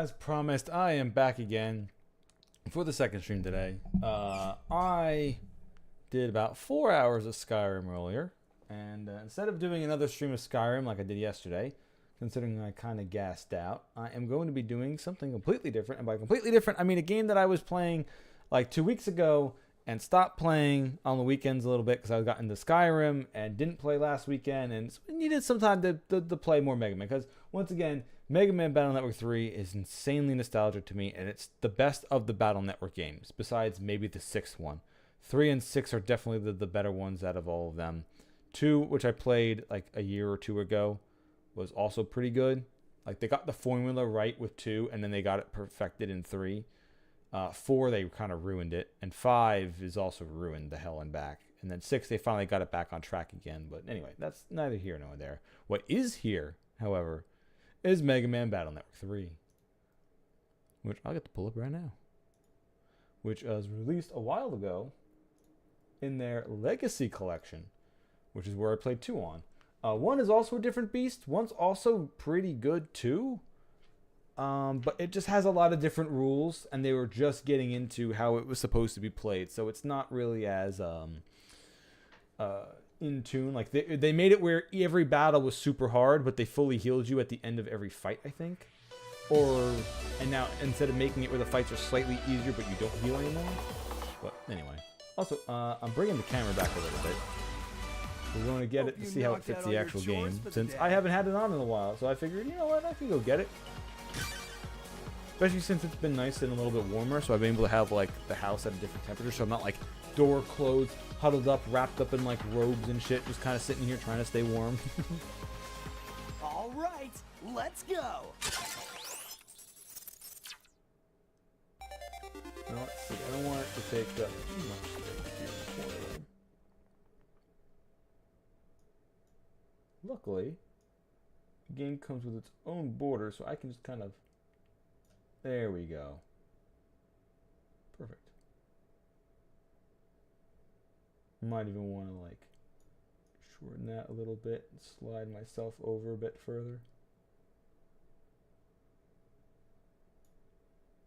As promised, I am back again for the second stream today. I did about 4 hours of Skyrim earlier, and instead of doing another stream of Skyrim like I did yesterday, considering I kind of gassed out, I am going to be doing something completely different. And by completely different, I mean a game that I was playing like 2 weeks ago and stopped playing on the weekends a little bit because I got into Skyrim and didn't play last weekend and needed some time to play more Mega Man. Because once again, Mega Man Battle Network 3 is insanely nostalgic to me, and it's the best of the Battle Network games, besides maybe the 6th one. 3 and 6 are definitely the better ones out of all of them. 2, which I played like a year or two ago, was also pretty good. Like, they got the formula right with 2, and then they got it perfected in 3. 4, they kind of ruined it, and 5 is also ruined the hell and back. And then 6, they finally got it back on track again. But anyway, that's neither here nor there. What is here, however, is Mega Man Battle Network 3, which I'll get to pull up right now, which was released a while ago in their Legacy Collection, which is where I played 2 on. 1 is also a different beast. 1's also pretty good too, but it just has a lot of different rules, and they were just getting into how it was supposed to be played, so it's not really as in tune. Like, they made it where every battle was super hard, but they fully healed you at the end of every fight, I think. And now instead of making it where the fights are slightly easier but you don't heal anymore. But anyway. Also, I'm bringing the camera back a little bit. We're going to get it to see how it fits the actual game, since I haven't had it on in a while, so I figured, you know what, I can go get it. Especially since it's been nice and a little bit warmer, so I've been able to have like the house at a different temperature, so I'm not like door closed, huddled up, wrapped up in like robes and shit, just kind of sitting here trying to stay warm. All right, let's go. Now, let's see. I don't want it to take up too much space here in the corner. Luckily, the game comes with its own border, so I can just kind of... There we go. Perfect. Might even want to like shorten that a little bit and slide myself over a bit further.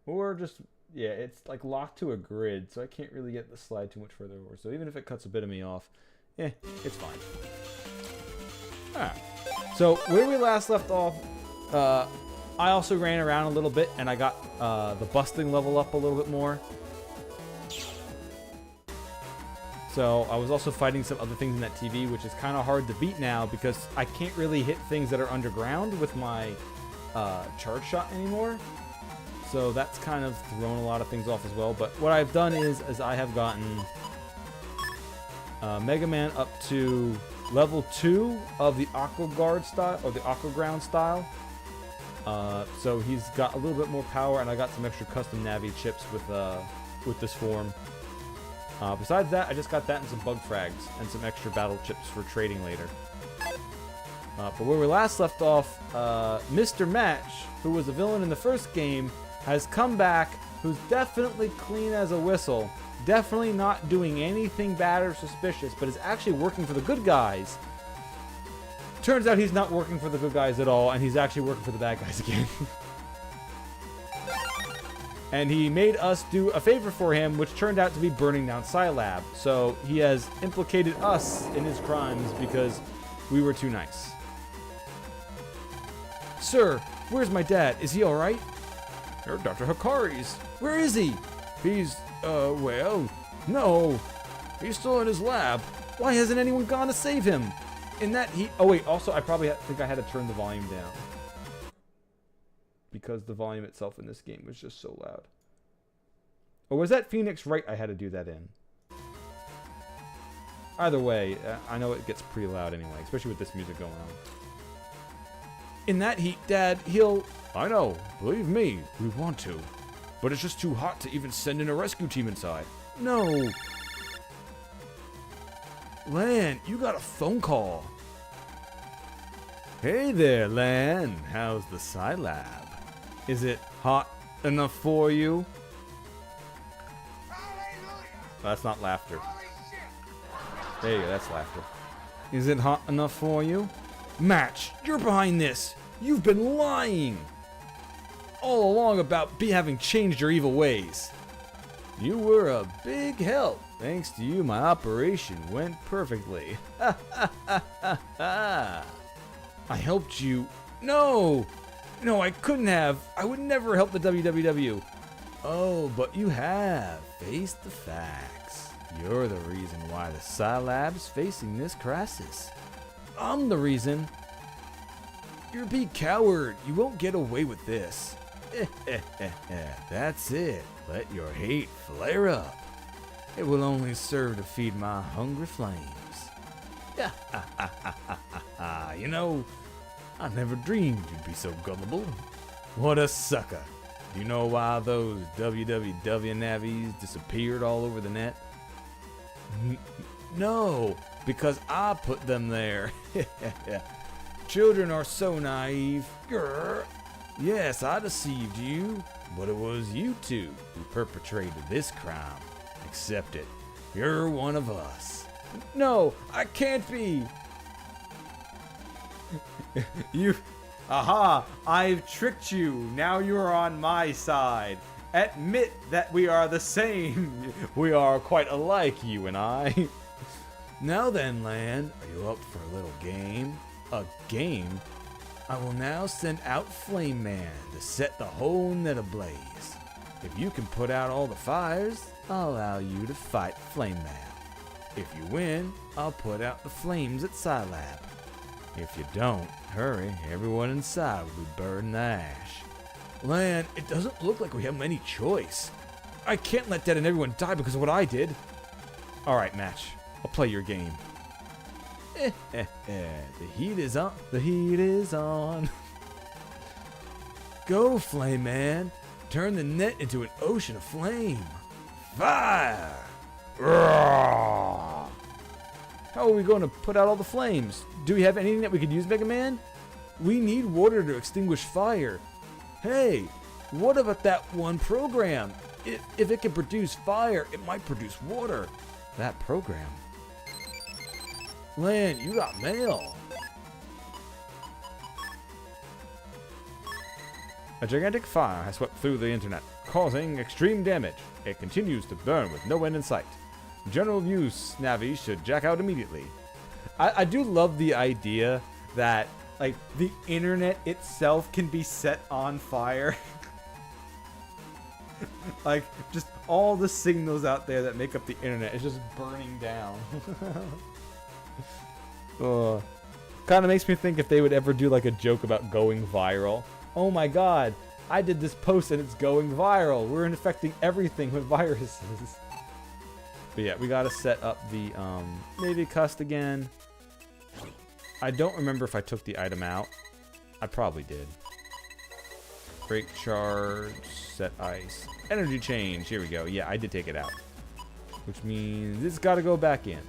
Or just, yeah, it's like locked to a grid, so I can't really get the slide too much further over. So even if it cuts a bit of me off, it's fine. Alright. So where we last left off, I also ran around a little bit, and I got the busting level up a little bit more. So I was also fighting some other things in that TV, which is kind of hard to beat now because I can't really hit things that are underground with my charge shot anymore. So that's kind of thrown a lot of things off as well. But what I've done is I have gotten Mega Man up to level 2 of the Aqua Guard style, or the Aqua Ground style. So he's got a little bit more power, and I got some extra custom Navi chips with this form. Besides that, I just got that and some bug frags and some extra battle chips for trading later. But where we last left off, Mr. Match, who was a villain in the first game, has come back, who's definitely clean as a whistle, definitely not doing anything bad or suspicious, but is actually working for the good guys. Turns out he's not working for the good guys at all, and he's actually working for the bad guys again. And he made us do a favor for him, which turned out to be burning down Scilab. So he has implicated us in his crimes because we were too nice. Sir, where's my dad? Is he alright? Or Dr. Hikari's. Where is he? He's, well, no. He's still in his lab. Why hasn't anyone gone to save him? In that he... Oh, wait. Also, I probably think I had to turn the volume down. Because the volume itself in this game was just so loud. Or was that Phoenix Wright I had to do that in? Either way, I know it gets pretty loud anyway, especially with this music going on. In that heat, Dad, he'll... I know. Believe me, we want to. But it's just too hot to even send in a rescue team inside. No. Lan, you got a phone call. Hey there, Lan. How's the Scilab? Is it hot enough for you? That's not laughter. There you go, that's laughter. Is it hot enough for you? Match, you're behind this. You've been lying. all along about having changed your evil ways. You were a big help. Thanks to you, my operation went perfectly. I helped you. No, I couldn't have. I would never help the WWW. Oh, but you have. Face the facts. You're the reason why the Scilab's facing this crisis. I'm the reason. You're a big coward. You won't get away with this. That's it. Let your hate flare up. It will only serve to feed my hungry flames. You know, I never dreamed you'd be so gullible. What a sucker. Do you know why those WWW navies disappeared all over the net? No, because I put them there. Children are so naive. Grr. Yes, I deceived you, but it was you two who perpetrated this crime. Accept it. You're one of us. No, I can't be. Aha! I've tricked you. Now you are on my side. Admit that we are the same. We are quite alike, you and I. Now then, Lan, are you up for a little game? A game? I will now send out Flame Man to set the whole net ablaze. If you can put out all the fires, I'll allow you to fight Flame Man. If you win, I'll put out the flames at Scilab. If you don't, hurry, everyone inside will be burned to ash. Lan, it doesn't look like we have any choice. I can't let Dead and everyone die because of what I did. Alright, match. I'll play your game. The heat is on. The heat is on. Go, Flame Man. Turn the net into an ocean of flame. Fire! Roar! How are we going to put out all the flames? Do we have anything that we could use, Mega Man? We need water to extinguish fire. Hey, what about that one program? If it can produce fire, it might produce water. That program? Lan, you got mail. A gigantic fire has swept through the internet, causing extreme damage. It continues to burn with no end in sight. General use navies should jack out immediately. I do love the idea that, like, the internet itself can be set on fire. Like, just all the signals out there that make up the internet is just burning down. Kind of makes me think if they would ever do like a joke about going viral. Oh my god, I did this post and it's going viral. We're infecting everything with viruses. But yeah, we gotta set up the Navy Cust again. I don't remember if I took the item out. I probably did. Break charge, set ice, energy change. Here we go. Yeah, I did take it out, which means it's got to go back in.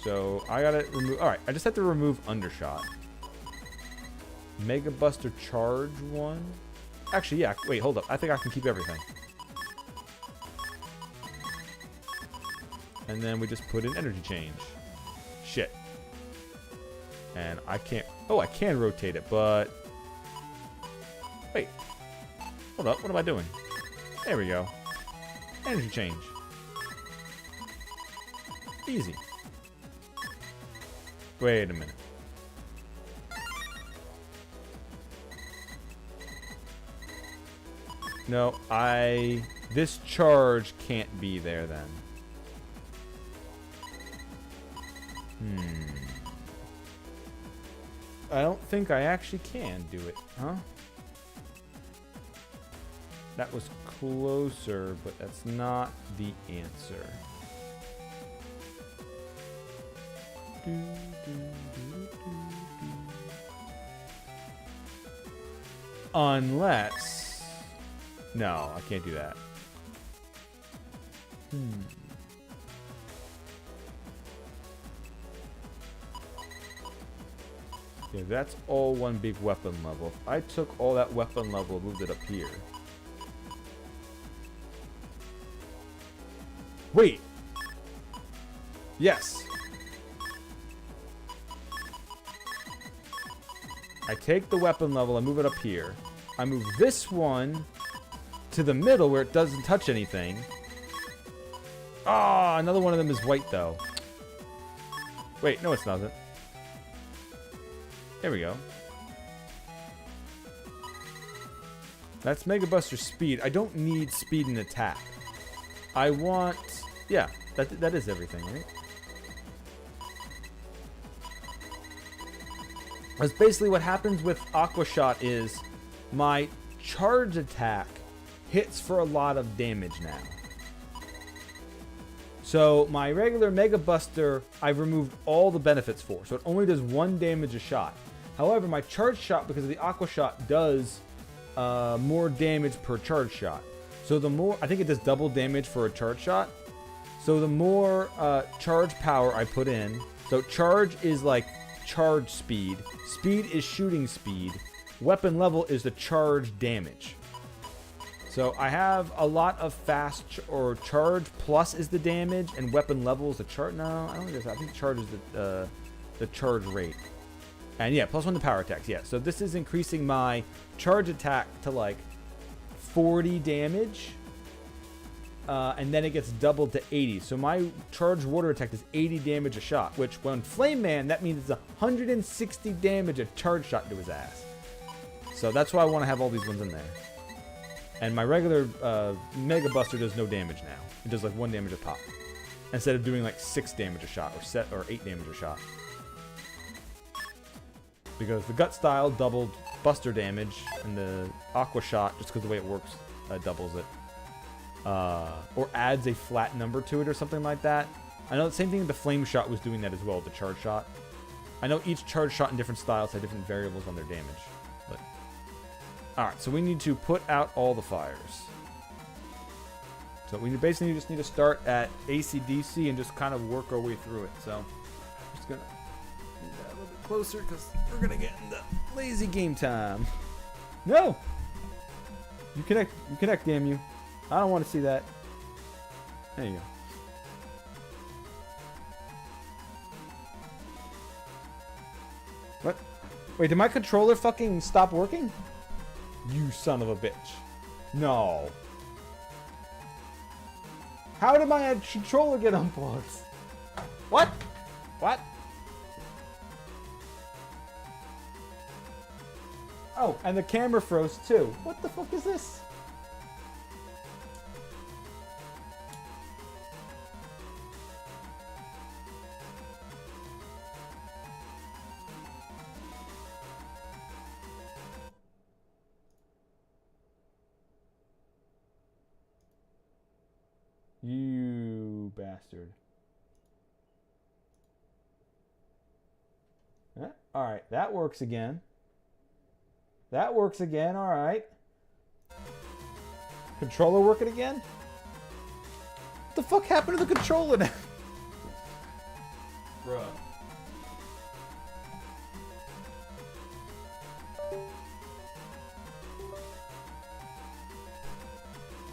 So I gotta remove. All right, I just have to remove Undershot. Mega Buster charge one. Actually, yeah. Wait, hold up. I think I can keep everything. And then we just put in energy change. Shit. And I can't. Oh, I can rotate it, but wait. Hold up. What am I doing? There we go. Energy change. Easy. Wait a minute. No, this charge can't be there then. I don't think I actually can do it, huh? That was closer, but that's not the answer. Unless... No, I can't do that. Yeah, that's all one big weapon level. If I took all that weapon level and moved it up here. Wait! Yes! I take the weapon level, I move it up here. I move this one to the middle where it doesn't touch anything. Ah, another one of them is white though. Wait, no, it doesn't. There we go. That's Mega Buster speed. I don't need speed and attack. I want... Yeah, that is everything, right? That's basically what happens with Aqua Shot is my charge attack hits for a lot of damage now. So my regular Mega Buster, I've removed all the benefits for. So it only does 1 damage a shot. However, my charge shot, because of the Aqua Shot, does more damage per charge shot. So the more, I think it does double damage for a charge shot. So the more charge power I put in, so charge is like charge speed. Speed is shooting speed. Weapon level is the charge damage. So I have a lot of fast or charge plus is the damage, and weapon level is the charge. No, I don't think that's. I think charge is the charge rate. And yeah, +1 to power attacks. Yeah, so this is increasing my charge attack to like 40 damage, and then it gets doubled to 80. So my charged water attack does 80 damage a shot, which when Flame Man, that means it's 160 damage a charge shot to his ass. So that's why I want to have all these ones in there. And my regular Mega Buster does no damage now. It does like 1 damage a pop, instead of doing like 6 damage a shot or 8 damage a shot. Because the Gut Style doubled Buster damage, and the Aqua Shot, just because the way it works, doubles it. Or adds a flat number to it or something like that. I know the same thing the Flame Shot was doing that as well, the Charge Shot. I know each Charge Shot in different styles have different variables on their damage. But alright, so we need to put out all the fires. So we basically just need to start at AC/DC and just kind of work our way through it. So I'm just going to move that a little bit closer because we're going to get into lazy game time. No! You connect, damn you. I don't want to see that. There you go. What? Wait, did my controller fucking stop working? You son of a bitch. No. How did my controller get unplugged? What? What? Oh, and the camera froze too. What the fuck is this? You bastard. Alright, that works again. That works again, alright. Controller working again? What the fuck happened to the controller now? Bruh.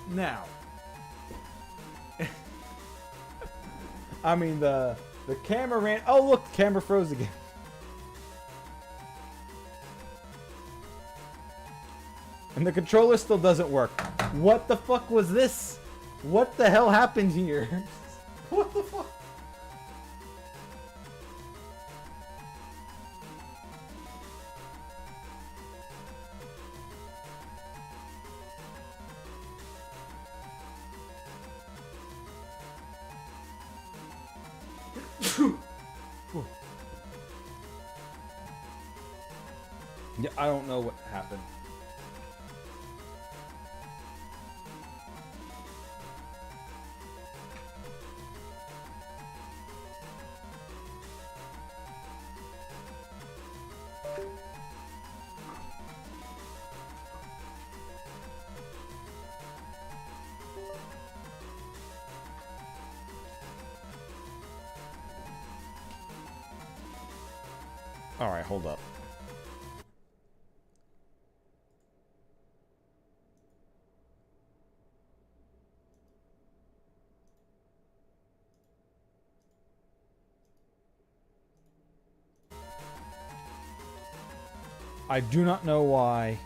Now. I mean, the camera ran... Oh, look, the camera froze again. And the controller still doesn't work. What the fuck was this? What the hell happened here? What the fuck? Yeah, I don't know what happened. All right, hold up. I do not know why.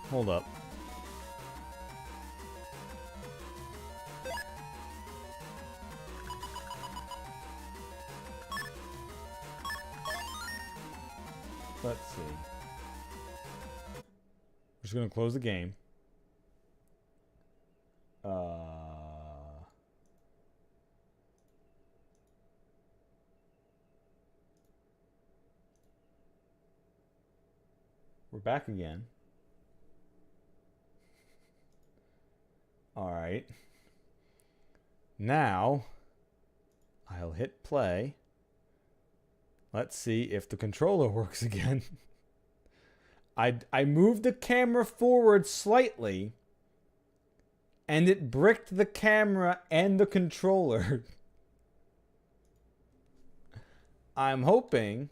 Hold up. Let's see. I'm just gonna close the game. We're back again. All right. Now, I'll hit play. Let's see if the controller works again. I moved the camera forward slightly, and it bricked the camera and the controller. I'm hoping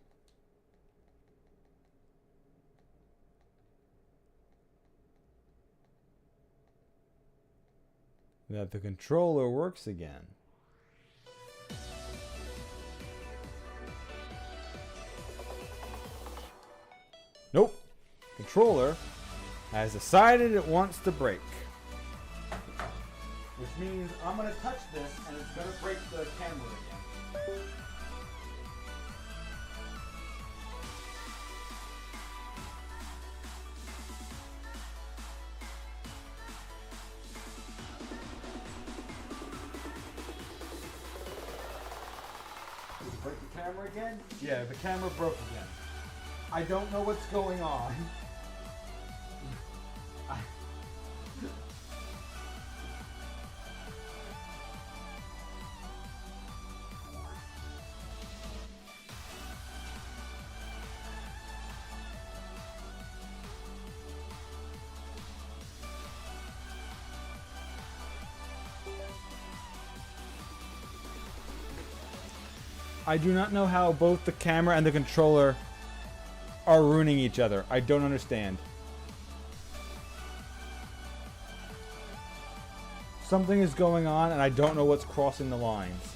that the controller works again. Nope. Controller has decided it wants to break. Which means I'm going to touch this and it's going to break the camera again. Break the camera again? Yeah, the camera broke again. I don't know what's going on. I do not know how both the camera and the controller are ruining each other. I don't understand. Something is going on and I don't know what's crossing the lines.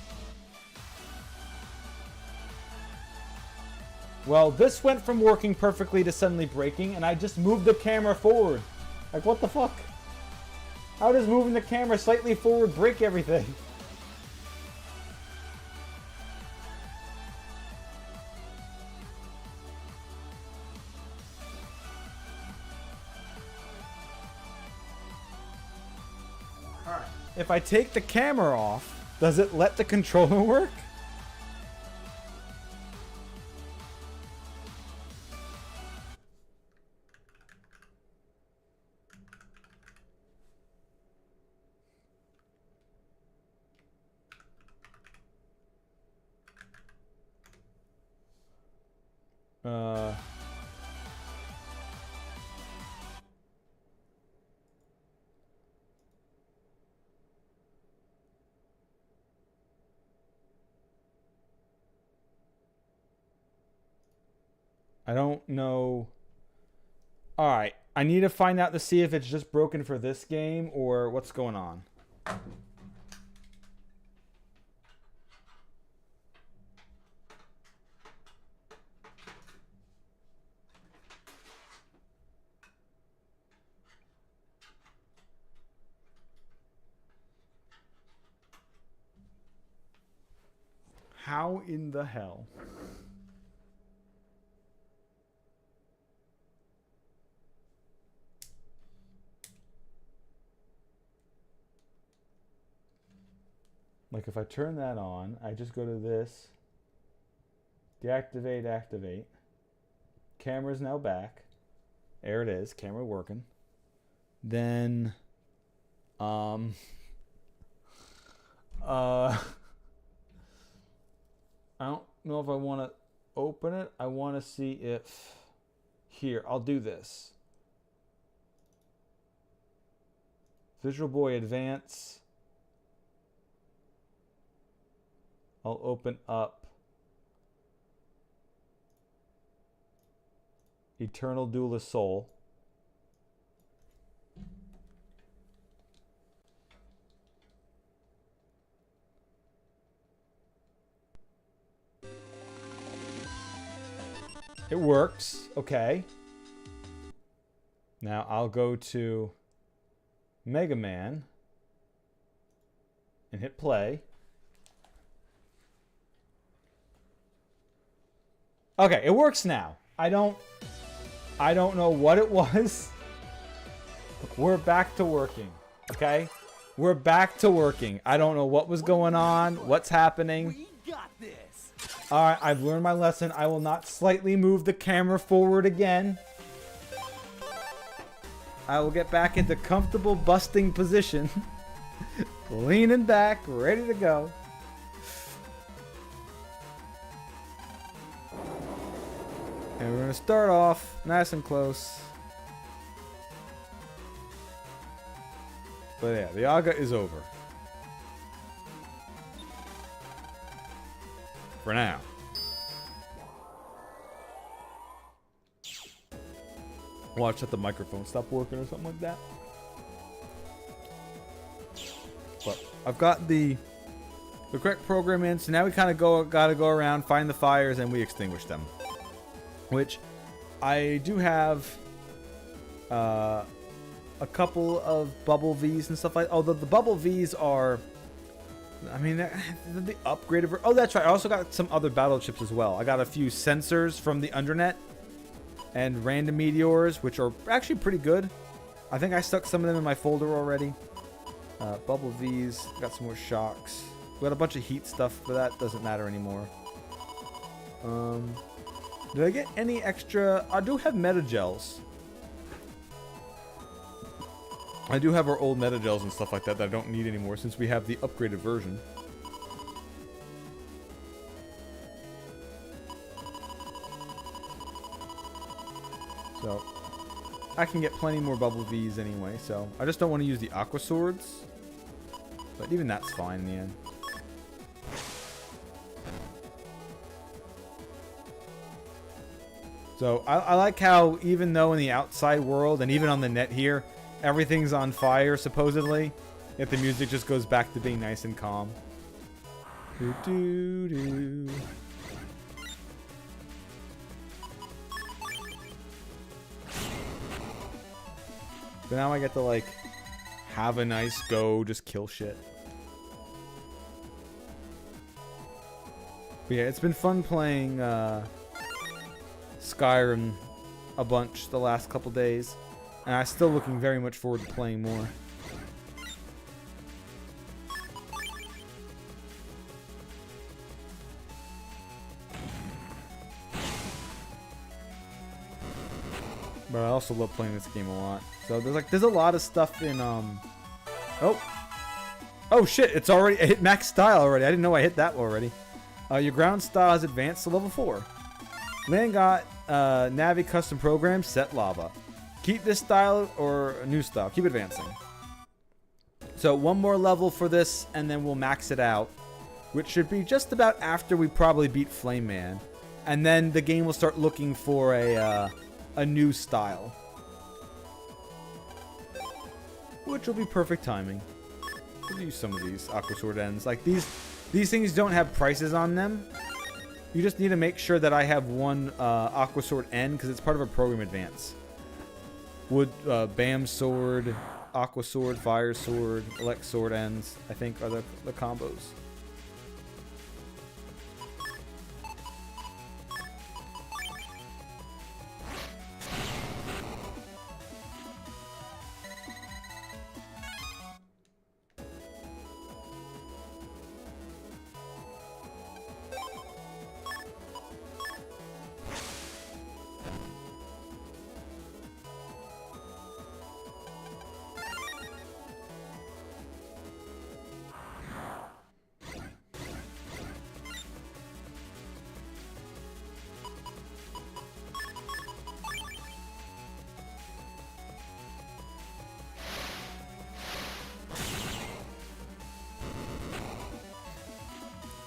Well, this went from working perfectly to suddenly breaking, and I just moved the camera forward. Like, what the fuck? How does moving the camera slightly forward break everything? If I take the camera off, does it let the controller work? I don't know. Alright, I need to find out to see if it's just broken for this game or what's going on. How in the hell? Like if I turn that on, I just go to this, deactivate, activate. Camera's now back. There it is, camera working. Then, I don't know if I want to open it. I want to see if... Here, I'll do this. Visual Boy Advance. I'll open up Eternal Duelist Soul. It works. Okay. Now I'll go to Mega Man and hit play. Okay, it works now. I don't know what it was. We're back to working. Okay? We're back to working. I don't know what was going on, what's happening. We got this. Alright, I've learned my lesson. I will not slightly move the camera forward again. I will get back into comfortable busting position. Leaning back, ready to go. And we're going to start off nice and close. But yeah, the Aga is over. For now. Watch that the microphone stop working or something like that. But I've got the correct program in, so now we kind of gotta go around, find the fires, and we extinguish them. Which I do have a couple of bubble V's and stuff like that. Although the bubble V's are, I mean, the upgraded. Oh, that's right. I also got some other battle chips as well. I got a few sensors from the Undernet and random meteors, which are actually pretty good. I think I stuck some of them in my folder already. Bubble V's. Got some more shocks. We got a bunch of heat stuff, but that doesn't matter anymore. Did I get any extra? I do have Metagels. I do have our old Metagels and stuff like that I don't need anymore since we have the upgraded version. So, I can get plenty more Bubble V's anyway, so I just don't want to use the Aqua Swords. But even that's fine in the end. So, I like how even though in the outside world, and even on the net here, everything's on fire, supposedly, yet the music just goes back to being nice and calm. Do, do, do. So now I get to, like, have a nice go, just kill shit. But yeah, it's been fun playing Skyrim a bunch the last couple days. And I'm still looking very much forward to playing more. But I also love playing this game a lot. So there's a lot of stuff in Oh shit, it's already, I hit max style already. I didn't know I hit that already. Your ground style has advanced to level 4. Land got Navi custom program set lava. Keep this style or a new style. Keep advancing. So one more level for this and then we'll max it out. Which should be just about after we probably beat Flame Man. And then the game will start looking for a new style. Which will be perfect timing. We'll use some of these Aqua Sword ends. Like these things don't have prices on them. You just need to make sure that I have one Aqua Sword end because it's part of a program advance. Wood, Bam Sword, Aqua Sword, Fire Sword, Elect Sword ends, I think are the combos.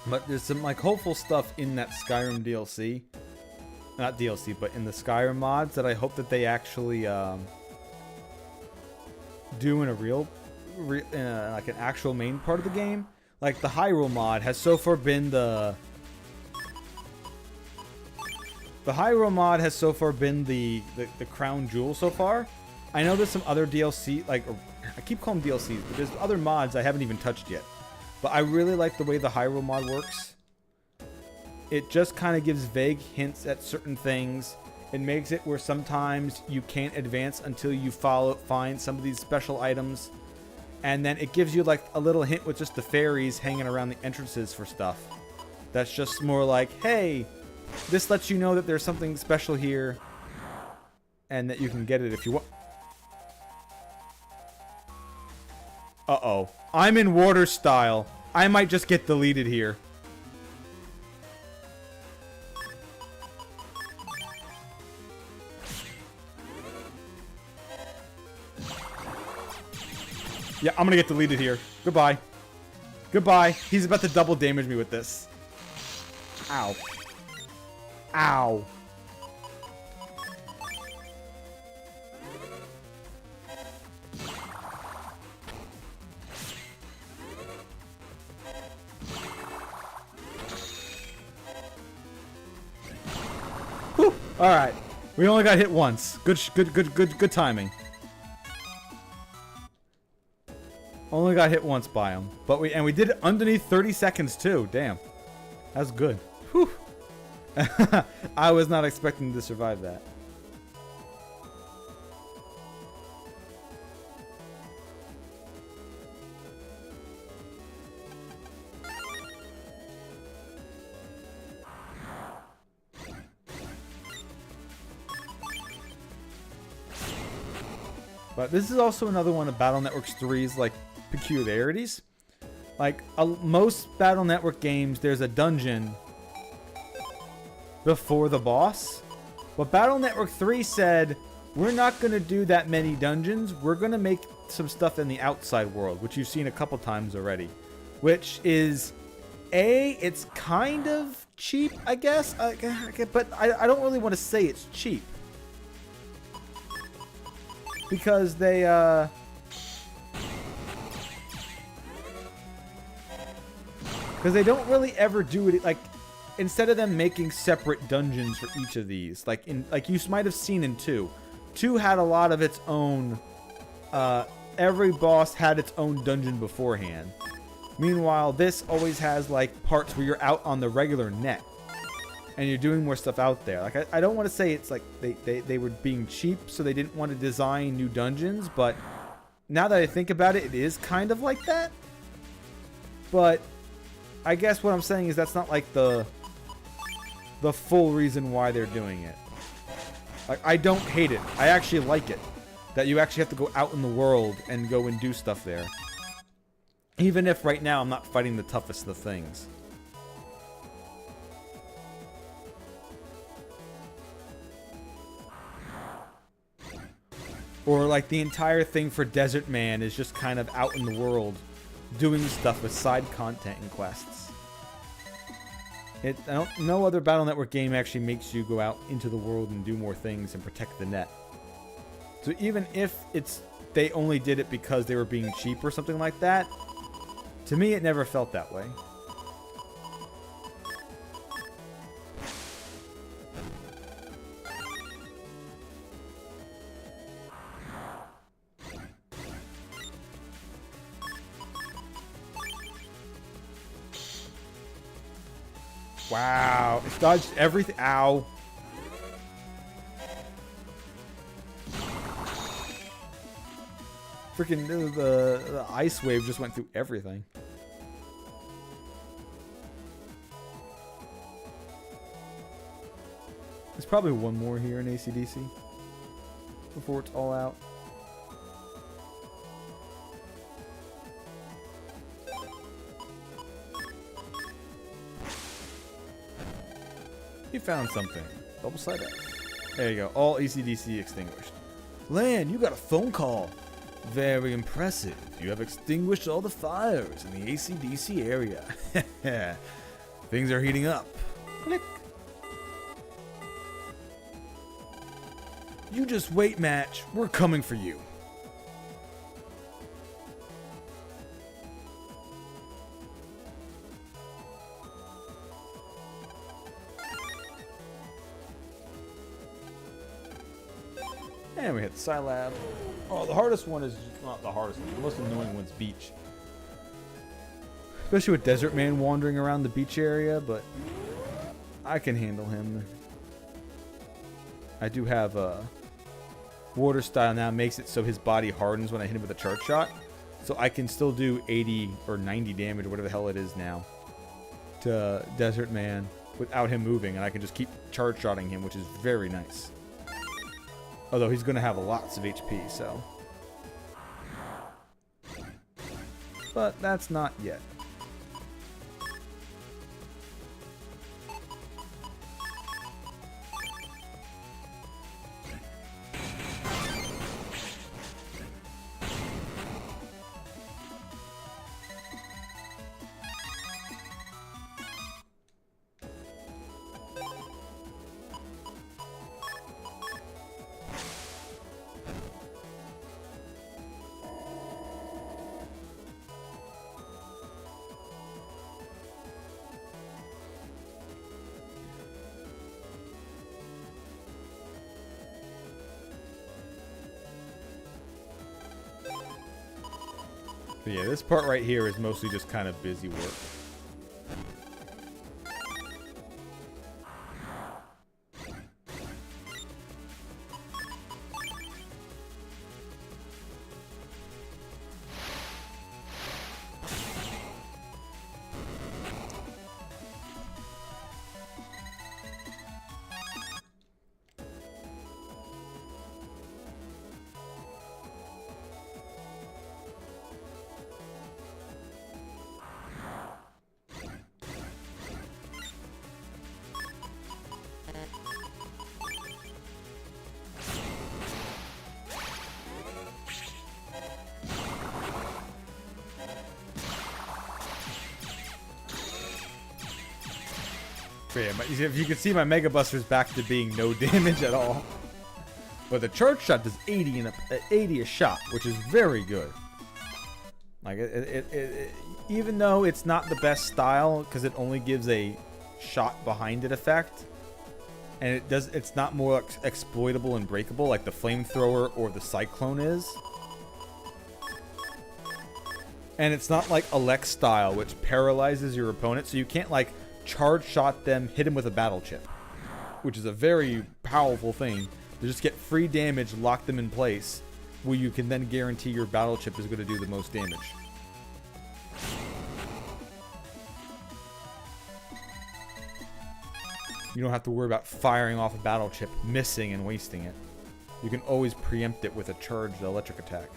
But there's some like hopeful stuff in that Skyrim DLC. Not DLC, but in the Skyrim mods that I hope that they actually do in a like an actual main part of the game. Like the Hyrule mod has so far been the Hyrule mod has so far been the crown jewel so far. I know there's some other DLC, like I keep calling them DLCs, but there's other mods I haven't even touched yet. But I really like the way the Hyrule mod works. It just kind of gives vague hints at certain things. It makes it where sometimes you can't advance until you find some of these special items. And then it gives you like a little hint with just the fairies hanging around the entrances for stuff. That's just more like, hey, this lets you know that there's something special here. And that you can get it if you want. Uh-oh. I'm in water style. I might just get deleted here. Yeah, I'm gonna get deleted here. Goodbye. Goodbye. He's about to double damage me with this. Ow. Ow. Whew. All right. We only got hit once. Good timing. Only got hit once by him, but we did it underneath 30 seconds too. Damn, that's good. Whew. I was not expecting to survive that. But this is also another one of Battle Networks 3's like peculiarities. Like most Battle Network games, there's a dungeon before the boss. But Battle Network 3 said, we're not going to do that many dungeons. We're going to make some stuff in the outside world, which you've seen a couple times already. Which is, it's kind of cheap, I guess. But I don't really want to say it's cheap. Because they, because they don't really ever do it, like, instead of them making separate dungeons for each of these, like you might have seen in 2. 2 had a lot of its own, every boss had its own dungeon beforehand. Meanwhile, this always has, like, parts where you're out on the regular net. And you're doing more stuff out there. Like, I don't want to say it's like they were being cheap, so they didn't want to design new dungeons, but now that I think about it, it is kind of like that. But I guess what I'm saying is that's not like the full reason why they're doing it. Like, I don't hate it. I actually like it. That you actually have to go out in the world and go and do stuff there. Even if right now I'm not fighting the toughest of things. Or like the entire thing for Desert Man is just kind of out in the world doing stuff with side content and quests. No other Battle Network game actually makes you go out into the world and do more things and protect the net. So even if they only did it because they were being cheap or something like that, to me it never felt that way. Wow, it dodged everything. Ow. Freaking the ice wave just went through everything. There's probably one more here in AC/DC before it's all out. You found something. Double side X. There you go. All AC/DC extinguished. Lan, you got a phone call. Very impressive. You have extinguished all the fires in the AC/DC area. Things are heating up. Click. You just wait, match. We're coming for you. And we hit Scilab. Oh, the hardest one is not the hardest one. The most annoying one's Beach. Especially with Desert Man wandering around the beach area, but I can handle him. I do have a water style now, makes it so his body hardens when I hit him with a charge shot. So I can still do 80 or 90 damage or whatever the hell it is now to Desert Man without him moving, and I can just keep charge shotting him, which is very nice. Although he's going to have lots of HP, so. But that's not yet. But yeah, this part right here is mostly just kind of busy work. Yeah, if you can see, my Mega Buster's back to being no damage at all. But the charge shot does 80 a shot, which is very good. Like even though it's not the best style because it only gives a shot behind it effect, and it's not more exploitable and breakable like the flamethrower or the cyclone is. And it's not like Alex style, which paralyzes your opponent, so you can't like charge shot them, hit him with a battle chip, which is a very powerful thing to just get free damage, lock them in place, where you can then guarantee your battle chip is going to do the most damage. You don't have to worry about firing off a battle chip, missing and wasting it. You can always preempt it with a charged electric attack.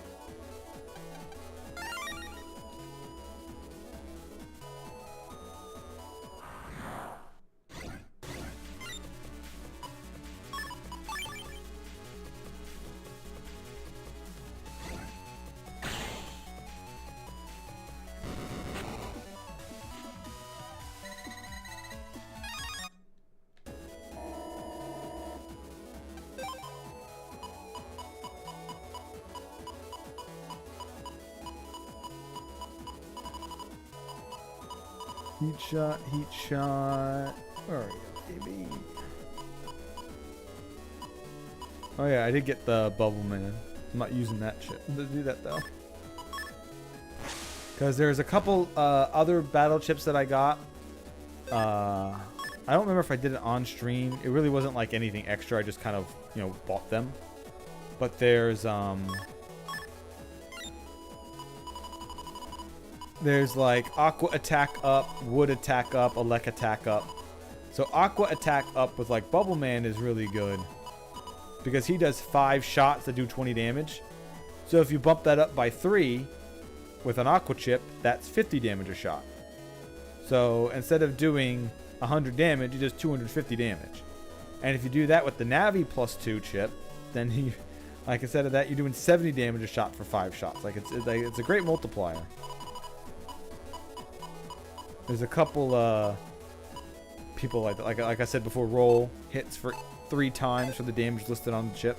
Heat shot, heat shot. Where are you, baby? Oh yeah, I did get the Bubble Man. I'm not using that shit to do that though. Because there's a couple other battle chips that I got. I don't remember if I did it on stream. It really wasn't like anything extra. I just kind of, bought them. But there's like Aqua Attack up, Wood Attack up, Elec Attack up. So Aqua Attack up with like Bubble Man is really good because he does 5 shots that do 20 damage. So if you bump that up by 3 with an Aqua Chip, that's 50 damage a shot. So instead of doing 100 damage, he does 250 damage. And if you do that with the Navi +2 chip, then he, like instead of that, you're doing 70 damage a shot for 5 shots. Like it's a great multiplier. There's a couple people like I said before, roll hits for 3 times for the damage listed on the chip.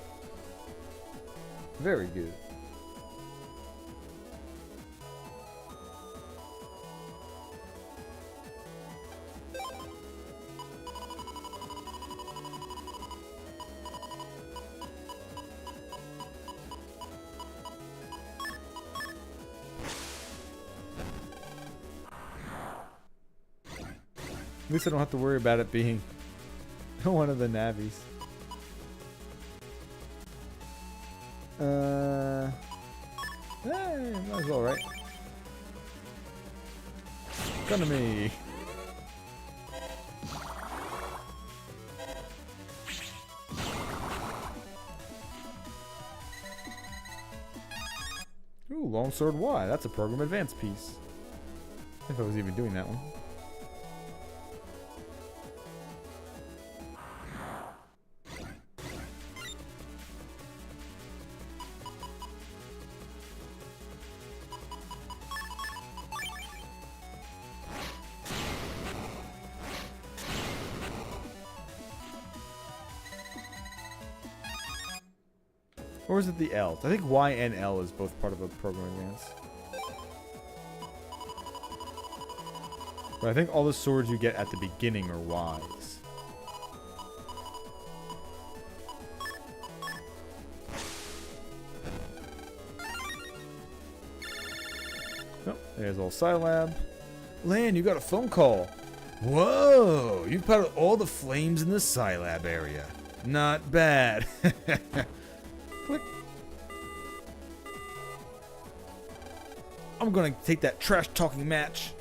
Very good. At least I don't have to worry about it being one of the Navis. Might as well, right? Come to me. Ooh, Longsword Y. That's a program advance piece. If I was even doing that one. Or is it the L? I think Y and L is both part of a program advance. But I think all the swords you get at the beginning are Ys. Oh, there's old Scilab. Lan, you got a phone call. Whoa, you put out all the flames in the Scilab area. Not bad. Click. I'm gonna take that trash talking match.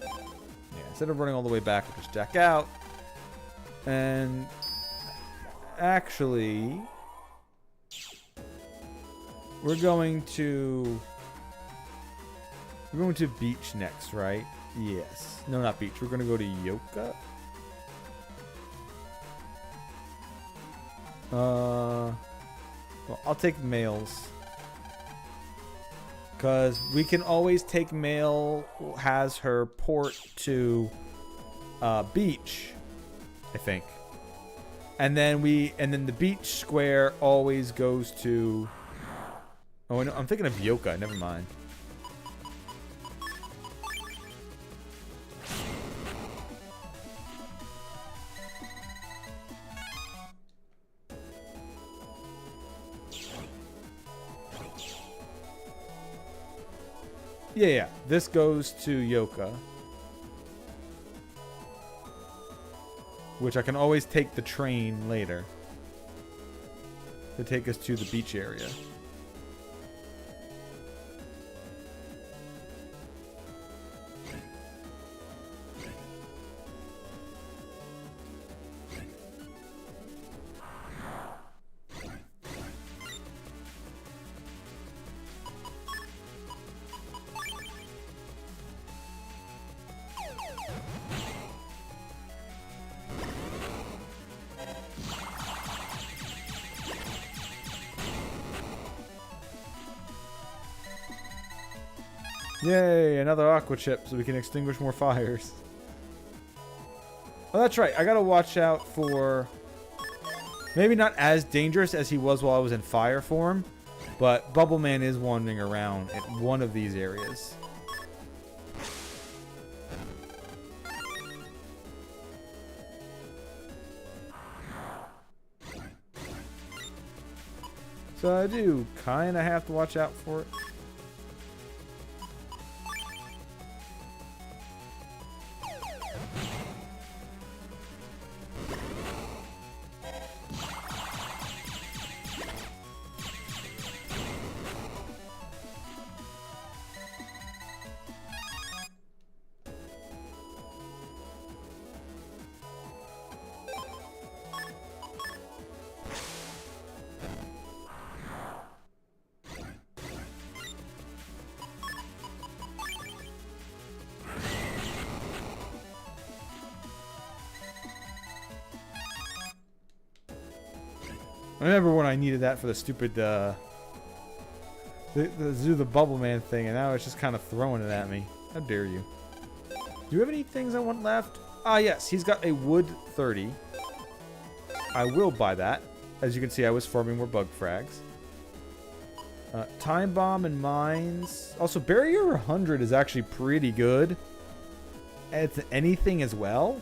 Yeah, instead of running all the way back, I'll just jack out. And actually, we're going to beach next, right? Yes. No, not beach. We're gonna go to Yoka. Well, I'll take males. Because we can always take male has her port to beach, I think. And then the beach square always goes to... Oh, no, I'm thinking of Yoka. Never mind. Yeah. This goes to Yoka. Which I can always take the train later to take us to the beach area. Yay, another aqua chip so we can extinguish more fires. Oh, that's right. I gotta watch out for... Maybe not as dangerous as he was while I was in fire form, but Bubble Man is wandering around at one of these areas. So I do kind of have to watch out for it. I remember when I needed that for the stupid the do the Bubble Man thing, and now it's just kind of throwing it at me. How dare you? Do you have any things I want left? Ah, yes, he's got a wood 30. I will buy that. As you can see, I was farming more bug frags. Time Bomb and Mines. Also, Barrier 100 is actually pretty good. And it's anything as well.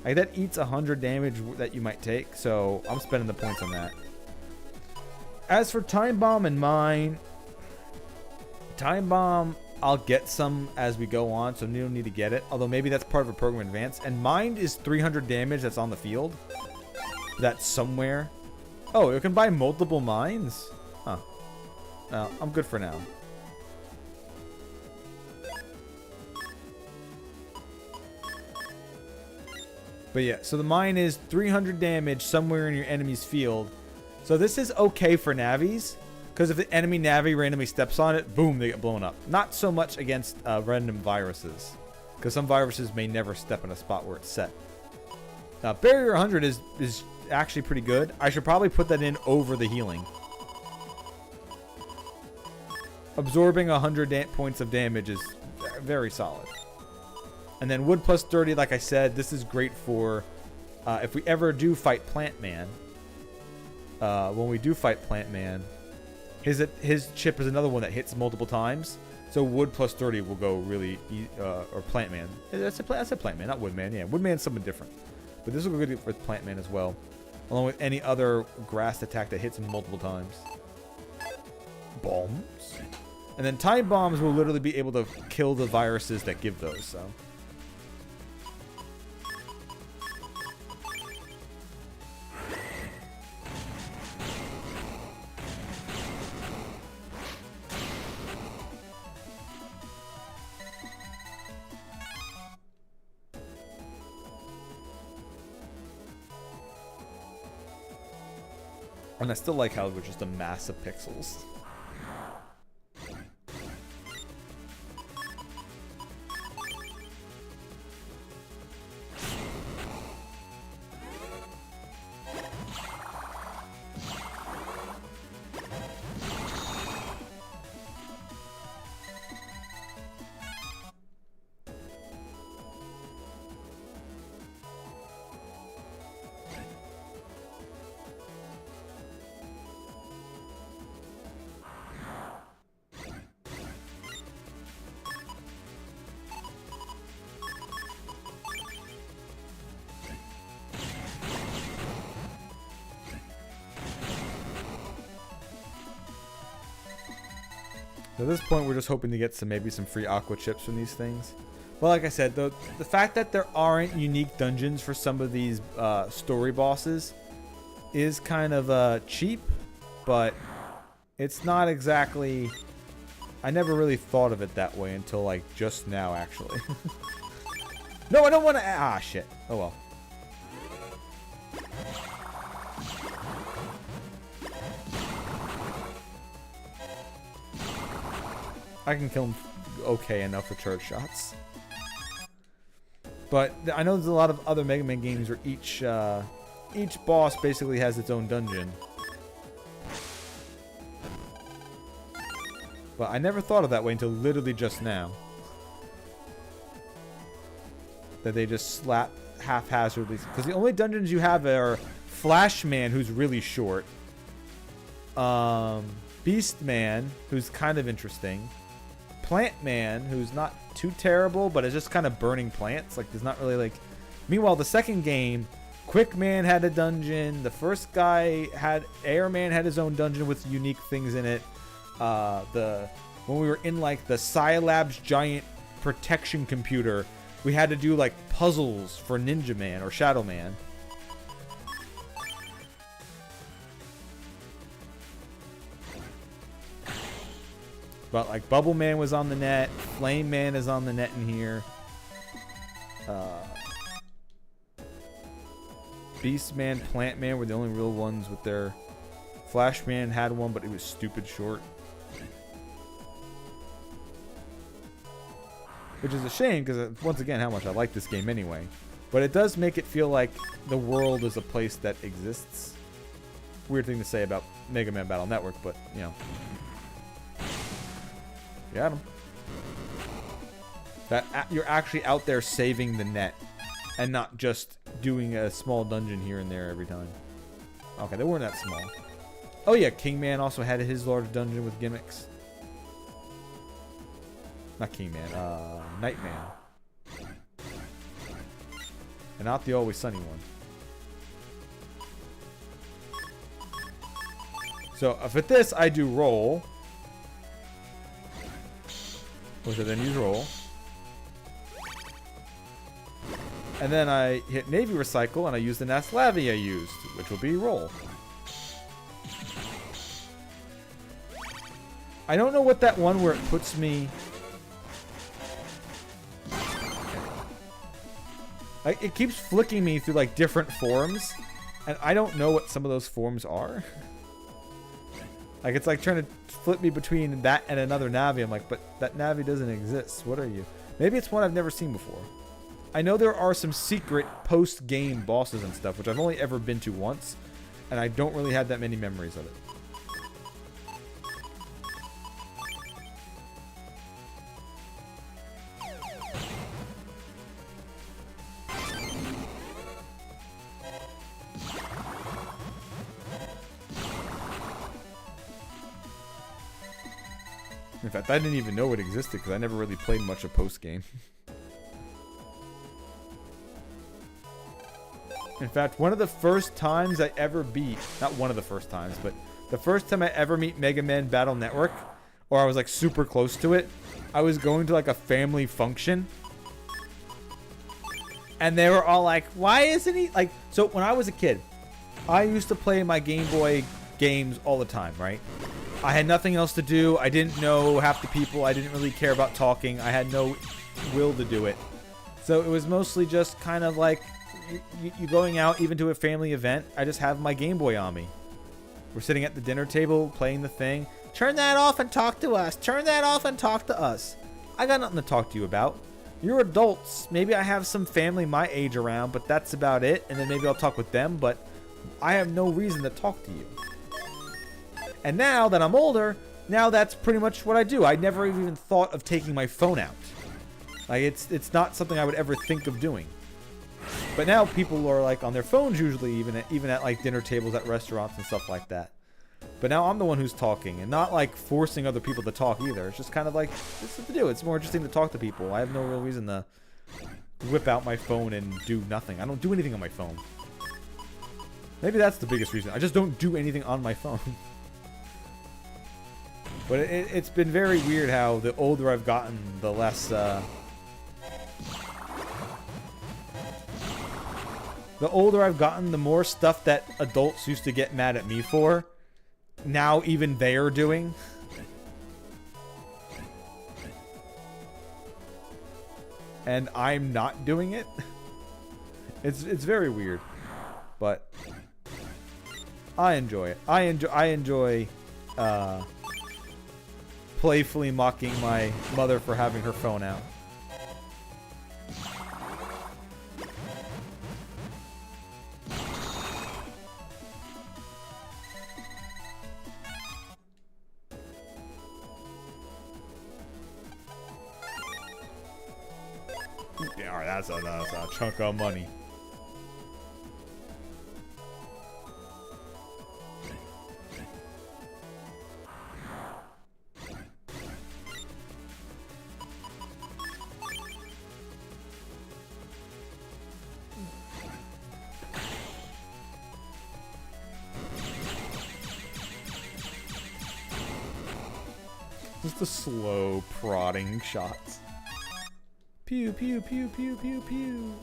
Like, that eats 100 damage that you might take, so I'm spending the points on that. As for Time Bomb and Mine, Time Bomb, I'll get some as we go on, so you don't need to get it. Although maybe that's part of a program advance. And Mine is 300 damage that's on the field. That's somewhere. Oh, you can buy multiple mines? Huh. Well, I'm good for now. But yeah, so the mine is 300 damage somewhere in your enemy's field. So this is okay for navies, because if the enemy Navi randomly steps on it, boom, they get blown up. Not so much against random viruses, because some viruses may never step in a spot where it's set. Barrier 100 is actually pretty good. I should probably put that in over the healing. Absorbing 100 points of damage is very solid. And then wood plus 30, like I said, this is great for if we ever do fight Plant Man. When we do fight Plant Man, his chip is another one that hits multiple times. So wood plus 30 will go really, or Plant Man. I said Plant Man, not Wood Man. Yeah, Wood Man's something different. But this will go good with Plant Man as well. Along with any other grass attack that hits him multiple times. Bombs. And then Time Bombs will literally be able to kill the viruses that give those, so. And I still like how it was just a mass of pixels. At this point, we're just hoping to get maybe some free aqua chips from these things. Well, like I said, the fact that there aren't unique dungeons for some of these story bosses is kind of cheap, but it's not exactly... I never really thought of it that way until like just now, actually. No, I don't want to... Ah, shit. Oh well. I can kill him okay enough with charge shots. But I know there's a lot of other Mega Man games where each boss basically has its own dungeon. But I never thought of that way until literally just now. That they just slap haphazardly. Because the only dungeons you have are Flash Man, who's really short. Beast Man, who's kind of interesting. Plant Man, who's not too terrible, but is just kind of burning plants. Like, there's not really, like... Meanwhile, the second game, Quick Man had a dungeon. The first guy had... Airman had his own dungeon with unique things in it. When we were in, like, the Scilab's giant protection computer, we had to do, like, puzzles for Ninja Man or Shadow Man. But, like, Bubble Man was on the net. Flame Man is on the net in here. Beast Man, Plant Man were the only real ones with their... Flash Man had one, but it was stupid short. Which is a shame, because once again, how much I like this game anyway. But it does make it feel like the world is a place that exists. weird thing to say about Mega Man Battle Network, but, you know. Got him. You're actually out there saving the net and not just doing a small dungeon here and there every time. Okay, they weren't that small. Oh yeah, King Man also had his large dungeon with gimmicks. Not King Man, Nightman. And not the Always Sunny one. So, with this, I do roll. Which I then use roll. And then I hit Navy Recycle, and I use the Naslavia I used, which will be roll. I don't know what that one where it puts me... it keeps flicking me through, like, different forms, and I don't know what some of those forms are. Like, it's like trying to flip me between that and another Navi. I'm like, but that Navi doesn't exist. What are you? Maybe it's one I've never seen before. I know there are some secret post-game bosses and stuff, which I've only ever been to once, and I don't really have that many memories of it. In fact, I didn't even know it existed because I never really played much of post-game. In fact, one of the first times I ever beat... Not one of the first times, but the first time I ever beat Mega Man Battle Network, or I was like super close to it, I was going to like a family function. And they were all like, why isn't he... Like, so when I was a kid, I used to play my Game Boy games all the time, right? I had nothing else to do. I didn't know half the people. I didn't really care about talking. I had no will to do it. So it was mostly just kind of like you going out even to a family event. I just have my Game Boy on me. We're sitting at the dinner table playing the thing. Turn that off and talk to us. Turn that off and talk to us. I got nothing to talk to you about. You're adults. Maybe I have some family my age around, but that's about it. And then maybe I'll talk with them, but I have no reason to talk to you. And now that I'm older, now that's pretty much what I do. I never even thought of taking my phone out. Like, it's not something I would ever think of doing. But now people are like on their phones usually, even at like dinner tables at restaurants and stuff like that. But now I'm the one who's talking, and not like forcing other people to talk either. It's just kind of like, it's what to do. It's more interesting to talk to people. I have no real reason to whip out my phone and do nothing. I don't do anything on my phone. Maybe that's the biggest reason. I just don't do anything on my phone. But it's been very weird how the older I've gotten, the less... The older I've gotten, the more stuff that adults used to get mad at me for, now even they're doing. And I'm not doing it. It's very weird. But I enjoy it. I enjoy playfully mocking my mother for having her phone out. Yeah, that's a chunk of money. Just the slow prodding shots. Pew, pew, pew, pew, pew, pew.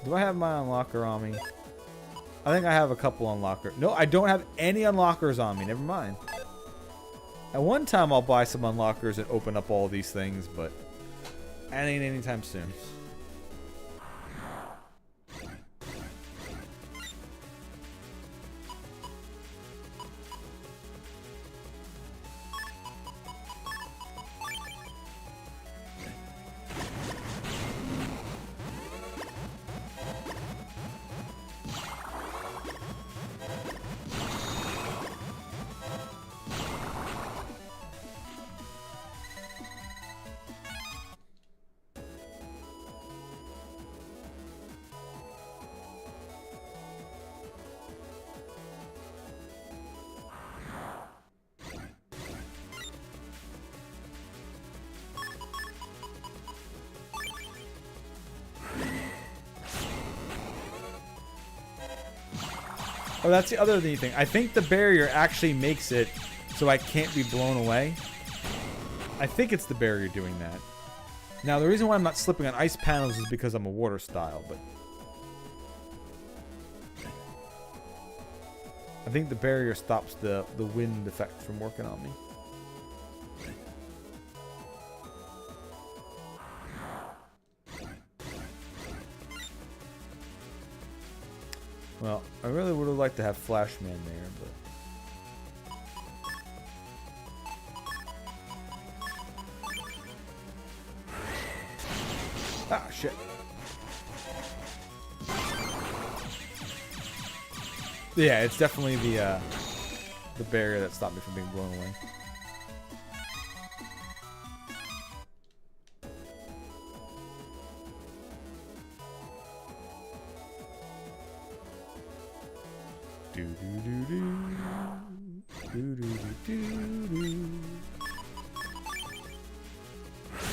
Do I have my unlocker on me? I think I have a couple unlockers. No, I don't have any unlockers on me. Never mind. At one time, I'll buy some unlockers and open up all these things, but that ain't anytime soon. Oh, that's the other neat thing. I think the barrier actually makes it so I can't be blown away. I think it's the barrier doing that. Now, the reason why I'm not slipping on ice panels is because I'm a water style, but I think the barrier stops the wind effect from working on me. Well, I really would have liked to have Flashman there, but... Ah, shit. Yeah, it's definitely the barrier that stopped me from being blown away. Do do do do do do do do.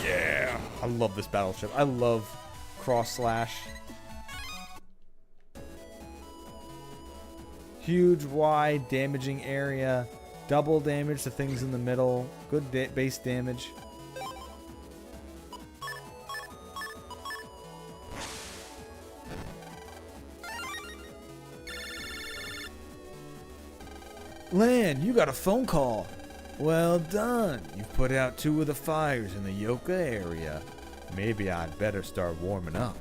Yeah, I love this battleship. I love Cross Slash. Huge, wide, damaging area. Double damage to things in the middle. Good base damage. Lan, you got a phone call. Well done. You've put out 2 of the fires in the Yoka area. Maybe I'd better start warming up.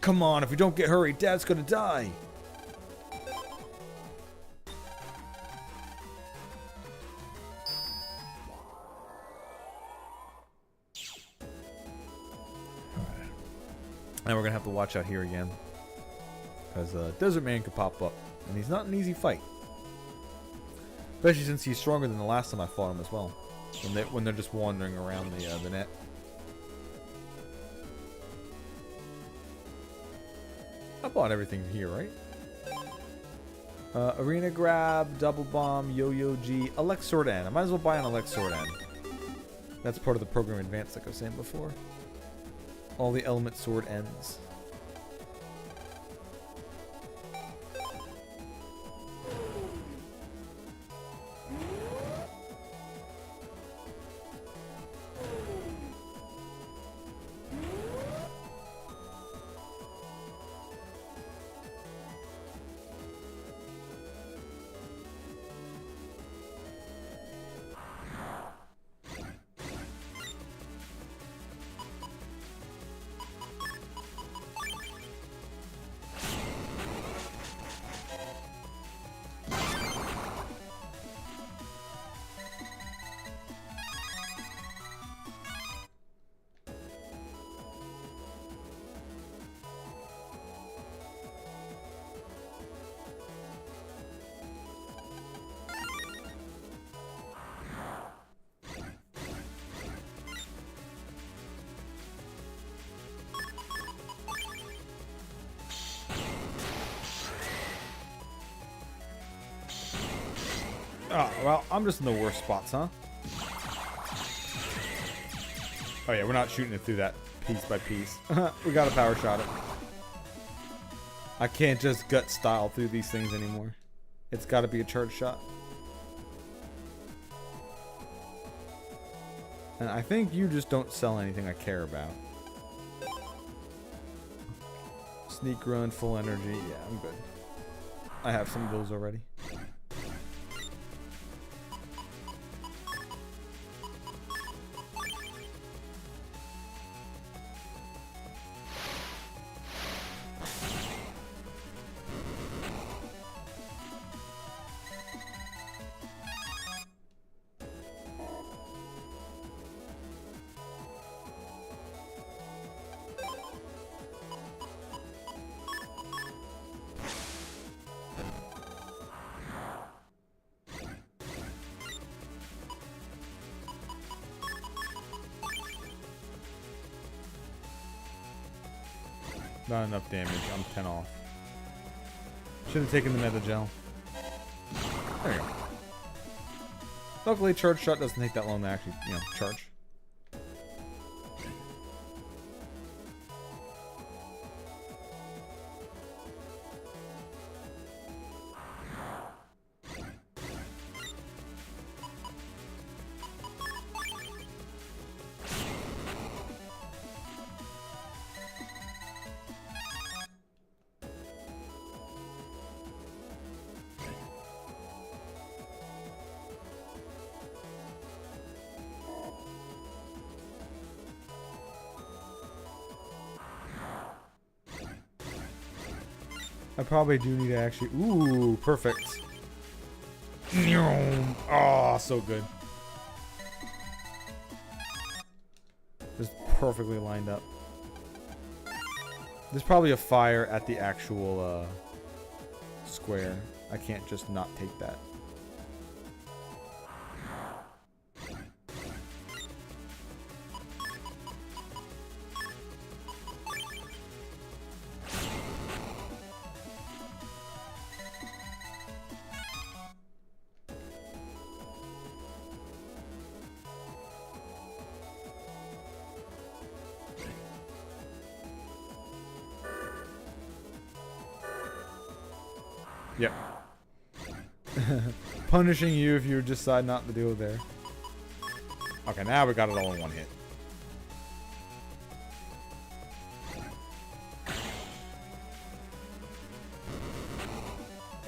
Come on, if we don't get hurried, Dad's gonna die. And we're gonna have to watch out here again. Because Desert Man could pop up. And he's not an easy fight. Especially since he's stronger than the last time I fought him as well. When they're just wandering around the net. I bought everything here, right? Arena Grab, Double Bomb, Yo-Yo G, Elect Sword N. I might as well buy an Elect Sword N. That's part of the program advance like I was saying before. All the element sword ends. Oh, well, I'm just in the worst spots, huh? Oh yeah, we're not shooting it through that piece by piece. We gotta power shot it. I can't just gut style through these things anymore. It's gotta be a charge shot. And I think you just don't sell anything I care about. Sneak run, full energy. Yeah, I'm good. I have some of those already. Not enough damage. I'm 10 off. Should have taken the Nether Gel. There you go. Luckily, charge shot doesn't take that long to actually, charge. I probably do need to actually... Ooh, perfect. Oh, so good. Just perfectly lined up. There's probably a fire at the actual square. I can't just not take that. Yep. Punishing you if you decide not to do it there. Okay, now we got it all in one hit.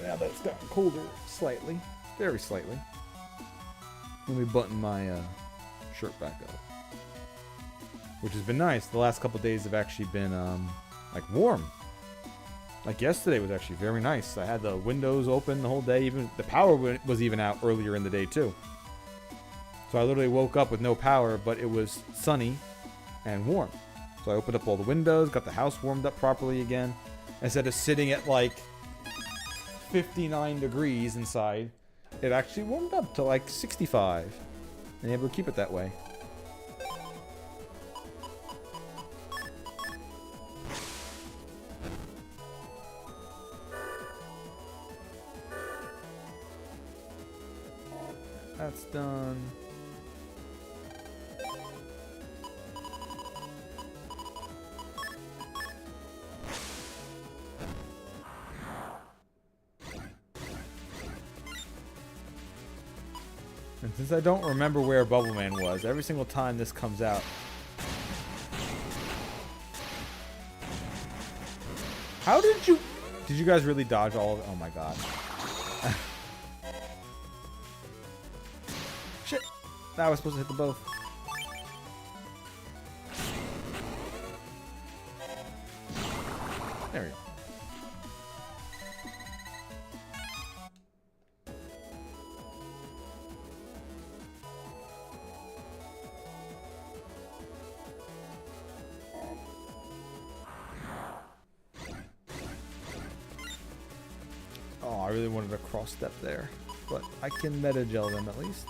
Now that it's gotten colder slightly. Very slightly. Let me button my shirt back up. Which has been nice. The last couple days have actually been like warm. Like yesterday was actually very nice. I had the windows open the whole day. Even the power was even out earlier in the day too. So I literally woke up with no power, but it was sunny and warm. So I opened up all the windows, got the house warmed up properly again. Instead of sitting at like 59 degrees inside, it actually warmed up to like 65. And able to keep it that way. That's done. And since I don't remember where Bubble Man was, every single time this comes out. How did you... Did you guys really dodge all of it? Oh my god. Shit. Now I was supposed to hit them both. There we go. Oh, I really wanted a cross step there, but I can meta gel them at least.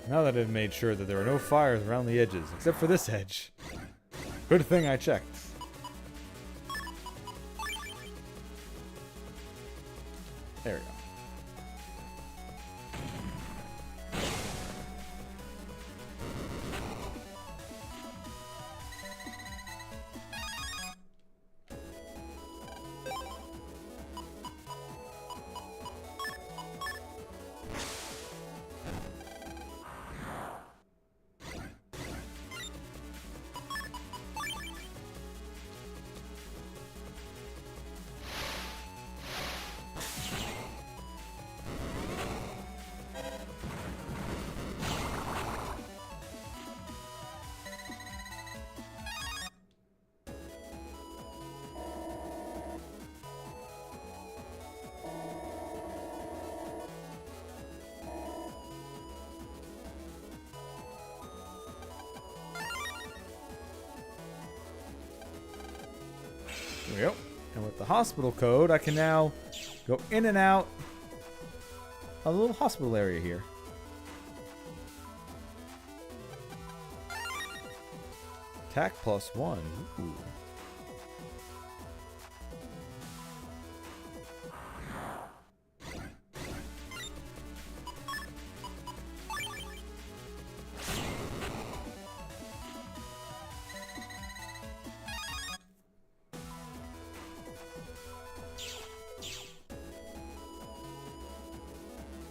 Now that I've made sure that there are no fires around the edges, except for this edge. Good thing I checked. There we go. There we go. And with the hospital code, I can now go in and out of the little hospital area here. Attack +1. Ooh.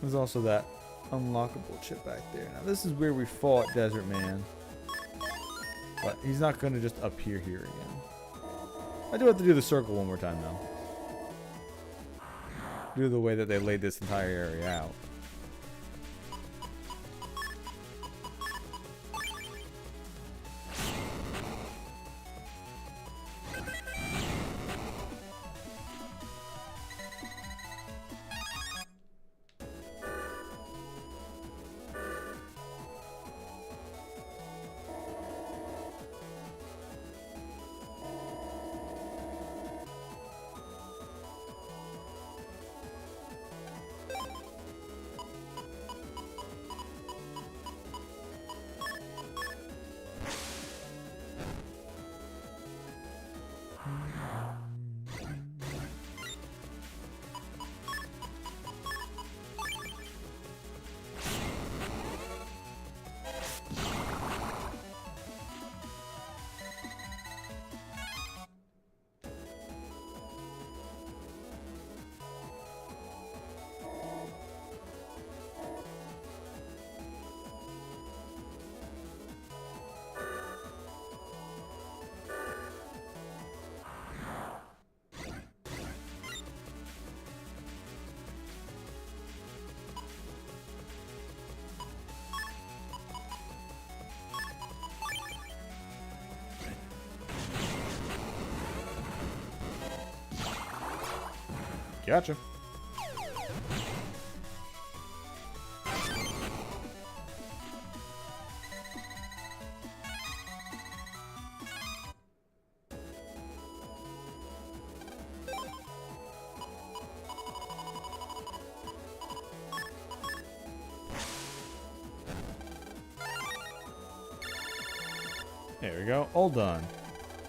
There's also that unlockable chip back there. Now this is where we fought Desert Man. But he's not going to just appear here again. I do have to do the circle one more time though. Do the way that they laid this entire area out. Gotcha. There we go. All done.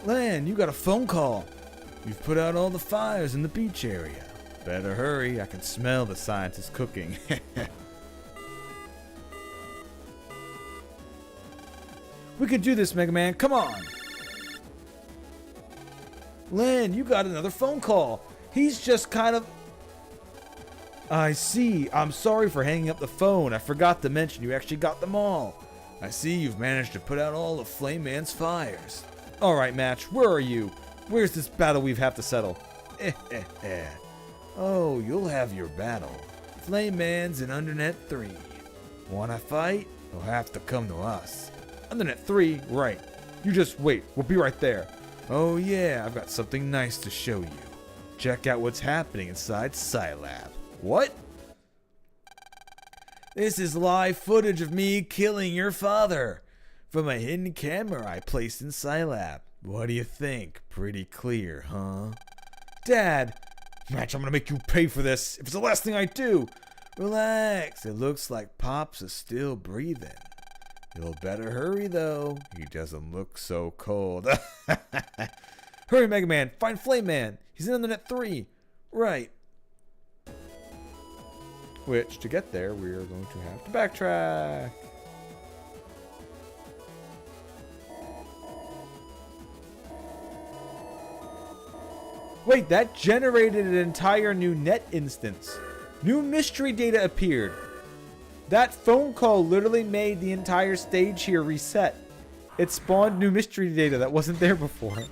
Lan, you got a phone call. You've put out all the fires in the beach area. Better hurry. I can smell the scientists cooking. We can do this, Mega Man. Come on. Lan, you got another phone call. He's just kind of... I see. I'm sorry for hanging up the phone. I forgot to mention you actually got them all. I see you've managed to put out all of Flame Man's fires. Alright, Match. Where are you? Where's this battle we have to settle? Oh, you'll have your battle. Flame Man's in Undernet 3. Wanna fight? You'll have to come to us. Undernet 3? Right. You just wait. We'll be right there. Oh yeah, I've got something nice to show you. Check out what's happening inside Scilab. What? This is live footage of me killing your father. From a hidden camera I placed in Scilab. What do you think? Pretty clear, huh? Dad! Match, I'm gonna make you pay for this if it's the last thing I do. Relax, it looks like Pops is still breathing. You'll better hurry though. He doesn't look so cold. Hurry, Mega Man, find Flame Man. He's in Undernet 3. Right. Which, to get there, we are going to have to backtrack. Wait, that generated an entire new net instance. New mystery data appeared. That phone call literally made the entire stage here reset. It spawned new mystery data that wasn't there before.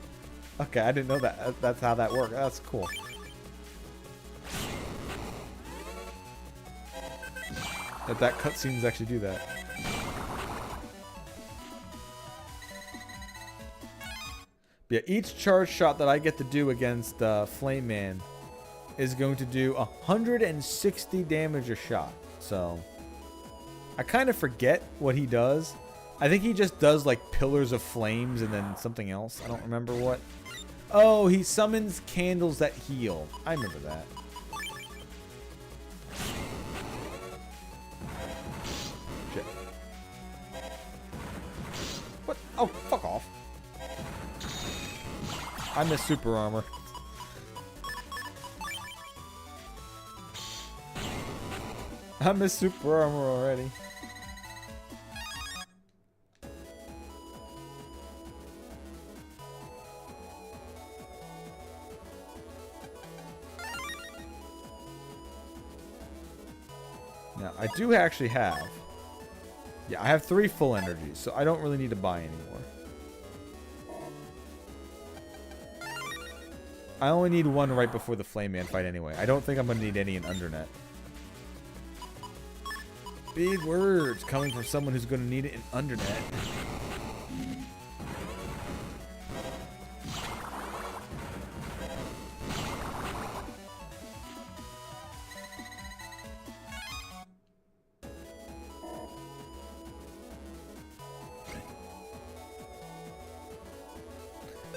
Okay, I didn't know that. That's how that worked. That's cool. That cutscenes actually do that. Yeah, each charge shot that I get to do against Flame Man is going to do 160 damage a shot. So I kind of forget what he does. I think he just does like pillars of flames and then something else. I don't remember what. Oh, he summons candles that heal. I remember that. Shit. What? Oh, fuck off. I miss super armor. I miss super armor already. Now, I do actually have... Yeah, I have 3 full energies, so I don't really need to buy anymore. I only need 1 right before the Flame Man fight anyway. I don't think I'm going to need any in Undernet. Big words coming from someone who's going to need it in Undernet.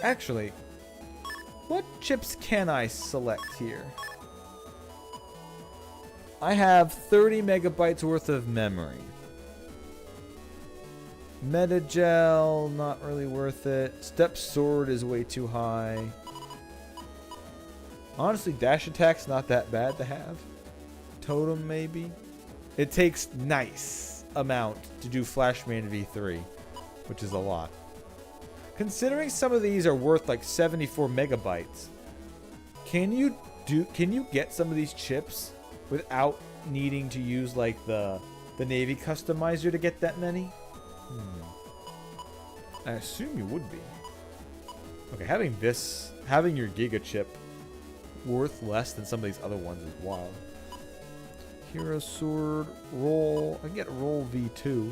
Actually, what chips can I select here? I have 30 megabytes worth of memory. Metagel, not really worth it. Step Sword is way too high. Honestly, Dash Attack's not that bad to have. Totem, maybe. It takes nice amount to do Flashman V3, which is a lot. Considering some of these are worth like 74 megabytes, can you get some of these chips without needing to use like the Navy customizer to get that many? I assume you would be. Okay, having your Giga chip worth less than some of these other ones is wild. Hero Sword, roll. I can get roll V2.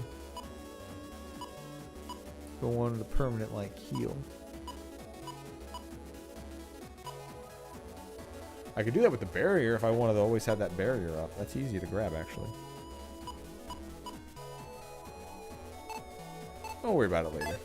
Go on to the permanent like heal. I could do that with the barrier if I wanted to always have that barrier up. That's easy to grab, actually. Don't worry about it later.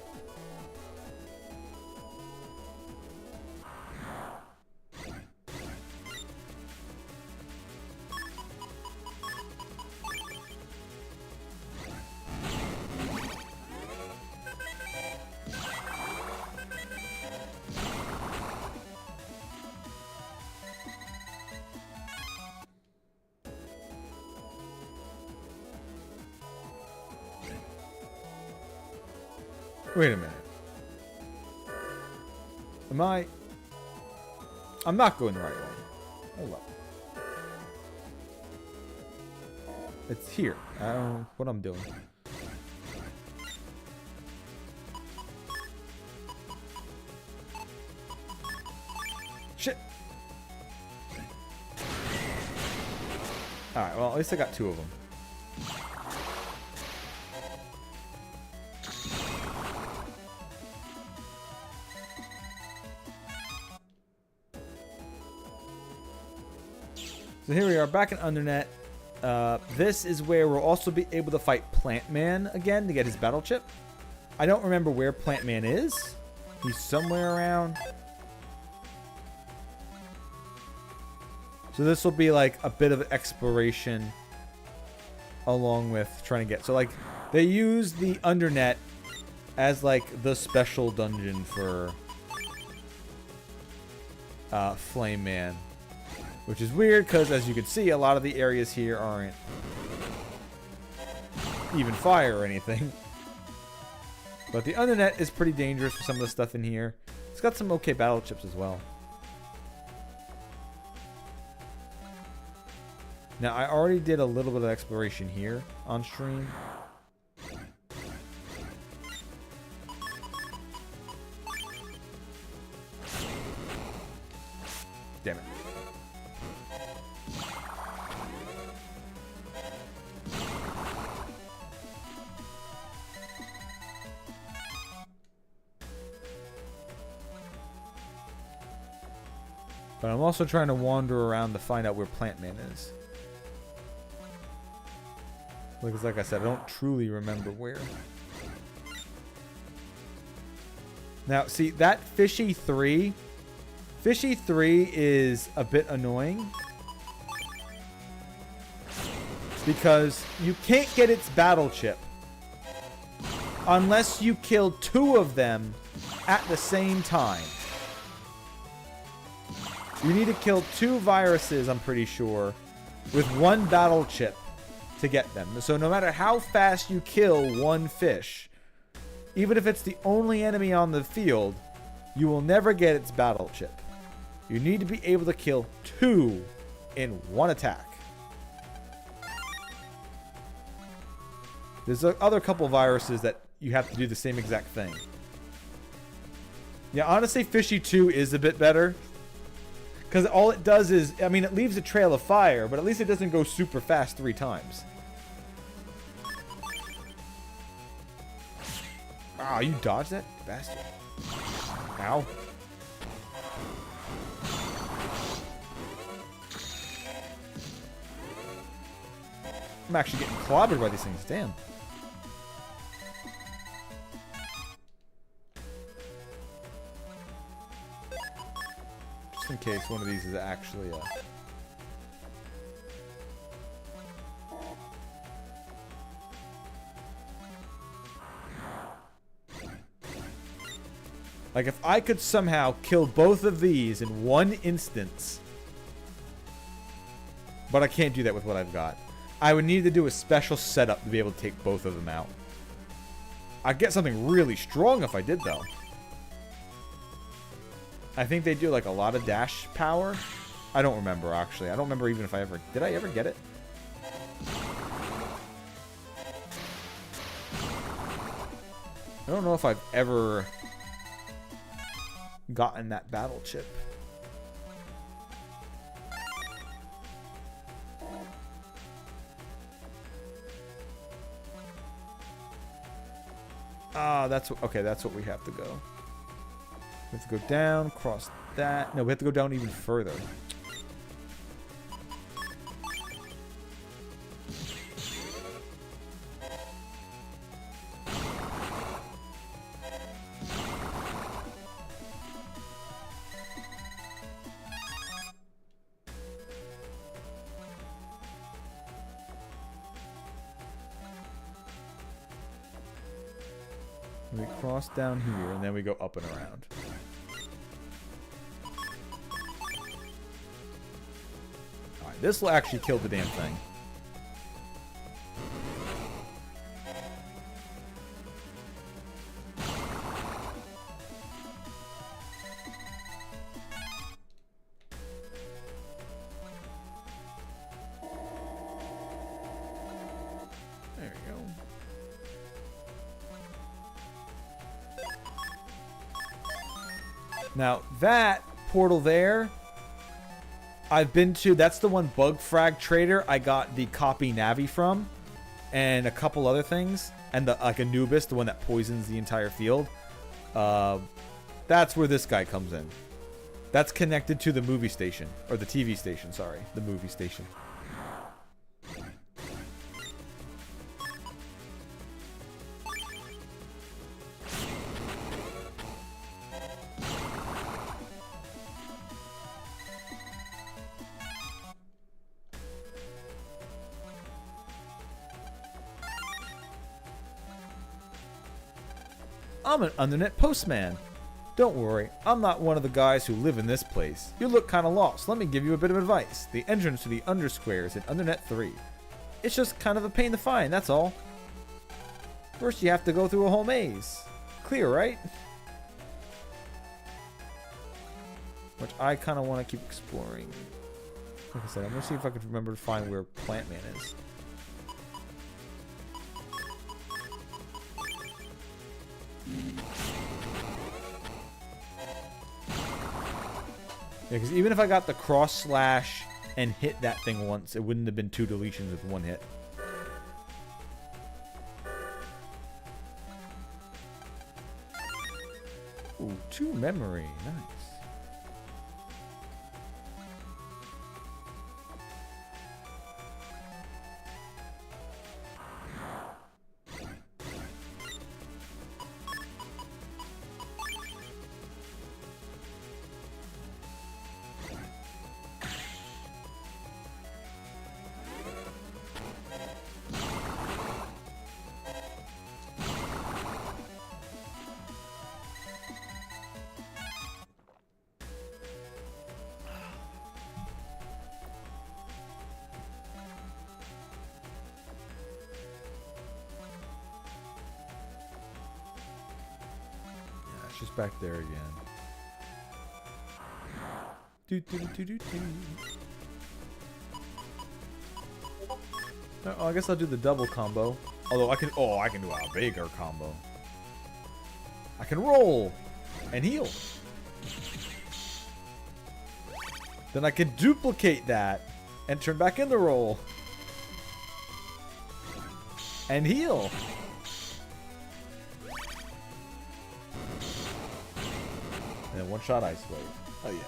Wait a minute. I'm not going the right way. Hold up. It's here. I don't know what I'm doing. Shit. Alright, well, at least I got 2 of them. So here we are, back in Undernet. This is where we'll also be able to fight Plant Man again to get his battle chip. I don't remember where Plant Man is. He's somewhere around. So this will be like a bit of exploration along with trying to get... So like, they use the Undernet as like the special dungeon for Flame Man. Which is weird because, as you can see, a lot of the areas here aren't even fire or anything. But the Undernet is pretty dangerous for some of the stuff in here. It's got some okay battle chips as well. Now, I already did a little bit of exploration here on stream. Damn it. But I'm also trying to wander around to find out where Plant Man is. Because like I said, I don't truly remember where. Now, see, that Fishy 3... Fishy 3 is a bit annoying. Because you can't get its battle chip unless you kill 2 of them at the same time. You need to kill 2 viruses, I'm pretty sure, with 1 battle chip to get them. So no matter how fast you kill 1 fish, even if it's the only enemy on the field, you will never get its battle chip. You need to be able to kill 2 in 1 attack. There's other couple viruses that you have to do the same exact thing. Yeah, honestly, Fishy 2 is a bit better. Because all it does is, I mean, it leaves a trail of fire, but at least it doesn't go super fast 3 times. Ah, you dodged that? Bastard. Ow. I'm actually getting clobbered by these things. Damn. Just in case one of these is actually like, if I could somehow kill both of these in one instance, but I can't do that with what I've got. I would need to do a special setup to be able to take both of them out. I'd get something really strong if I did, though. I think they do, like, a lot of dash power. I don't remember, actually. I don't remember even if I ever... Did I ever get it? I don't know if I've ever gotten that battle chip. Ah, that's okay. That's what we have to go. We have to go down, cross that. No, we have to go down even further. We cross down here, and then we go up and around. Alright, this will actually kill the damn thing. There we go. Now, that portal there, I've been to. That's the one Bug Frag Trader I got the copy Navi from. And a couple other things. And the like Anubis, the one that poisons the entire field. That's where this guy comes in. That's connected to the movie station. Or the TV station, sorry. The movie station. I'm an Undernet postman. Don't worry, I'm not one of the guys who live in this place. You look kinda lost. Let me give you a bit of advice. The entrance to the Undersquare is in Undernet 3. It's just kind of a pain to find, that's all. First you have to go through a whole maze. Clear, right? Which I kinda wanna keep exploring. Like I said, I'm gonna see if I can remember to find where Plant Man is. Yeah, because even if I got the cross slash and hit that thing once, it wouldn't have been 2 deletions with 1 hit. Ooh, 2 memory. Nice. Just back there again. Oh, I guess I'll do the double combo. Although I can do a bigger combo. I can roll and heal. Then I can duplicate that and turn back into roll and heal. And then one shot ice wave. Oh yeah.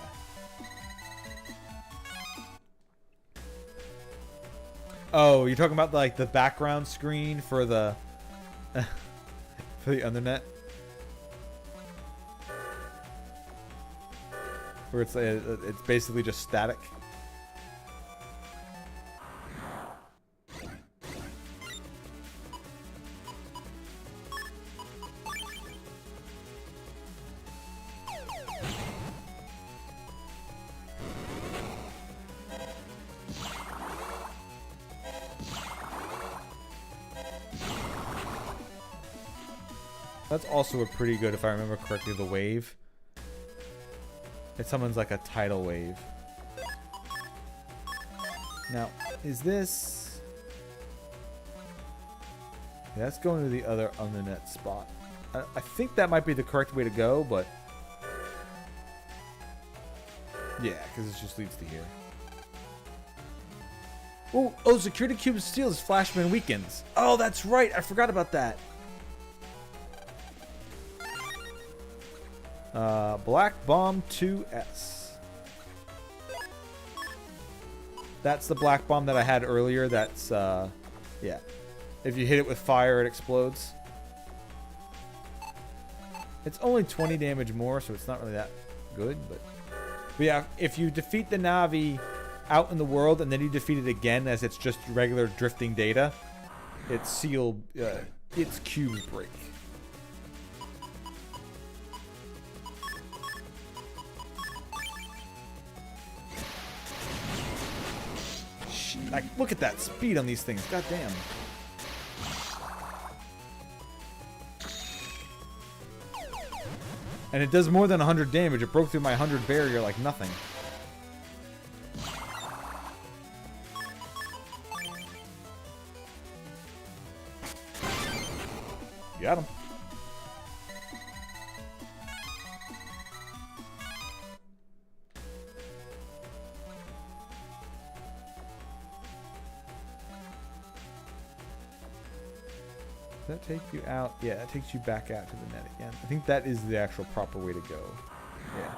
Oh, you're talking about like the background screen for the for the Undernet, where it's basically just static. That's also a pretty good, if I remember correctly, the wave. It summons like a tidal wave. Now, is this... Yeah, that's going to the other on the net spot. I think that might be the correct way to go, but... Yeah, because it just leads to here. Oh, Security Cube steals Flashman Weekends. Oh, that's right. I forgot about that. Black Bomb 2S. That's the Black Bomb that I had earlier. That's, yeah. If you hit it with fire, it explodes. It's only 20 damage more, so it's not really that good. But yeah, if you defeat the Navi out in the world and then you defeat it again as it's just regular drifting data, its seal, its cubes break. Like, look at that speed on these things. God damn. And it does more than 100 damage. It broke through my 100 barrier like nothing. Got him. Does that take you out? Yeah, it takes you back out to the net again. I think that is the actual proper way to go. Yeah.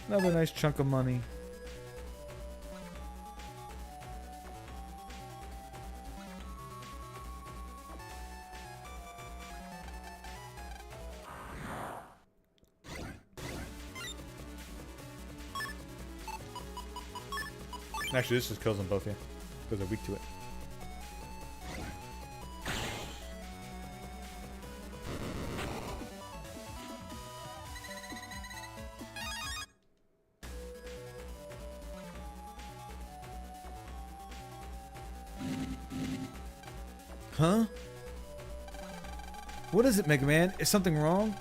Another nice chunk of money. Actually, this just kills them both, yeah. Because they're weak to it. Huh? What is it, Mega Man? Is something wrong?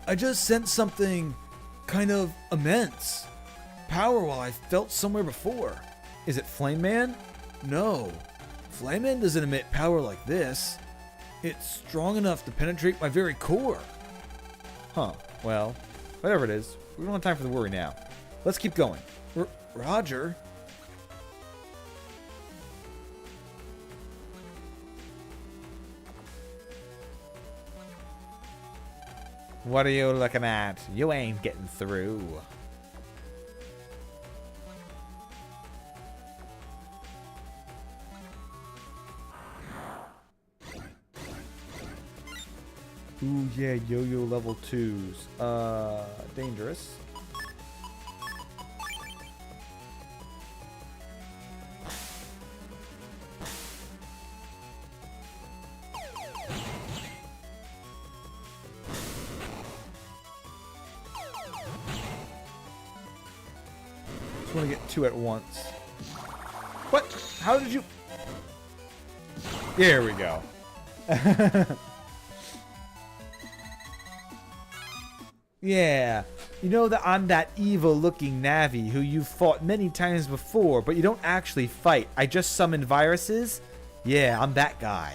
I just sensed something kind of immense. Power while I felt somewhere before. Is it Flame Man? No. Flame Man doesn't emit power like this. It's strong enough to penetrate my very core. Huh. Well, whatever it is, we don't have time for the worry now. Let's keep going. Roger? What are you looking at? You ain't getting through. Ooh, yeah, yo-yo level 2s. Dangerous. want to get 2 at once. What? How did you... There we go. Yeah. You know that I'm that evil-looking Navi who you've fought many times before, but you don't actually fight. I just summon viruses? Yeah, I'm that guy.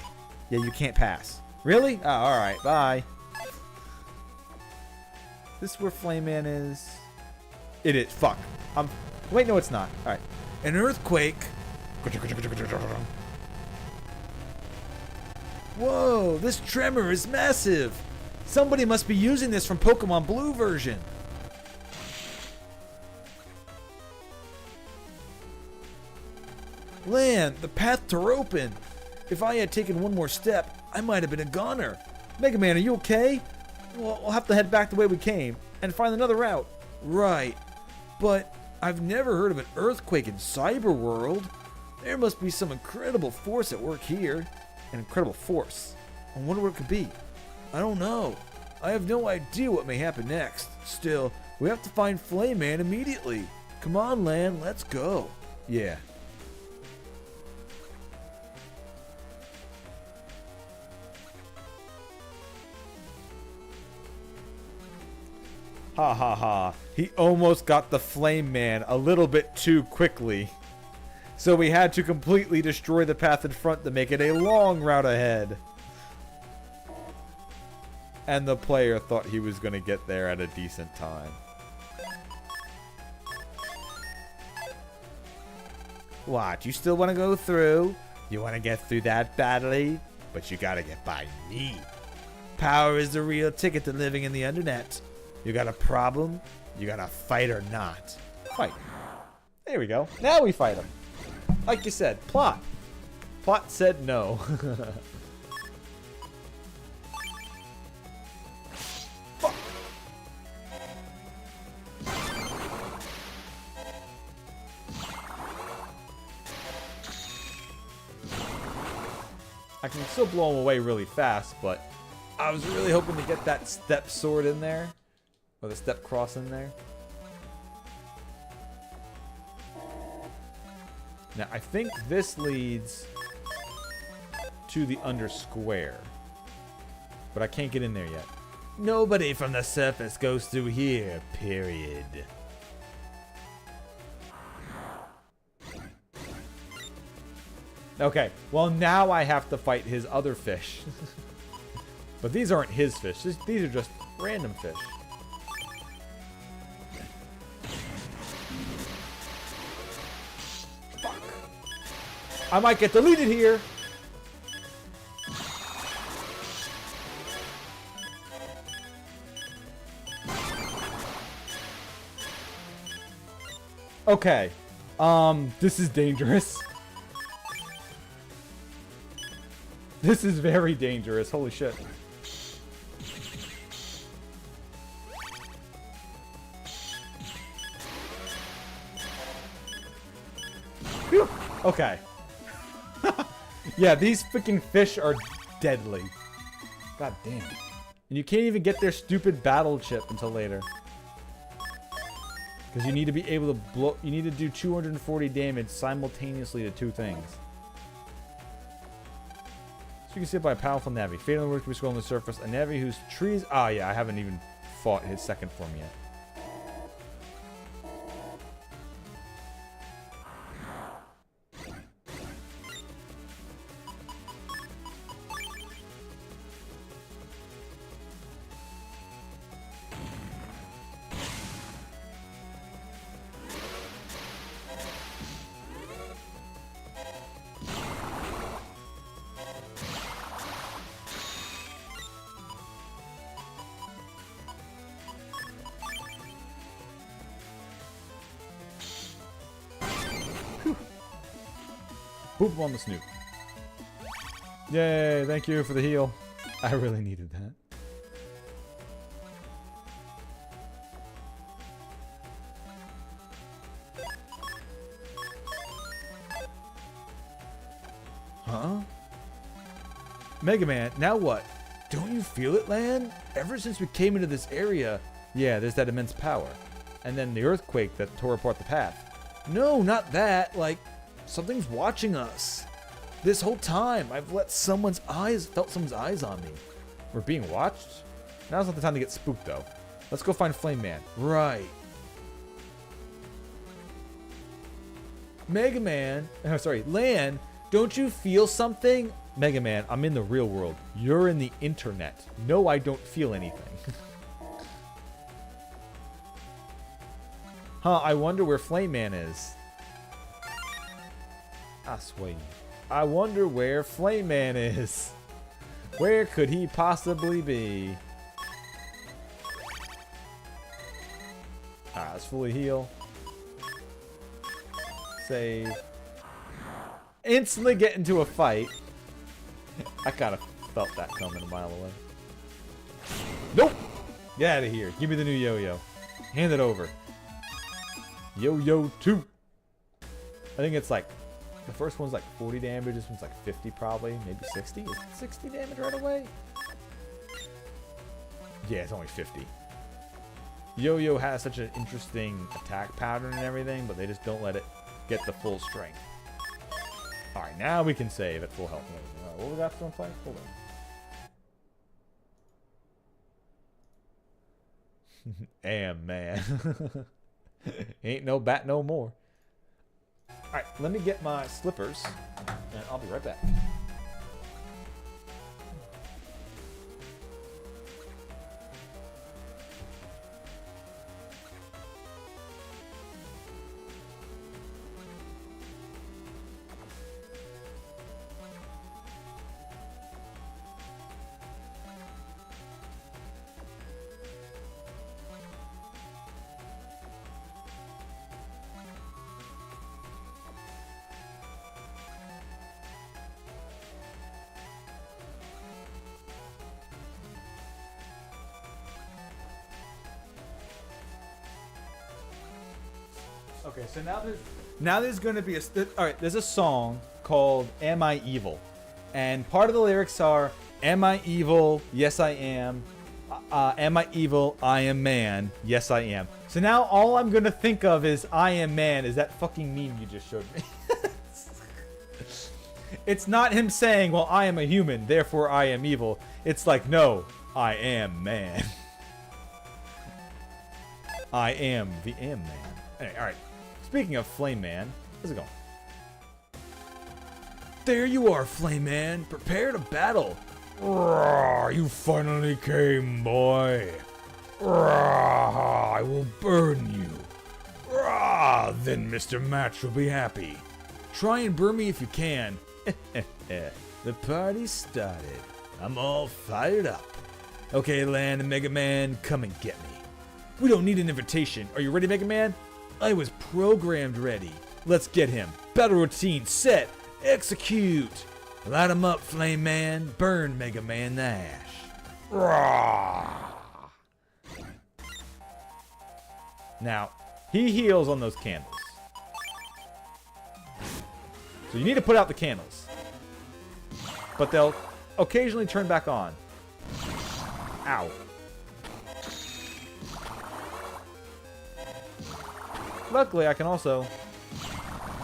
Yeah, you can't pass. Really? Oh, alright. Bye. This is where Flame Man is. It is. Fuck. Wait, no, it's not. Alright. An earthquake. Whoa, this tremor is massive. Somebody must be using this from Pokemon Blue version. Land, the path to open. If I had taken one more step, I might have been a goner. Mega Man, are you okay? Well, we'll have to head back the way we came and find another route. Right. But I've never heard of an earthquake in Cyber World. There must be some incredible force at work here. An incredible force. I wonder what it could be. I don't know. I have no idea what may happen next. Still, we have to find Flame Man immediately. Come on, Lan, let's go. Yeah. Ha ha ha. He almost got the Flame Man a little bit too quickly. So we had to completely destroy the path in front to make it a long route ahead. And the player thought he was going to get there at a decent time. What? You still want to go through? You want to get through that badly? But you got to get by me. Power is the real ticket to living in the Undernet. You got a problem? You got to fight or not. Fight. There we go. Now we fight him. Like you said, plot. Plot said no. Fuck. I can still blow him away really fast, but I was really hoping to get that step sword in there. Or the step cross in there. Now, I think this leads to the under square. But I can't get in there yet. Nobody from the surface goes through here, period. Okay, well now I have to fight his other fish. But these aren't his fish. These are just random fish. I might get deleted here. Okay. This is dangerous. This is very dangerous. Holy shit. Whew. Okay. Yeah, these freaking fish are deadly. God damn. And you can't even get their stupid battle chip until later. Because you need to be able to blow... You need to do 240 damage simultaneously to two things. So you can see it by a powerful Navi. Fatal work to be scrolled on the surface. A Navi whose trees... Ah, yeah, I haven't even fought his second form yet. Boop on the snoot. Yay, thank you for the heal. I really needed that. Huh? Mega Man, now what? Don't you feel it, Lan? Ever since we came into this area, yeah, there's that immense power. And then the earthquake that tore apart the path. No, not that. Like, something's watching us. This whole time, I've felt someone's eyes on me. We're being watched? Now's not the time to get spooked, though. Let's go find Flame Man. Right. Mega Man. Oh, sorry, Lan, don't you feel something? Mega Man, I'm in the real world. You're in the internet. No, I don't feel anything. Huh, I wonder where Flame Man is. I swear. I wonder where Flame Man is. Where could he possibly be? Alright, let's fully heal. Save. Instantly get into a fight. I kind of felt that coming a mile away. Nope! Get out of here. Give me the new yo-yo. Hand it over. Yo-yo 2. I think it's like, the first one's like 40 damage, this one's like 50 probably, maybe 60? Is it 60 damage right away? Yeah, it's only 50. Yo-yo has such an interesting attack pattern and everything, but they just don't let it get the full strength. Alright, now we can save at full health. What we got from play? Hold on. Damn, man. Ain't no bat no more. Alright, let me get my slippers, and I'll be right back. Okay, so now there's going to be a... Alright, there's a song called Am I Evil? And part of the lyrics are, Am I evil? Yes, I am. Am I evil? I am man. Yes, I am. So now all I'm going to think of is I am man is that fucking meme you just showed me. It's not him saying, well, I am a human, therefore I am evil. It's like, no, I am man. I am the M man. Anyway, alright. Speaking of Flame Man, how's it going? There you are, Flame Man. Prepare to battle. Rawr, you finally came, boy. Rawr, I will burn you. Rawr, then Mr. Match will be happy. Try and burn me if you can. The party started. I'm all fired up. Okay, Lan and Mega Man, come and get me. We don't need an invitation. Are you ready, Mega Man? I was programmed ready. Let's get him. Battle routine set. Execute. Light him up, Flame Man. Burn Mega Man the ash. Rawr. Now, he heals on those candles. So you need to put out the candles. But they'll occasionally turn back on. Ow. Luckily, I can also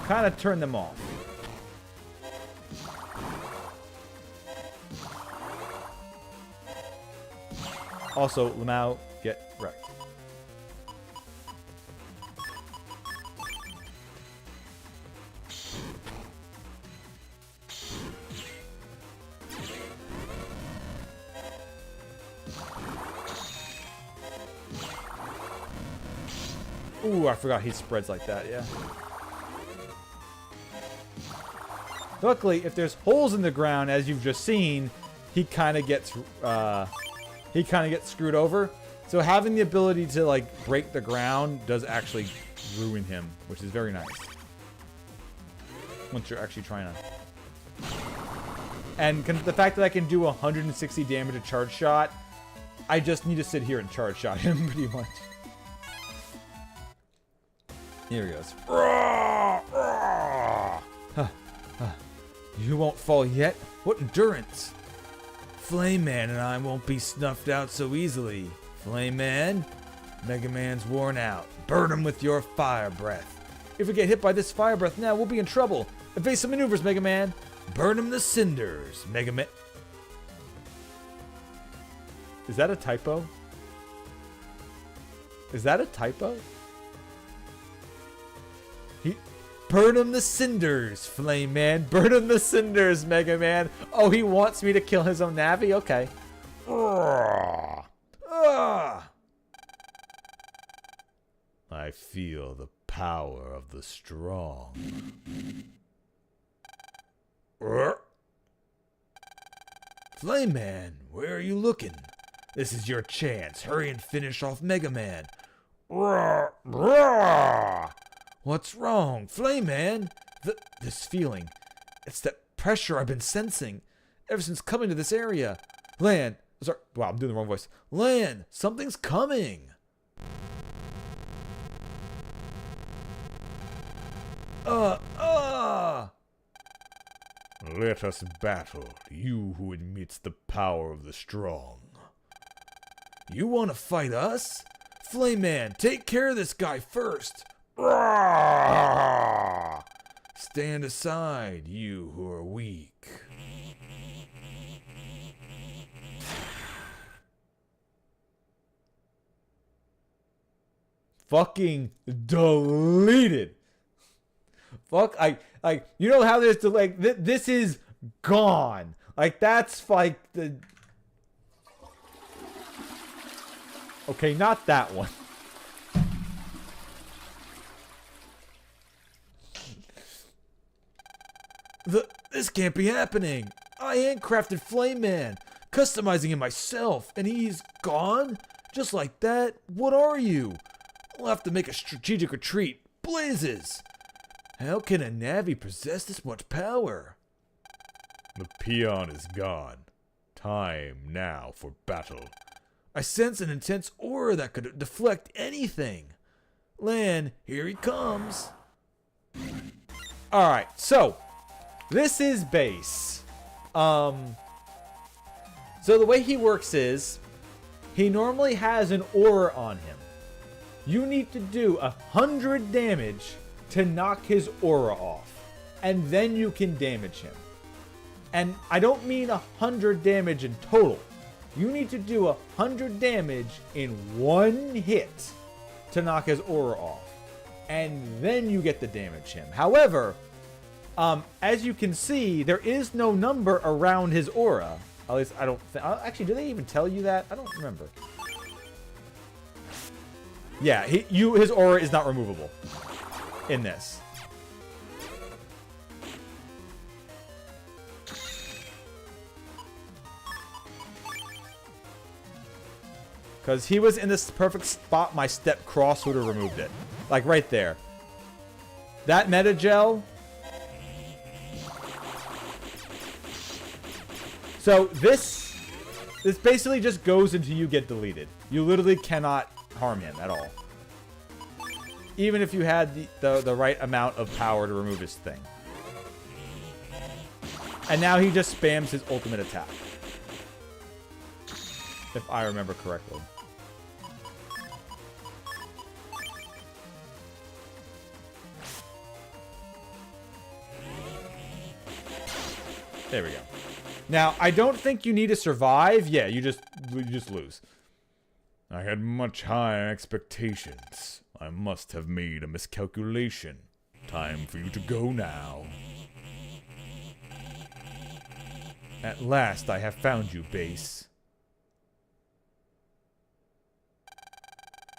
kind of turn them off. Also, Lamau, get wrecked. Ooh, I forgot he spreads like that, yeah. Luckily, if there's holes in the ground, as you've just seen, he kind of gets screwed over. So having the ability to like break the ground does actually ruin him, which is very nice. Once you're actually trying to. And the fact that I can do 160 damage a charge shot, I just need to sit here and charge shot him pretty much. Here he goes. You won't fall yet? What endurance? Flame Man and I won't be snuffed out so easily. Flame Man? Mega Man's worn out. Burn him with your fire breath. If we get hit by this fire breath now, we'll be in trouble. Evasive maneuvers, Mega Man. Burn him the cinders, Mega Man. Is that a typo? Is that a typo? Burn him the cinders, Flame Man. Burn him the cinders, Mega Man. Oh, he wants me to kill his own Navi? Okay. I feel the power of the strong. Flame Man, where are you looking? This is your chance. Hurry and finish off Mega Man. What's wrong, Flame Man? This feeling. It's that pressure I've been sensing ever since coming to this area. Lan, sorry, wow, I'm doing the wrong voice. Lan, something's coming. Let us battle, you who admits the power of the strong. You want to fight us? Flame Man, take care of this guy first. Stand aside, you who are weak. Fucking deleted. Fuck, you know how there's like this is gone. Like that's like the. Okay, not that one. This can't be happening. I handcrafted Flame Man, customizing him myself, and he's gone? Just like that? What are you? I'll have to make a strategic retreat. Blazes! How can a Navi possess this much power? The peon is gone. Time now for battle. I sense an intense aura that could deflect anything. Lan, here he comes. Alright, so this is base. So the way he works is he normally has an aura on him. You need to do 100 damage to knock his aura off, and then you can damage him. And I don't mean 100 damage in total. You need to do 100 damage in one hit to knock his aura off, and then you get to damage him. However, as you can see, there is no number around his aura. At least I don't think. Actually, do they even tell you that? I don't remember. Yeah, his aura is not removable in this. Because he was in this perfect spot my step cross would have removed it. Like right there. That meta gel. So this basically just goes until you get deleted. You literally cannot harm him at all. Even if you had the right amount of power to remove his thing. And now he just spams his ultimate attack. If I remember correctly. There we go. Now, I don't think you need to survive. Yeah, you just lose. I had much higher expectations. I must have made a miscalculation. Time for you to go now. At last, I have found you, Base.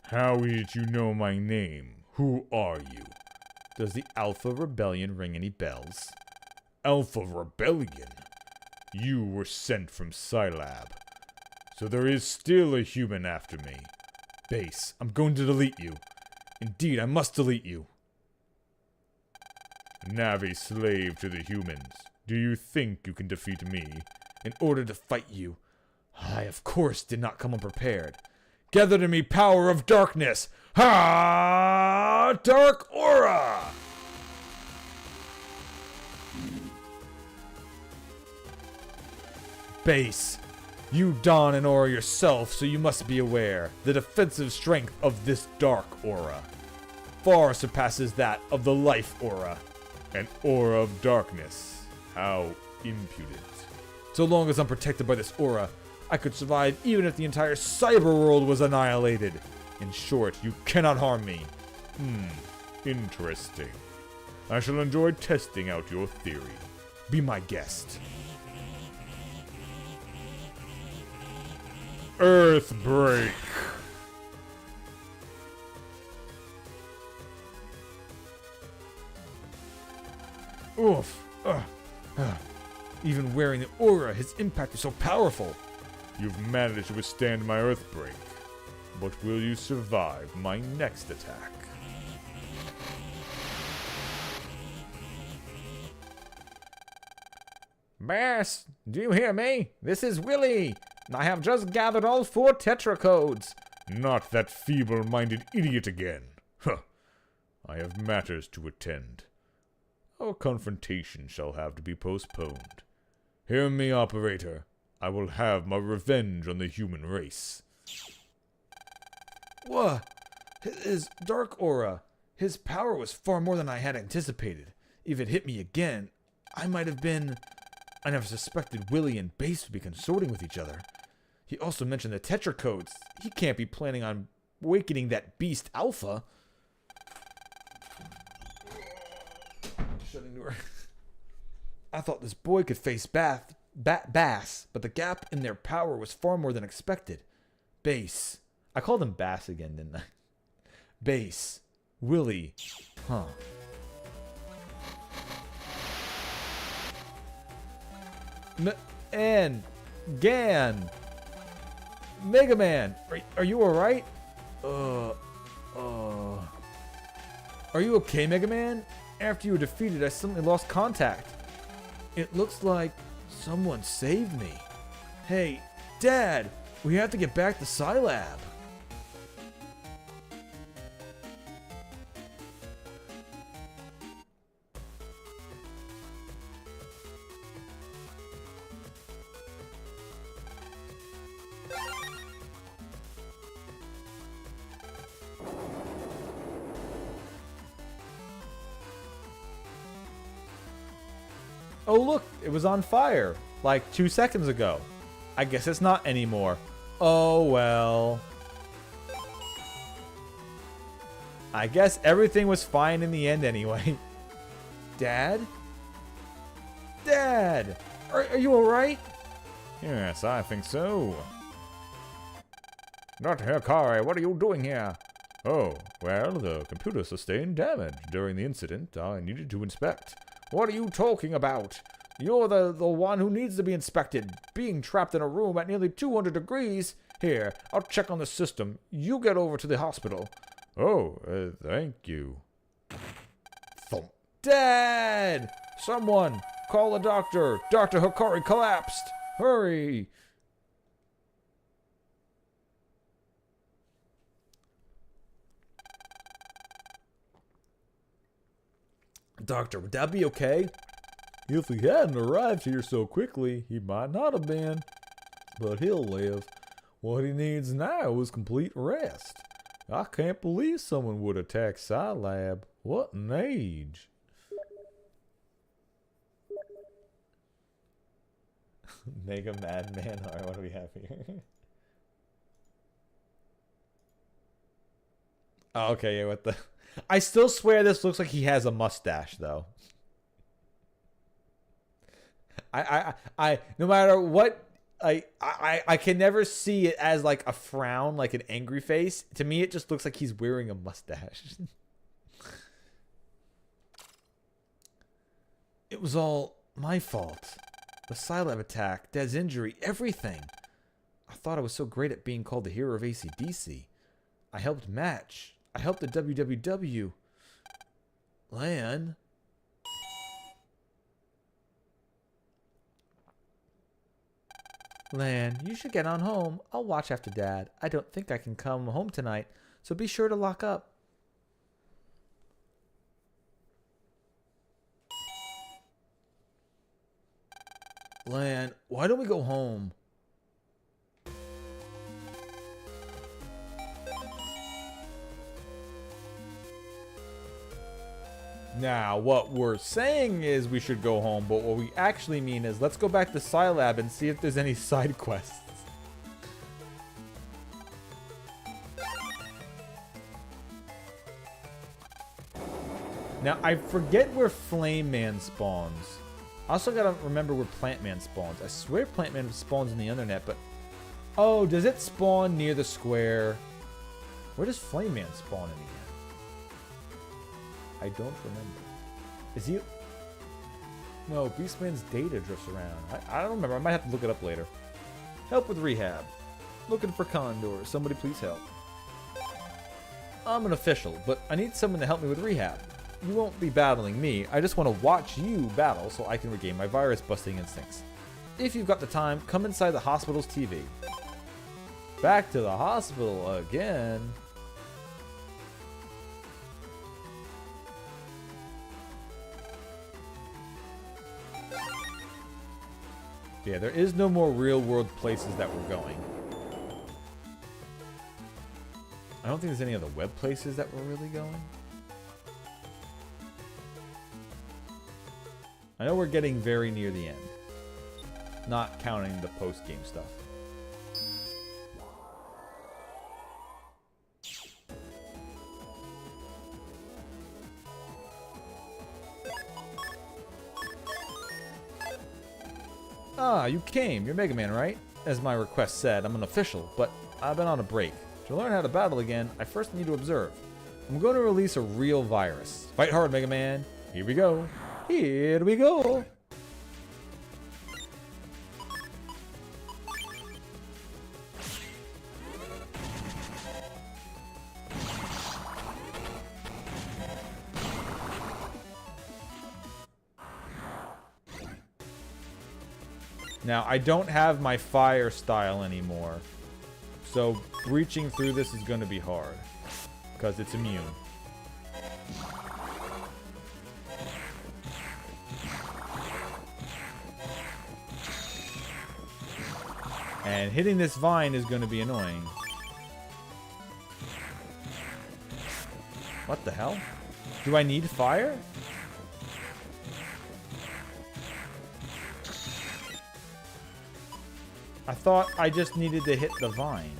How did you know my name? Who are you? Does the Alpha Rebellion ring any bells? Alpha Rebellion? You were sent from Scilab. So there is still a human after me. Base, I'm going to delete you. Indeed, I must delete you. Navi slave to the humans. Do you think you can defeat me? In order to fight you, I of course did not come unprepared. Gather to me power of darkness. Ha! Dark Aura! Base, you don an aura yourself, so you must be aware. The defensive strength of this dark aura. far surpasses that of the life aura. An aura of darkness. How impudent. So long as I'm protected by this aura, I could survive even if the entire cyber world was annihilated. In short, you cannot harm me. Interesting. I shall enjoy testing out your theory. Be my guest. Earthbreak. Oof. Even wearing the aura, his impact is so powerful. You've managed to withstand my Earthbreak. But will you survive my next attack? Bass, do you hear me? This is Willy. I have just gathered all 4 Tetra codes. Not that feeble-minded idiot again. Huh. I have matters to attend. Our confrontation shall have to be postponed. Hear me, operator. I will have my revenge on the human race. What? His dark aura. His power was far more than I had anticipated. If it hit me again, I might have been... I never suspected Willy and Base would be consorting with each other. He also mentioned the Tetra codes. He can't be planning on awakening that beast Alpha. Shutting door. I thought this boy could face Bass, but the gap in their power was far more than expected. Base. I called him Bass again, didn't I? Base. Willy. Huh. And Gan. Mega Man. Are you alright? Are you okay, Mega Man? After you were defeated, I suddenly lost contact. It looks like someone saved me. Hey, Dad, we have to get back to Scilab. Oh look, it was on fire, like 2 seconds ago. I guess it's not anymore. Oh well. I guess everything was fine in the end anyway. Dad? Dad! Are you alright? Yes, I think so. Dr. Hikari, what are you doing here? Oh, well, the computer sustained damage during the incident I needed to inspect. What are you talking about? You're the one who needs to be inspected. Being trapped in a room at nearly 200 degrees. Here, I'll check on the system. You get over to the hospital. Oh, thank you. Thump. Dad! Someone! Call the doctor! Dr. Hikari collapsed! Hurry! Doctor, would that be okay? If he hadn't arrived here so quickly, he might not have been. But he'll live. What he needs now is complete rest. I can't believe someone would attack Scilab. What an age. Mega Mad Man. Alright, what do we have here? Oh, okay, yeah, what the... I still swear this looks like he has a mustache, though. I no matter what, I can never see it as like a frown, like an angry face. To me, it just looks like he's wearing a mustache. It was all my fault. The Scilab attack, Dad's injury, everything. I thought I was so great at being called the hero of AC/DC. I helped Match. I helped the WWW. Lan. Lan, you should get on home. I'll watch after Dad. I don't think I can come home tonight, so be sure to lock up. Lan, why don't we go home? Now, what we're saying is we should go home, but what we actually mean is let's go back to Scilab and see if there's any side quests. Now, I forget where Flame Man spawns. I also gotta remember where Plant Man spawns. I swear Plant Man spawns in the Undernet, but... Oh, does it spawn near the square? Where does Flame Man spawn in the end? I don't remember. Is he... No, Beastman's data drifts around. I don't remember. I might have to look it up later. Help with rehab. Looking for Condor. Somebody please help. I'm an official, but I need someone to help me with rehab. You won't be battling me. I just want to watch you battle so I can regain my virus-busting instincts. If you've got the time, come inside the hospital's TV. Back to the hospital again. Yeah, there is no more real-world places that we're going. I don't think there's any other web places that we're really going. I know we're getting very near the end. Not counting the post-game stuff. Ah, you came. You're Mega Man, right? As my request said, I'm an official, but I've been on a break. To learn how to battle again, I first need to observe. I'm going to release a real virus. Fight hard, Mega Man. Here we go. Here we go. Now, I don't have my fire style anymore, so breaching through this is going to be hard, because it's immune. And hitting this vine is going to be annoying. What the hell? Do I need fire? I thought I just needed to hit the vine.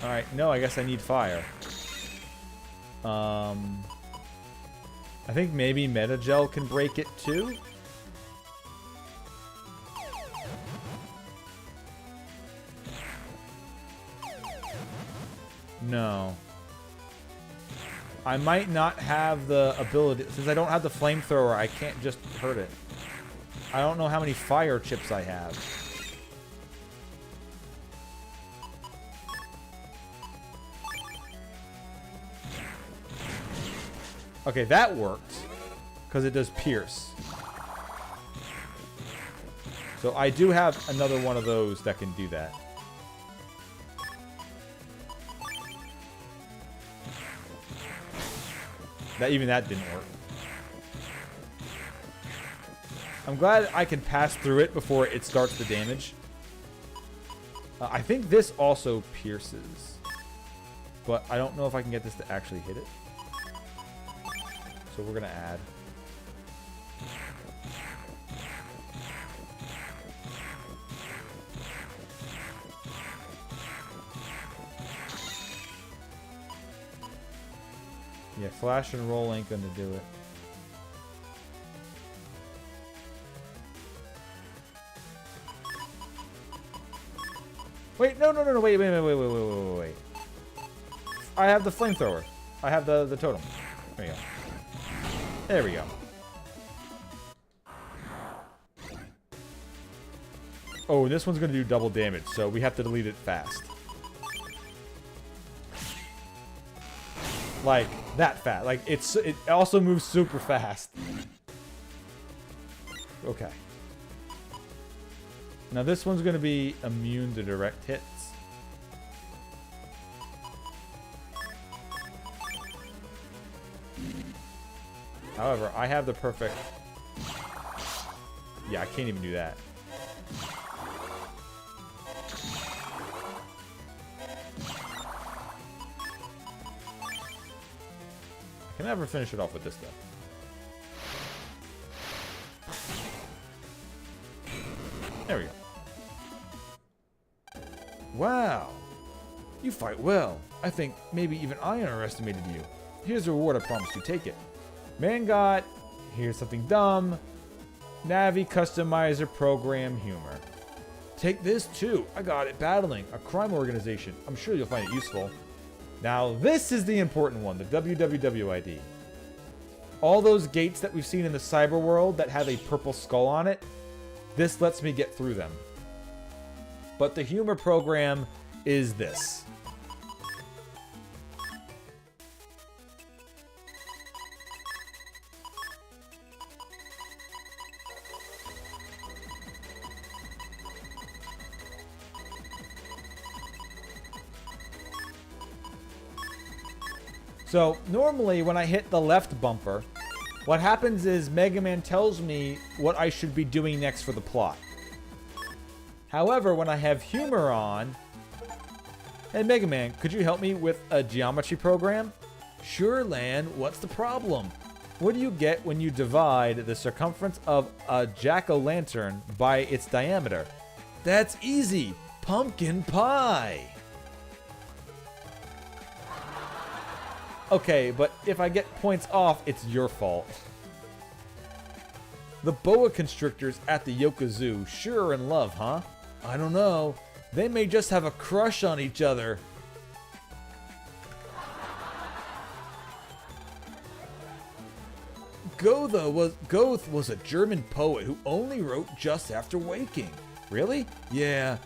Alright, no, I guess I need fire. I think maybe Metagel can break it too? No. I might not have the ability. Since I don't have the flamethrower, I can't just hurt it. I don't know how many fire chips I have. Okay, that worked. Because it does pierce. So I do have another one of those that can do that. Even that didn't work. I'm glad I can pass through it before it starts the damage. I think this also pierces. But I don't know if I can get this to actually hit it. So we're going to add. Yeah, flash and roll ain't gonna do it. Wait, no, wait. I have the flamethrower. I have the totem. There you go. There we go. Oh, this one's gonna do double damage, so we have to delete it fast. Like, that fast. Like, it also moves super fast. Okay. Now this one's going to be immune to direct hits. However, I have the perfect... Yeah, I can't even do that. Can never finish it off with this, though. There we go. Wow. You fight well. I think maybe even I underestimated you. Here's a reward, I promise you. Take it. Mangot. Here's something dumb. Navi Customizer Program Humor. Take this too. I got it. Battling. A crime organization. I'm sure you'll find it useful. Now, this is the important one. The WWWID. All those gates that we've seen in the cyber world that have a purple skull on it, this lets me get through them. But the humor program is this. So, normally when I hit the left bumper, what happens is Mega Man tells me what I should be doing next for the plot. However, when I have humor on... Hey, Mega Man, could you help me with a geometry program? Sure, Lan, what's the problem? What do you get when you divide the circumference of a jack-o'-lantern by its diameter? That's easy! Pumpkin pie! Okay, but if I get points off, it's your fault. The boa constrictors at the Yokozoo sure are in love, huh? I don't know. They may just have a crush on each other. Goethe was a German poet who only wrote just after waking. Really? Yeah.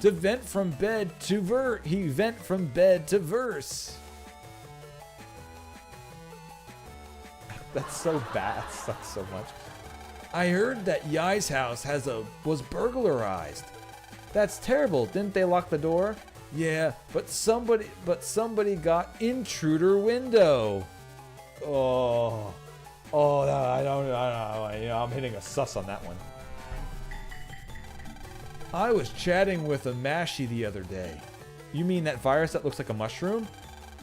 He went from bed to verse. That's so bad. It sucks so much. I heard that Yai's house was burglarized. That's terrible. Didn't they lock the door? Yeah, but somebody got intruder window. Oh, no, I don't know. I'm hitting a sus on that one. I was chatting with a Mashi the other day. You mean that virus that looks like a mushroom?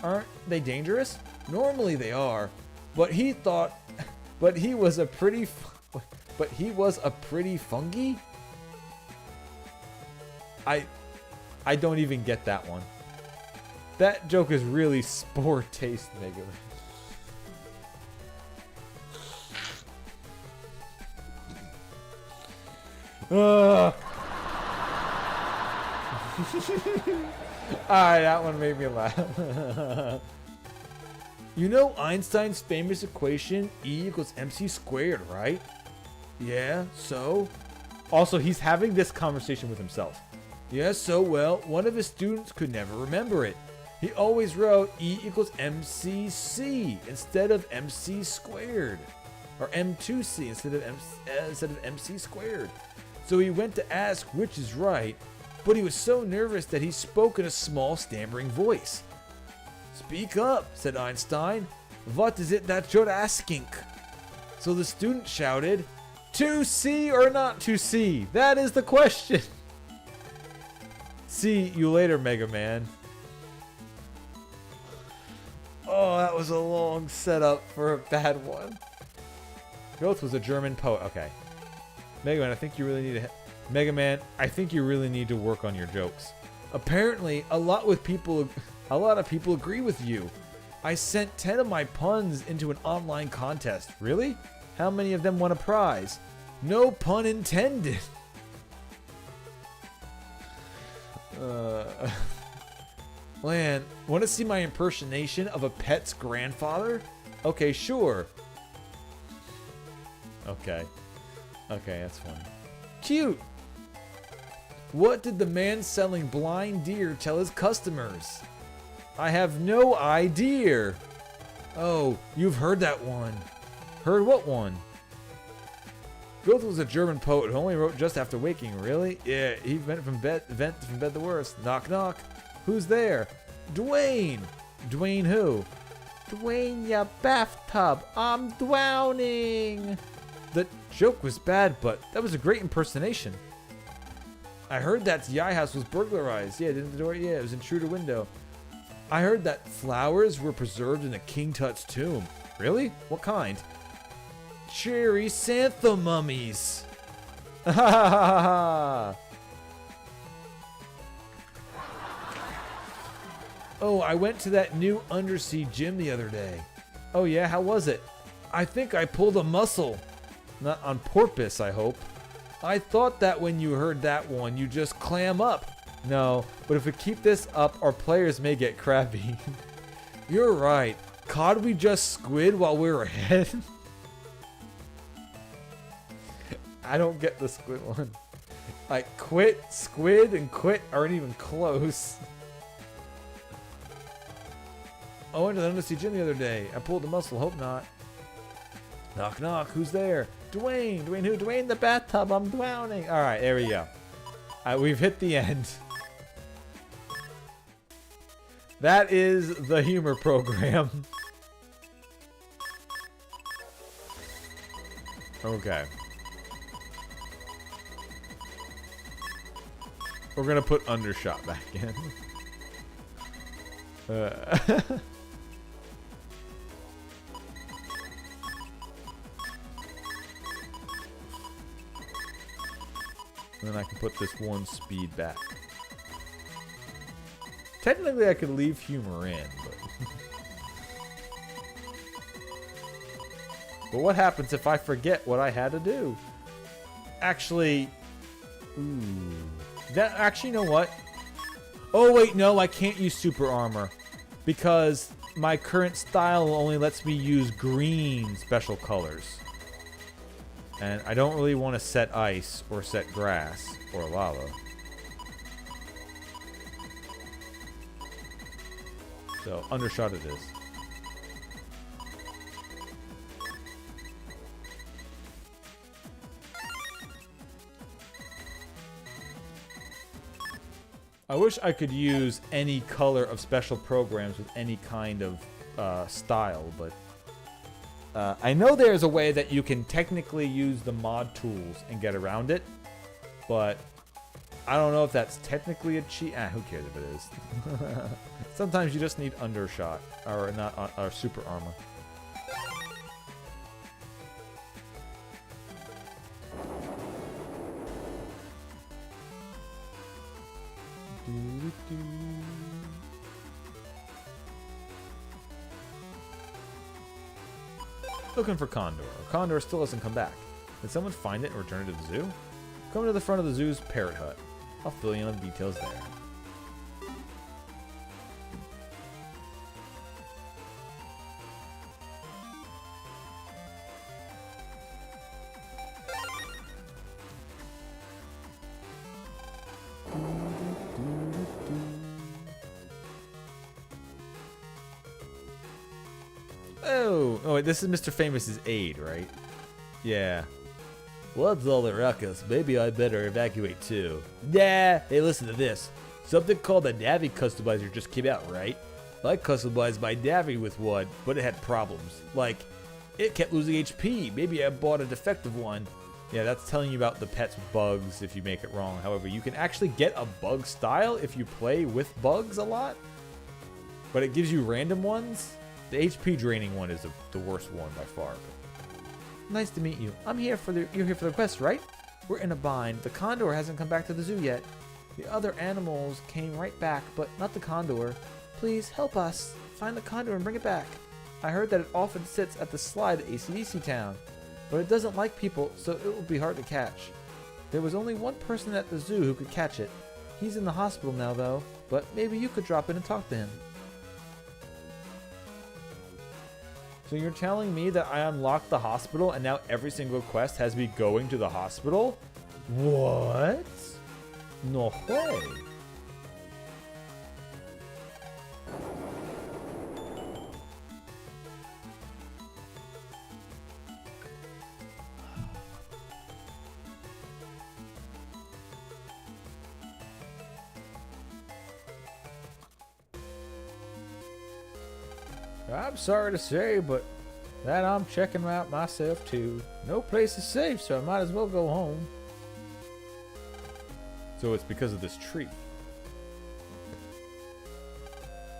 Aren't they dangerous? Normally they are. But he was a pretty fungi? I don't even get that one. That joke is really spore taste, Mega Man. Alright, that one made me laugh. You know Einstein's famous equation, E equals mc squared, right? Yeah, so? Also, he's having this conversation with himself. Yeah, so, well, one of his students could never remember it. He always wrote E equals mcc instead of mc squared. Or m2c instead of mc squared. So he went to ask which is right, but he was so nervous that he spoke in a small stammering voice. Speak up, said Einstein. What is it that you're asking? So the student shouted, to see or not to see? That is the question. See you later, Mega Man. Oh, that was a long setup for a bad one. Goethe was a German poet. Okay. Mega Man, I think you really need to work on your jokes. Apparently, a lot of people agree with you. I sent 10 of my puns into an online contest. Really? How many of them won a prize? No pun intended. Lan, want to see my impersonation of a pet's grandfather? Okay, sure. Okay, that's funny. Cute. What did the man selling blind deer tell his customers? I have no idea. Oh, you've heard that one. Heard what one? Goethe was a German poet who only wrote just after waking. Really? Yeah, he went from bed to worse. Knock, knock. Who's there? Dwayne. Dwayne who? Dwayne, ya bathtub. I'm drowning. The joke was bad, but that was a great impersonation. I heard that Yai house was burglarized. Yeah, didn't the door? Yeah, it was intruder window. I heard that flowers were preserved in a King Tut's tomb. Really? What kind? Cherry Santha mummies. Ha ha ha ha. Oh, I went to that new undersea gym the other day. Oh yeah, how was it? I think I pulled a muscle. Not on porpoise, I hope. I thought that when you heard that one, you just clam up. No, but if we keep this up, our players may get crabby. You're right. Cod we just squid while we were ahead? I don't get the squid one. Like, quit, squid, and quit aren't even close. I went to the undersea gym the other day. I pulled a muscle, hope not. Knock, knock, who's there? Dwayne. Dwayne who? Dwayne the bathtub, I'm drowning. All right, there we go. We've hit the end. That is the humor program. Okay. We're gonna put Undershot back in. And then I can put this one speed back. Technically, I could leave humor in, but... But what happens if I forget what I had to do? Actually... Ooh... Actually, you know what? Oh, wait, no, I can't use super armor. Because my current style only lets me use green special colors. And I don't really want to set ice or set grass or lava. So, Undershot it is. I wish I could use any color of special programs with any kind of style, but I know there's a way that you can technically use the mod tools and get around it, but I don't know if that's technically a cheat. Who cares if it is? Sometimes you just need Undershot, or not, or super armor. Looking for Condor. Condor still hasn't come back. Did someone find it and return it to the zoo? Come to the front of the zoo's parrot hut. I'll fill you in on the details there. Oh, wait, this is Mr. Famous's aide, right? Yeah. What's all the ruckus? Maybe I better evacuate too. Nah, hey, listen to this. Something called the Navi Customizer just came out, right? I customized my Navi with one, but it had problems. Like, it kept losing HP. Maybe I bought a defective one. Yeah, that's telling you about the pet's bugs if you make it wrong. However, you can actually get a bug style if you play with bugs a lot. But it gives you random ones. The HP draining one is the worst one by far. Nice to meet you. You're here for the quest, right? We're in a bind. The condor hasn't come back to the zoo yet. The other animals came right back, but not the condor. Please help us find the condor and bring it back. I heard that it often sits at the slide at AC/DC Town, but it doesn't like people, so it will be hard to catch. There was only one person at the zoo who could catch it. He's in the hospital now, though, but maybe you could drop in and talk to him. So you're telling me that I unlocked the hospital and now every single quest has me going to the hospital? What? No way. I'm sorry to say, but that I'm checking out myself too. No place is safe, so I might as well go home. So it's because of this tree.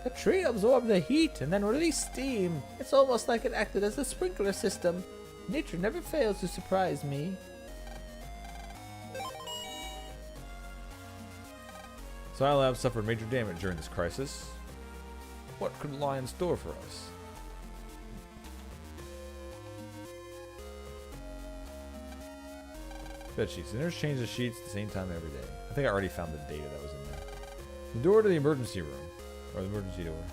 The tree absorbed the heat and then released steam. It's almost like it acted as a sprinkler system. Nature never fails to surprise me. Scilab suffered major damage during this crisis. What could lie in store for us? Bed sheets. Interchange the sheets at the same time every day. I think I already found the data that was in there. The door to the emergency room. Or the emergency door.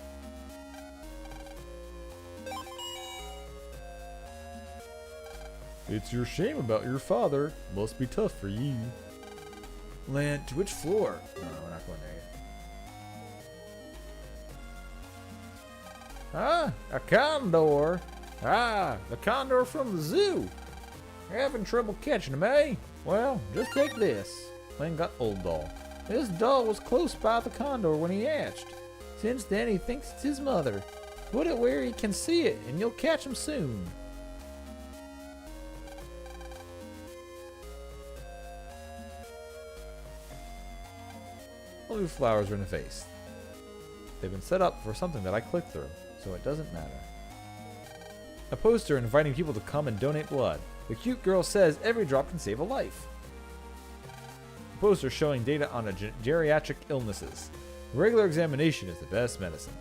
It's your shame about your father. Must be tough for you. Land, to which floor? No, we're not going there yet. Ah, a condor. Ah, the condor from the zoo. You're having trouble catching him, eh? Well, just take this. Land got old doll. This doll was close by the condor when he hatched. Since then, he thinks it's his mother. Put it where he can see it, and you'll catch him soon. Blue flowers are in the face. They've been set up for something that I clicked through, so it doesn't matter. A poster inviting people to come and donate blood. The cute girl says every drop can save a life. A poster showing data on geriatric illnesses. Regular examination is the best medicine.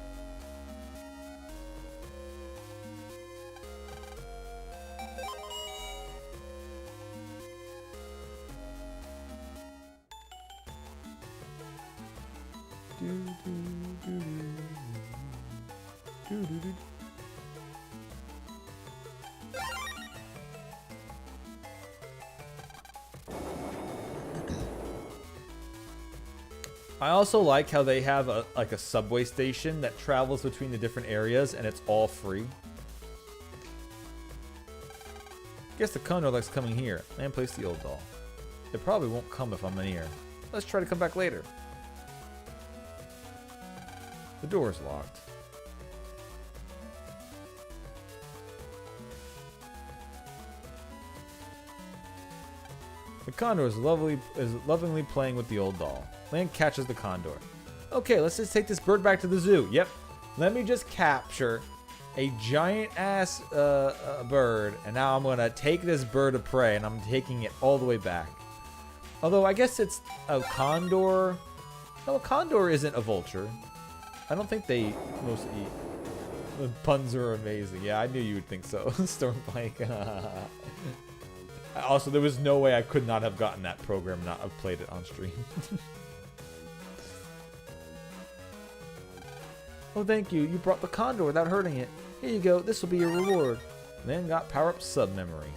I also like how they have a subway station that travels between the different areas and it's all free. Guess the condor likes coming here and place the old doll. It probably won't come if I'm in here. Let's try to come back later. The door is locked. The condor is lovingly playing with the old doll. Land catches the condor. Okay, let's just take this bird back to the zoo. Yep. Let me just capture a giant ass bird, and now I'm gonna take this bird of prey, and I'm taking it all the way back. Although I guess it's a condor. No, a condor isn't a vulture. I don't think they mostly eat. The puns are amazing. Yeah, I knew you would think so. Stormpike. Also, there was no way I could not have gotten that program, not have played it on stream. Oh, thank you. You brought the condor without hurting it. Here you go. This will be your reward. Then got power-up sub-memory.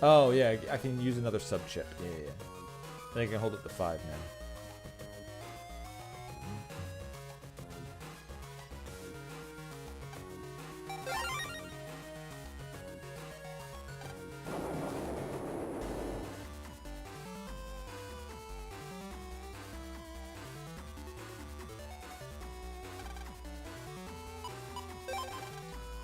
Oh, yeah. I can use another sub-chip. Yeah. Then I can hold it to 5 now.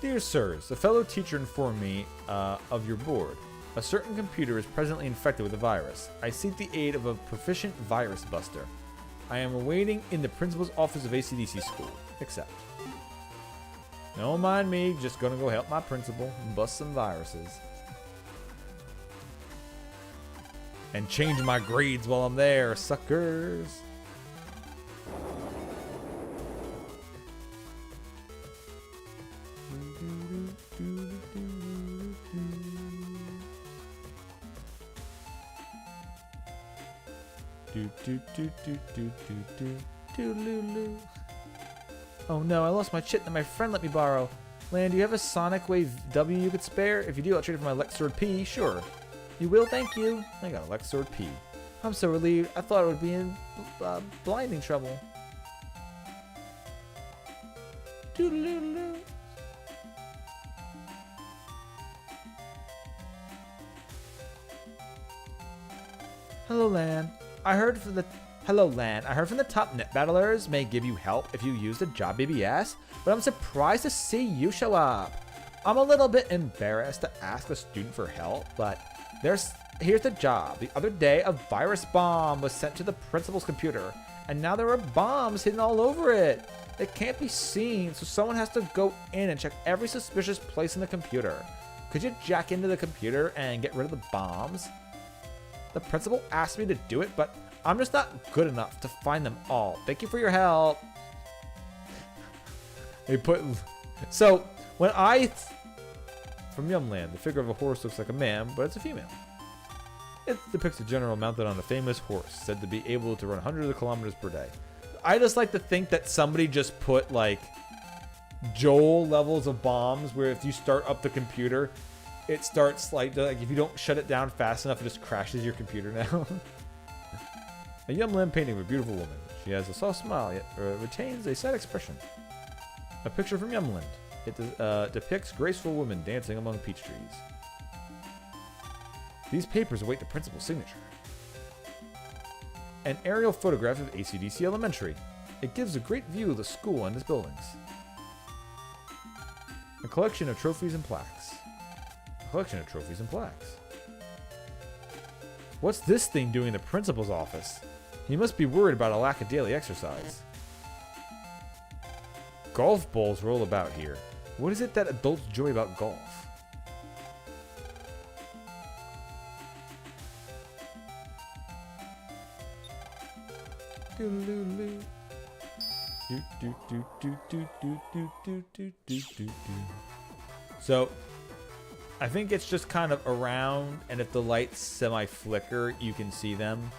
Dear sirs, a fellow teacher informed me of your board. A certain computer is presently infected with a virus. I seek the aid of a proficient virus buster. I am awaiting in the principal's office of ACDC school. Accept. Don't mind me, just gonna go help my principal and bust some viruses. And change my grades while I'm there, suckers. Oh no, I lost my chit that my friend let me borrow. Land, do you have a Sonic Wave W you could spare? If you do, I'll trade it for my Lex Sword P. Sure. You will, thank you. I got a Lex Sword P. I'm so relieved. I thought it would be in blinding trouble. Doodaloo. Hello, Lan. I heard from the top net battlers may give you help if you use the job BBS, but I'm surprised to see you show up. I'm a little bit embarrassed to ask a student for help, but here's the job. The other day, a virus bomb was sent to the principal's computer, And now there are bombs hidden all over it. It can't be seen, so someone has to go in and check every suspicious place in the computer. Could you jack into the computer and get rid of the bombs? The principal asked me to do it, but I'm just not good enough to find them all. Thank you for your help. So, when from Yumland, the figure of a horse looks like a man, but it's a female. It depicts a general mounted on a famous horse, said to be able to run hundreds of kilometers per day. I just like to think that somebody just put, like, Joel levels of bombs, where if you start up the computer, it starts, like if you don't shut it down fast enough, it just crashes your computer now. A Yumland painting of a beautiful woman. She has a soft smile, yet retains a sad expression. A picture from Yumland. It depicts graceful women dancing among peach trees. These papers await the principal's signature. An aerial photograph of AC/DC Elementary. It gives a great view of the school and its buildings. A collection of trophies and plaques. A collection of trophies and plaques. What's this thing doing in the principal's office? He must be worried about a lack of daily exercise. Golf balls roll about here. What is it that adults enjoy about golf? So, I think it's just kind of around, and if the lights semi-flicker, you can see them,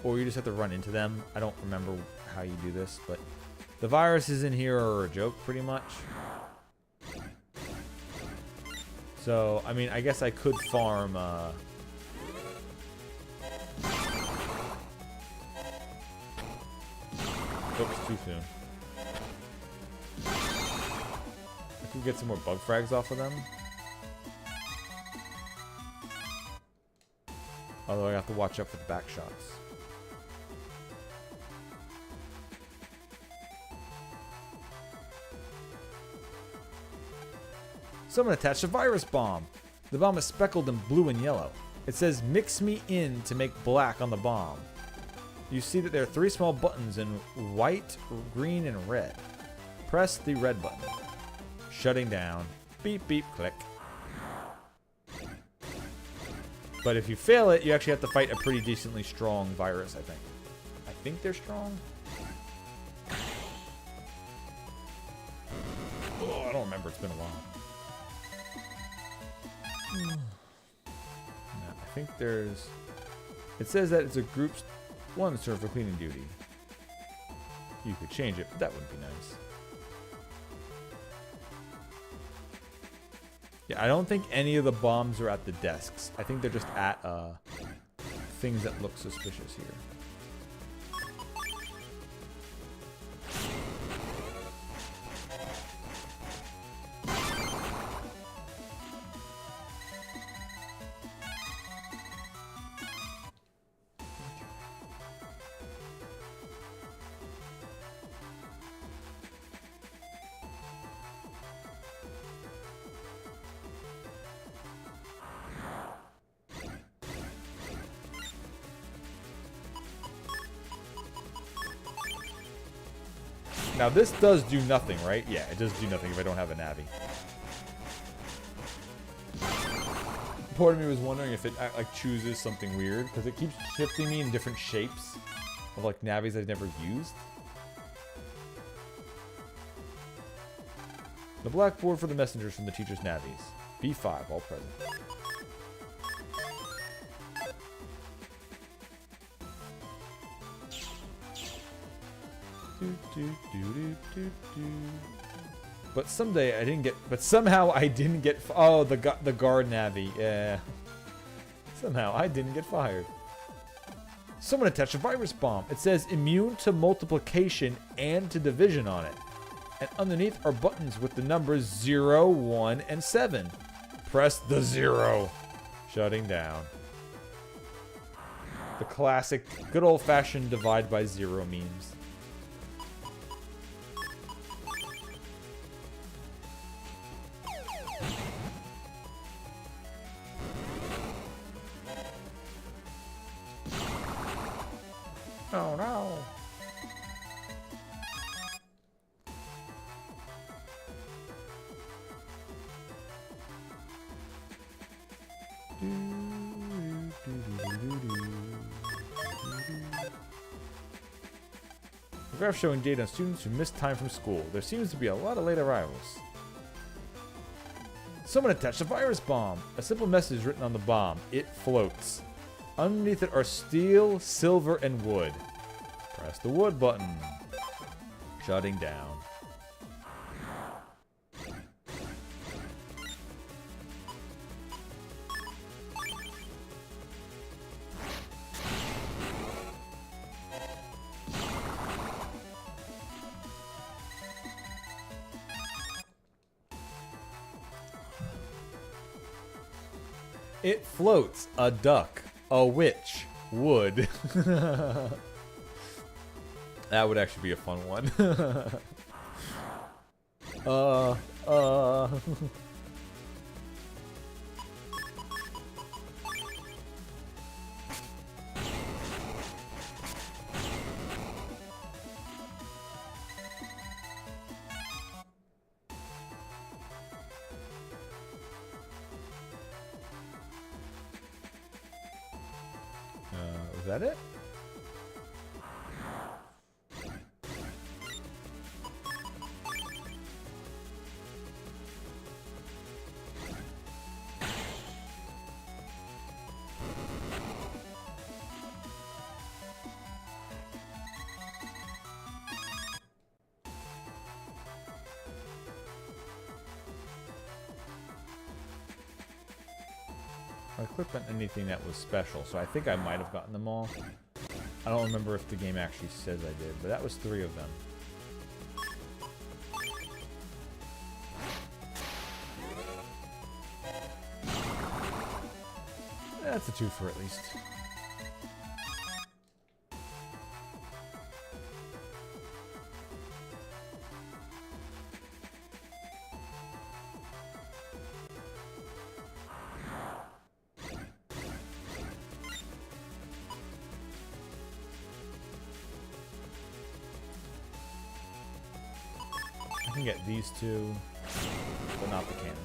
or you just have to run into them. I don't remember how you do this, but the viruses in here are a joke, pretty much. So, I mean, I guess I could farm, Oops, too soon. I can get some more bug frags off of them. Although I have to watch out for the back shots. Someone attached a virus bomb. The bomb is speckled in blue and yellow. It says, "Mix me in" to make black on the bomb. You see that there are 3 small buttons in white, green, and red. Press the red button. Shutting down. Beep, beep, click. But if you fail it, you actually have to fight a pretty decently strong virus, I think. I think they're strong. Oh, I don't remember. It's been a while. No, I think there's... It says that it's a group's 1 served for cleaning duty. You could change it, but that wouldn't be nice. Yeah, I don't think any of the bombs are at the desks. I think they're just at things that look suspicious here. Now this does do nothing, right? Yeah, it does do nothing if I don't have a Navi. Part of me was wondering if it like chooses something weird, because it keeps shifting me in different shapes of like Navis I've never used. The blackboard for the messengers from the teacher's Navis. B5, all present. But someday I didn't get. But somehow I didn't get. Oh, the guard Navi. Yeah. Somehow I didn't get fired. Someone attached a virus bomb. It says immune to multiplication and to division on it. And underneath are buttons with the numbers 0, 1, and 7. Press the 0. Shutting down. The classic, good old-fashioned divide by 0 memes. Oh no. A graph showing data on students who missed time from school. There seems to be a lot of late arrivals. Someone attached a virus bomb. A simple message written on the bomb. It floats. Underneath it are steel, silver, and wood. Press the wood button. Shutting down. It floats. A duck. A witch. Wood. That would actually be a fun one. Is that it? I clicked on anything that was special, so I think I might have gotten them all. I don't remember if the game actually says I did, but that was 3 of them. That's a twofer at least. I can get these 2, but not the cannon.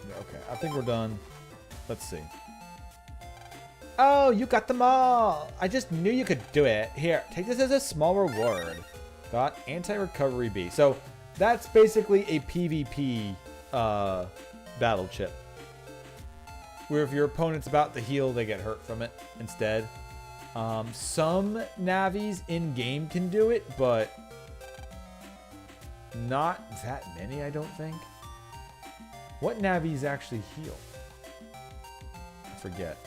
Yeah, okay, I think we're done. Let's see. Oh, you got them all. I just knew you could do it. Here, take this as a small reward. Got Anti-recovery B. So that's basically a PvP battle chip. Where if your opponent's about to heal, they get hurt from it instead. Some Navis in-game can do it, but not that many, I don't think. What Navis actually heal? I forget.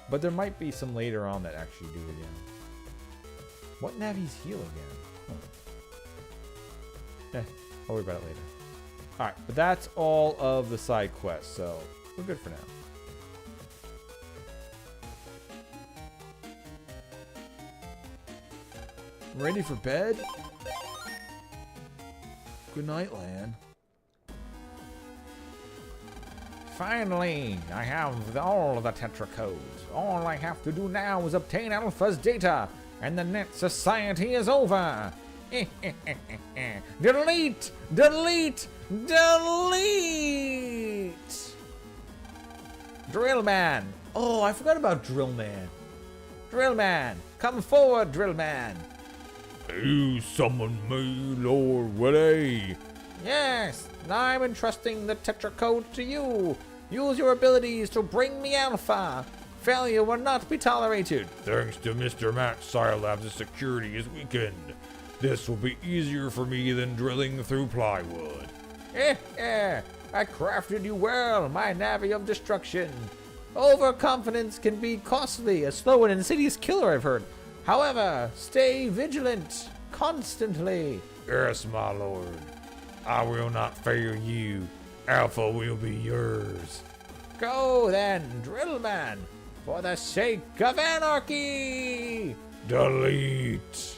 But there might be some later on that actually do again. What Navis heal again? Huh. I'll worry about it later. Alright, but that's all of the side quests, so we're good for now. Ready for bed? Good night, Lan. Finally, I have all of the Tetra codes. All I have to do now is obtain Alpha's data, and the Net Society is over. Delete! Delete! Delete! Drillman! Oh, I forgot about Drillman. Drillman! Come forward, Drillman! You summon me, Lord Willie. Yes, I'm entrusting the Tetra code to you. Use your abilities to bring me Alpha. Failure will not be tolerated. Thanks to Mr. Matt, Scilabs' security is weakened. This will be easier for me than drilling through plywood. I crafted you well, my Navi of destruction. Overconfidence can be costly, a slow and insidious killer, I've heard. However, stay vigilant, constantly. Yes, my lord. I will not fail you. Alpha will be yours. Go then, Drillman, for the sake of anarchy! Delete.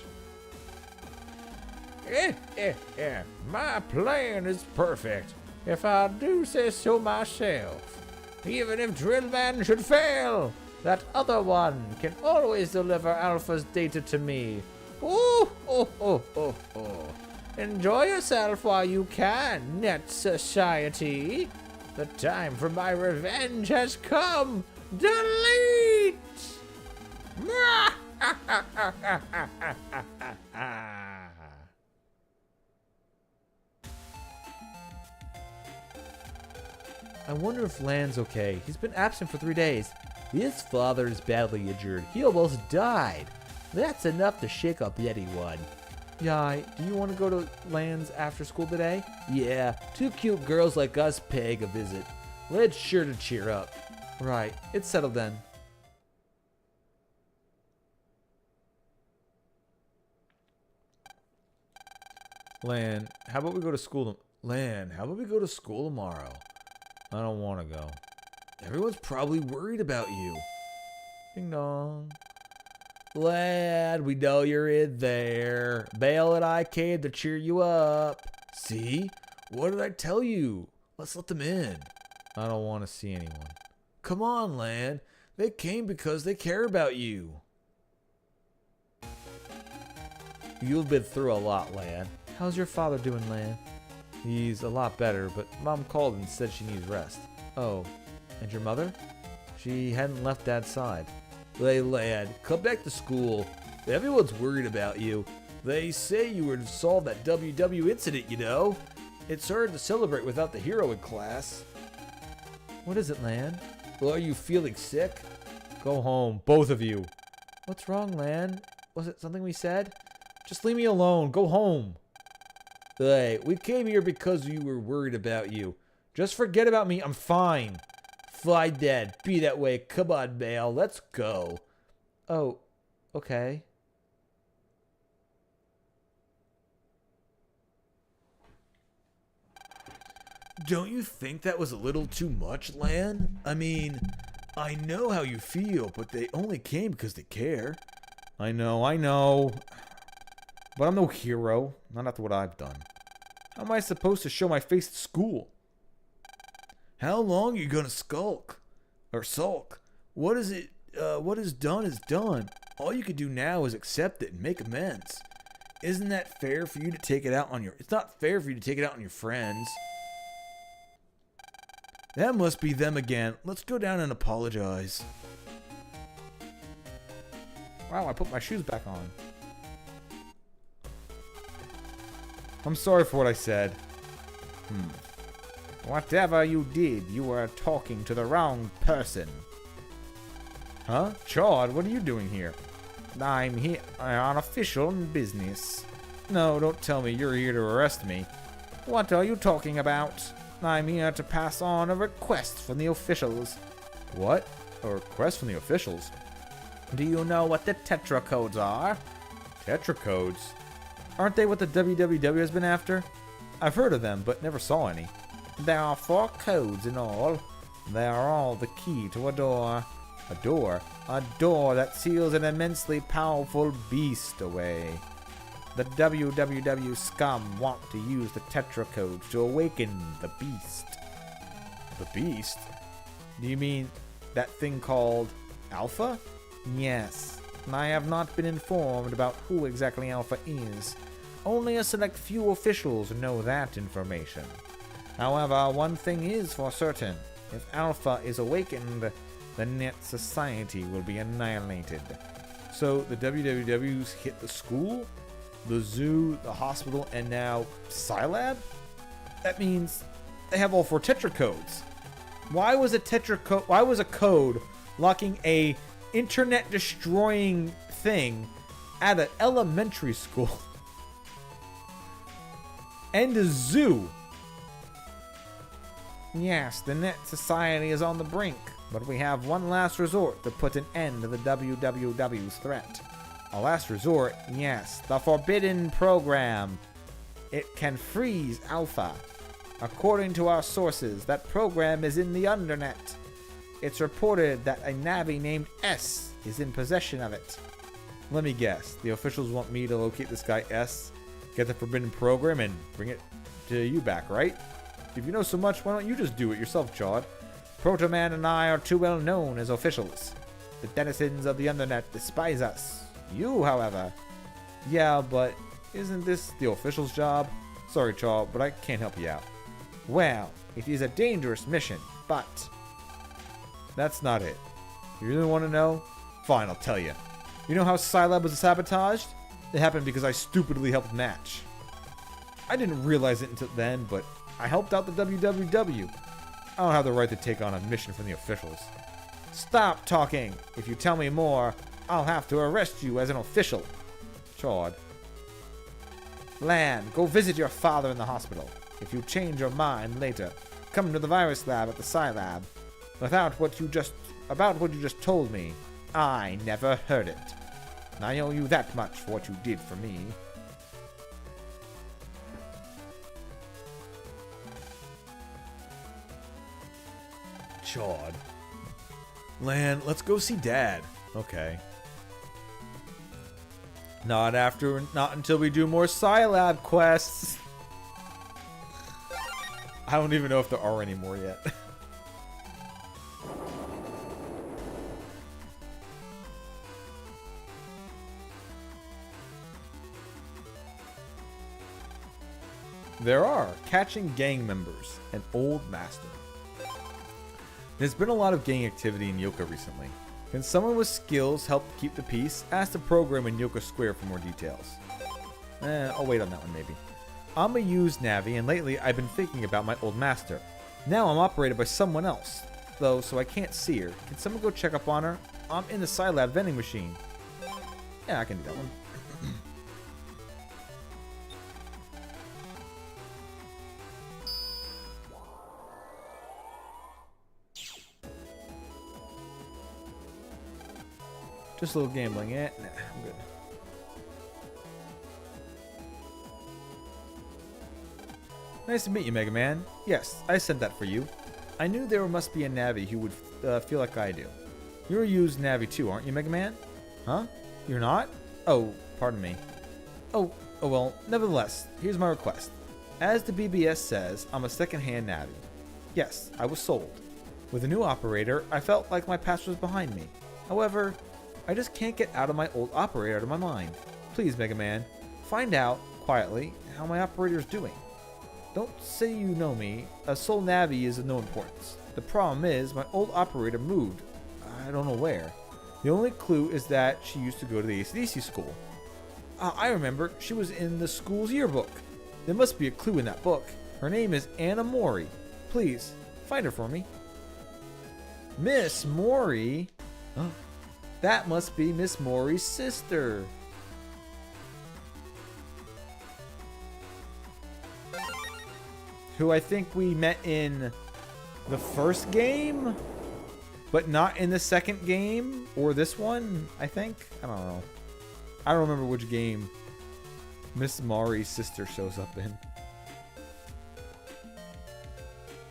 My plan is perfect, if I do say so myself. Even if Drillman should fail, that other one can always deliver Alpha's data to me. Oh, oh, oh, oh, oh. Enjoy yourself while you can, Net Society. The time for my revenge has come. Delete! I wonder if Lan's okay. He's been absent for 3 days. His father is badly injured. He almost died. That's enough to shake up anyone. Yai, do you want to go to Lan's after school today? Yeah, 2 cute girls like us paying a visit. Let's sure to cheer up. Right, it's settled then. Lan, how about we go to school? Lan, how about we go to school tomorrow? I don't want to go. Everyone's probably worried about you. Ding dong. Lad, we know you're in there. Bale and I came to cheer you up. See? What did I tell you? Let's let them in. I don't want to see anyone. Come on, Lan. They came because they care about you. You've been through a lot, Lan. How's your father doing, Lan? He's a lot better, but Mom called and said she needs rest. Oh, and your mother? She hadn't left Dad's side. Hey, lad, come back to school. Everyone's worried about you. They say you were to solve that WW incident, you know. It's hard to celebrate without the hero in class. What is it, Lan? Well, are you feeling sick? Go home, both of you. What's wrong, Lan? Was it something we said? Just leave me alone. Go home. Hey, we came here because we were worried about you. Just forget about me. I'm fine. Fine, Dad. Be that way. Come on, Male. Let's go. Oh, okay. Don't you think that was a little too much, Lan? I mean, I know how you feel, but they only came because they care. I know. But I'm no hero. Not after what I've done. How am I supposed to show my face at school? How long are you gonna skulk? Or sulk? What is done is done. All you can do now is accept it and make amends. Isn't that fair for you to take it out on your... It's not fair for you to take it out on your friends. That must be them again. Let's go down and apologize. Wow, I put my shoes back on. I'm sorry for what I said. Whatever you did, you were talking to the wrong person. Huh? Chad, what are you doing here? I'm here on official business. No, don't tell me you're here to arrest me. What are you talking about? I'm here to pass on a request from the officials. What? A request from the officials? Do you know what the Tetra codes are? Tetra codes? Aren't they what the WWW has been after? I've heard of them, but never saw any. There are 4 codes in all. They are all the key to a door. A door? A door that seals an immensely powerful beast away. The WWW scum want to use the Tetra codes to awaken the beast. The beast? Do you mean that thing called Alpha? Yes. I have not been informed about who exactly Alpha is. Only a select few officials know that information. However, one thing is for certain. If Alpha is awakened, the Net Society will be annihilated. So the WWW's hit the school, the zoo, the hospital, and now Scilab? That means they have all 4 Tetra codes. Why was a code locking a internet destroying thing at an elementary school and a zoo? Yes, the Net Society is on the brink, but we have one last resort to put an end to the WWW's threat. A last resort? Yes, the Forbidden Program. It can freeze Alpha. According to our sources, that program is in the Undernet. It's reported that a Navi named S is in possession of it. Let me guess, the officials want me to locate this guy S, get the Forbidden Program, and bring it to you back, right? If you know so much, why don't you just do it yourself, Chad? Protoman and I are too well known as officials. The denizens of the Undernet despise us. You, however, Yeah, but isn't this the official's job? Sorry, Chaw, but I can't help you out. Well, it is a dangerous mission, but that's not it. You really want to know? Fine, I'll tell you. You know how Scilab was sabotaged? It happened because I stupidly helped Match. I didn't realize it until then, but I helped out the WWW. I don't have the right to take on a mission from the officials. Stop talking! If you tell me more, I'll have to arrest you as an official. Chawed. Lan, go visit your father in the hospital. If you change your mind later, come to the virus lab at the Scilab. About what you just told me, I never heard it. I owe you that much for what you did for me. Chawed. Lan, let's go see Dad. Okay. Not until we do more Scilab quests. I don't even know if there are any more yet. There are. Catching gang members. An old master. There's been a lot of gang activity in Yoka recently. Can someone with skills help keep the peace? Ask the program in Yoka Square for more details. I'll wait on that one maybe. I'm a used Navi, and lately I've been thinking about my old master. Now I'm operated by someone else, though, so I can't see her. Can someone go check up on her? I'm in the Scilab vending machine. Yeah, I can do that one. Just a little gambling, eh? Nah, I'm good. Nice to meet you, Mega Man. Yes, I said that for you. I knew there must be a Navi who would feel like I do. You're a used Navi too, aren't you, Mega Man? Huh? You're not? Oh, pardon me. Oh well, nevertheless, here's my request. As the BBS says, I'm a second-hand Navi. Yes, I was sold. With a new operator, I felt like my past was behind me. However, I just can't get out of my old operator out of my mind. Please, Mega Man, find out, quietly, how my operator's doing. Don't say you know me. A Soul Navi is of no importance. The problem is, my old operator moved. I don't know where. The only clue is that she used to go to the AC/DC school. I remember, she was in the school's yearbook. There must be a clue in that book. Her name is Anna Mori. Please, find her for me. Miss Mori? That must be Miss Mori's sister. Who I think we met in the first game, but not in the second game, or this one, I think. I don't know. I don't remember which game Miss Mori's sister shows up in.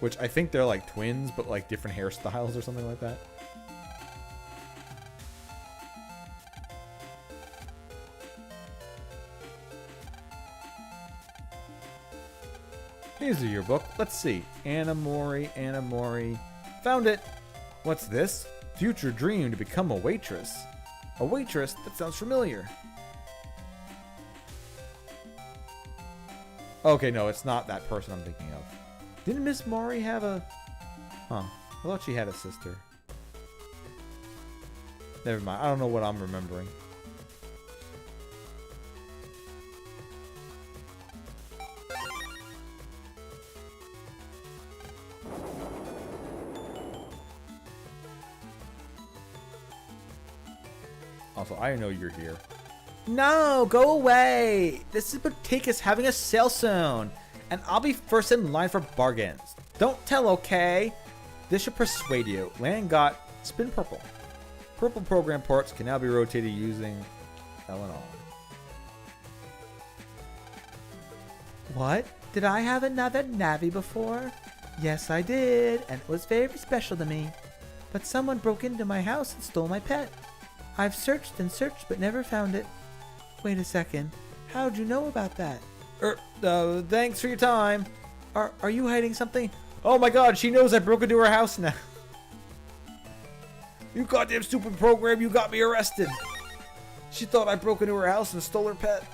Which I think they're like twins, but like different hairstyles or something like that. Here's the yearbook. Let's see. Anna Mori, Anna Mori. Found it. What's this? Future dream to become a waitress. A waitress? That sounds familiar. Okay, no, it's not that person I'm thinking of. Didn't Miss Mori have a... Huh. I thought she had a sister. Never mind. I don't know what I'm remembering. Also, I know you're here. No, go away! This is Boutique's having a sale soon, and I'll be first in line for bargains. Don't tell, okay? This should persuade you. Lan got spin purple. Purple program parts can now be rotated using L&R. What? Did I have another Navi before? Yes, I did, and it was very special to me. But someone broke into my house and stole my pet. I've searched and searched but never found it. Wait a second. How'd you know about that? Thanks for your time. Are you hiding something? Oh my god, she knows I broke into her house now. You goddamn stupid program, you got me arrested. She thought I broke into her house and stole her pet.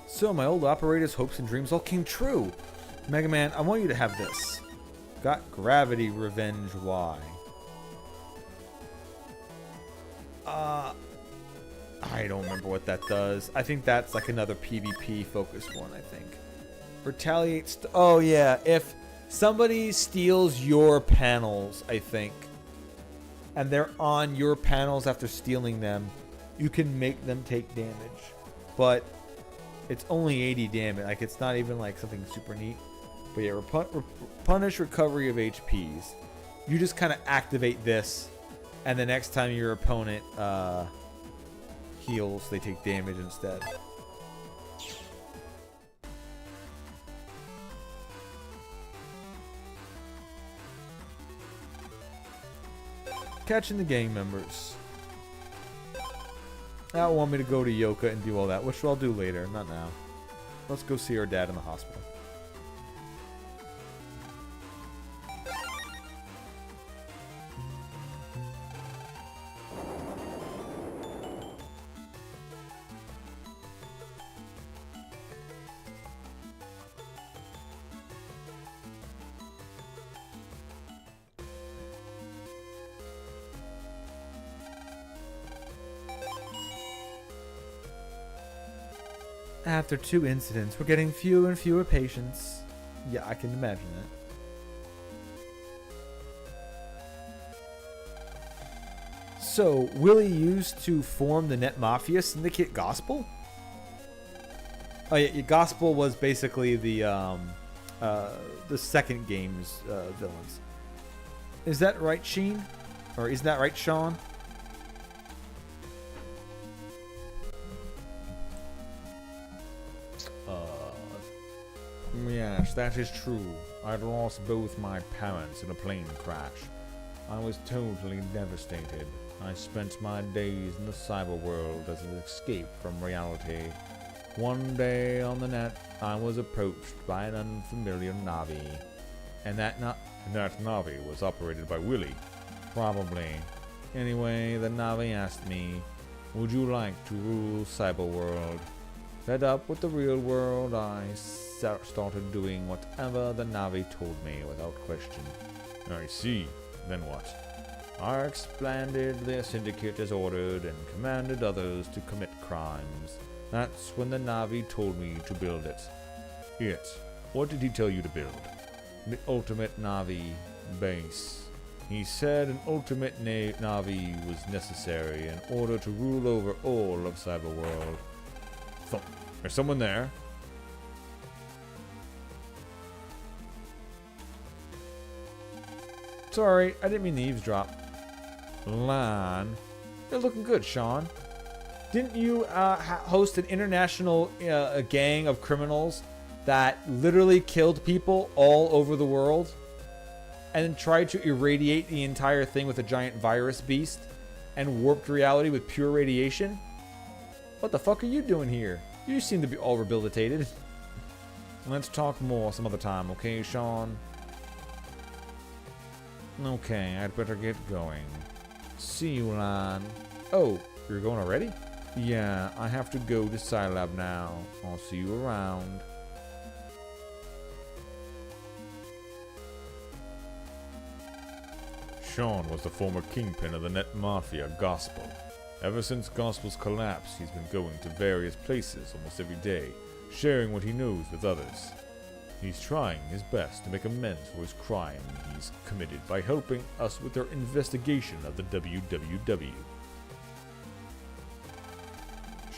So my old operator's hopes and dreams all came true. Mega Man, I want you to have this. Got Gravity Revenge Y. I don't remember what that does. I think that's like another PvP focused one, I think. Retaliate. Oh yeah, if somebody steals your panels, I think, and they're on your panels after stealing them, you can make them take damage. But it's only 80 damage. Like, it's not even like something super neat. But yeah, punish recovery of HPs. You just kind of activate this, and the next time your opponent heals, they take damage instead. Catching the gang members. I don't want me to go to Yoka and do all that, which I'll do later, not now. Let's go see our dad in the hospital. After 2 incidents, we're getting fewer and fewer patients. Yeah, I can imagine that. So, Willie used to form the Net Mafia Syndicate Gospel? Oh yeah, Gospel was basically the second game's villains. Is that right, Sheen? Or is that right, Sean? Yes, that is true. I'd lost both my parents in a plane crash. I was totally devastated. I spent my days in the cyber world as an escape from reality. One day on the net, I was approached by an unfamiliar Navi. And that Navi was operated by Willie. Probably. Anyway, the Navi asked me, would you like to rule cyber world? Fed up with the real world, I started doing whatever the Navi told me without question. I see. Then what? I expanded the syndicate as ordered and commanded others to commit crimes. That's when the Navi told me to build it. What did he tell you to build? The ultimate Navi base. He said an ultimate Navi was necessary in order to rule over all of Cyberworld. There's someone there. Sorry, I didn't mean to eavesdrop. Lan. You're looking good, Sean. Didn't you host an international gang of criminals that literally killed people all over the world and then tried to irradiate the entire thing with a giant virus beast and warped reality with pure radiation? What the fuck are you doing here? You seem to be all rehabilitated. Let's talk more some other time, okay, Sean? Okay, I'd better get going. See you, Lan. Oh, you're going already? Yeah, I have to go to Scilab now. I'll see you around. Sean was the former kingpin of the Net Mafia Gospel. Ever since Gospel's collapse, he's been going to various places almost every day, sharing what he knows with others. He's trying his best to make amends for his crime he's committed by helping us with our investigation of the WWW.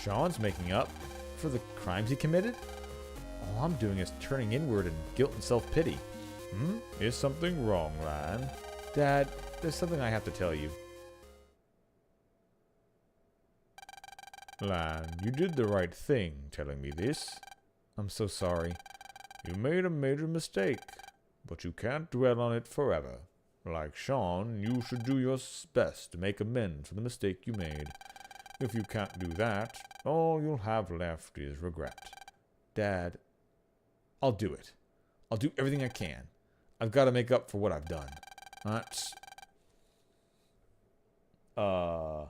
Sean's making up for the crimes he committed? All I'm doing is turning inward in guilt and self-pity. Is something wrong, Lan? Dad, there's something I have to tell you. Lan, you did the right thing telling me this. I'm so sorry. You made a major mistake, but you can't dwell on it forever. Like Sean, you should do your best to make amends for the mistake you made. If you can't do that, all you'll have left is regret. Dad, I'll do it. I'll do everything I can. I've got to make up for what I've done. That's... Nope.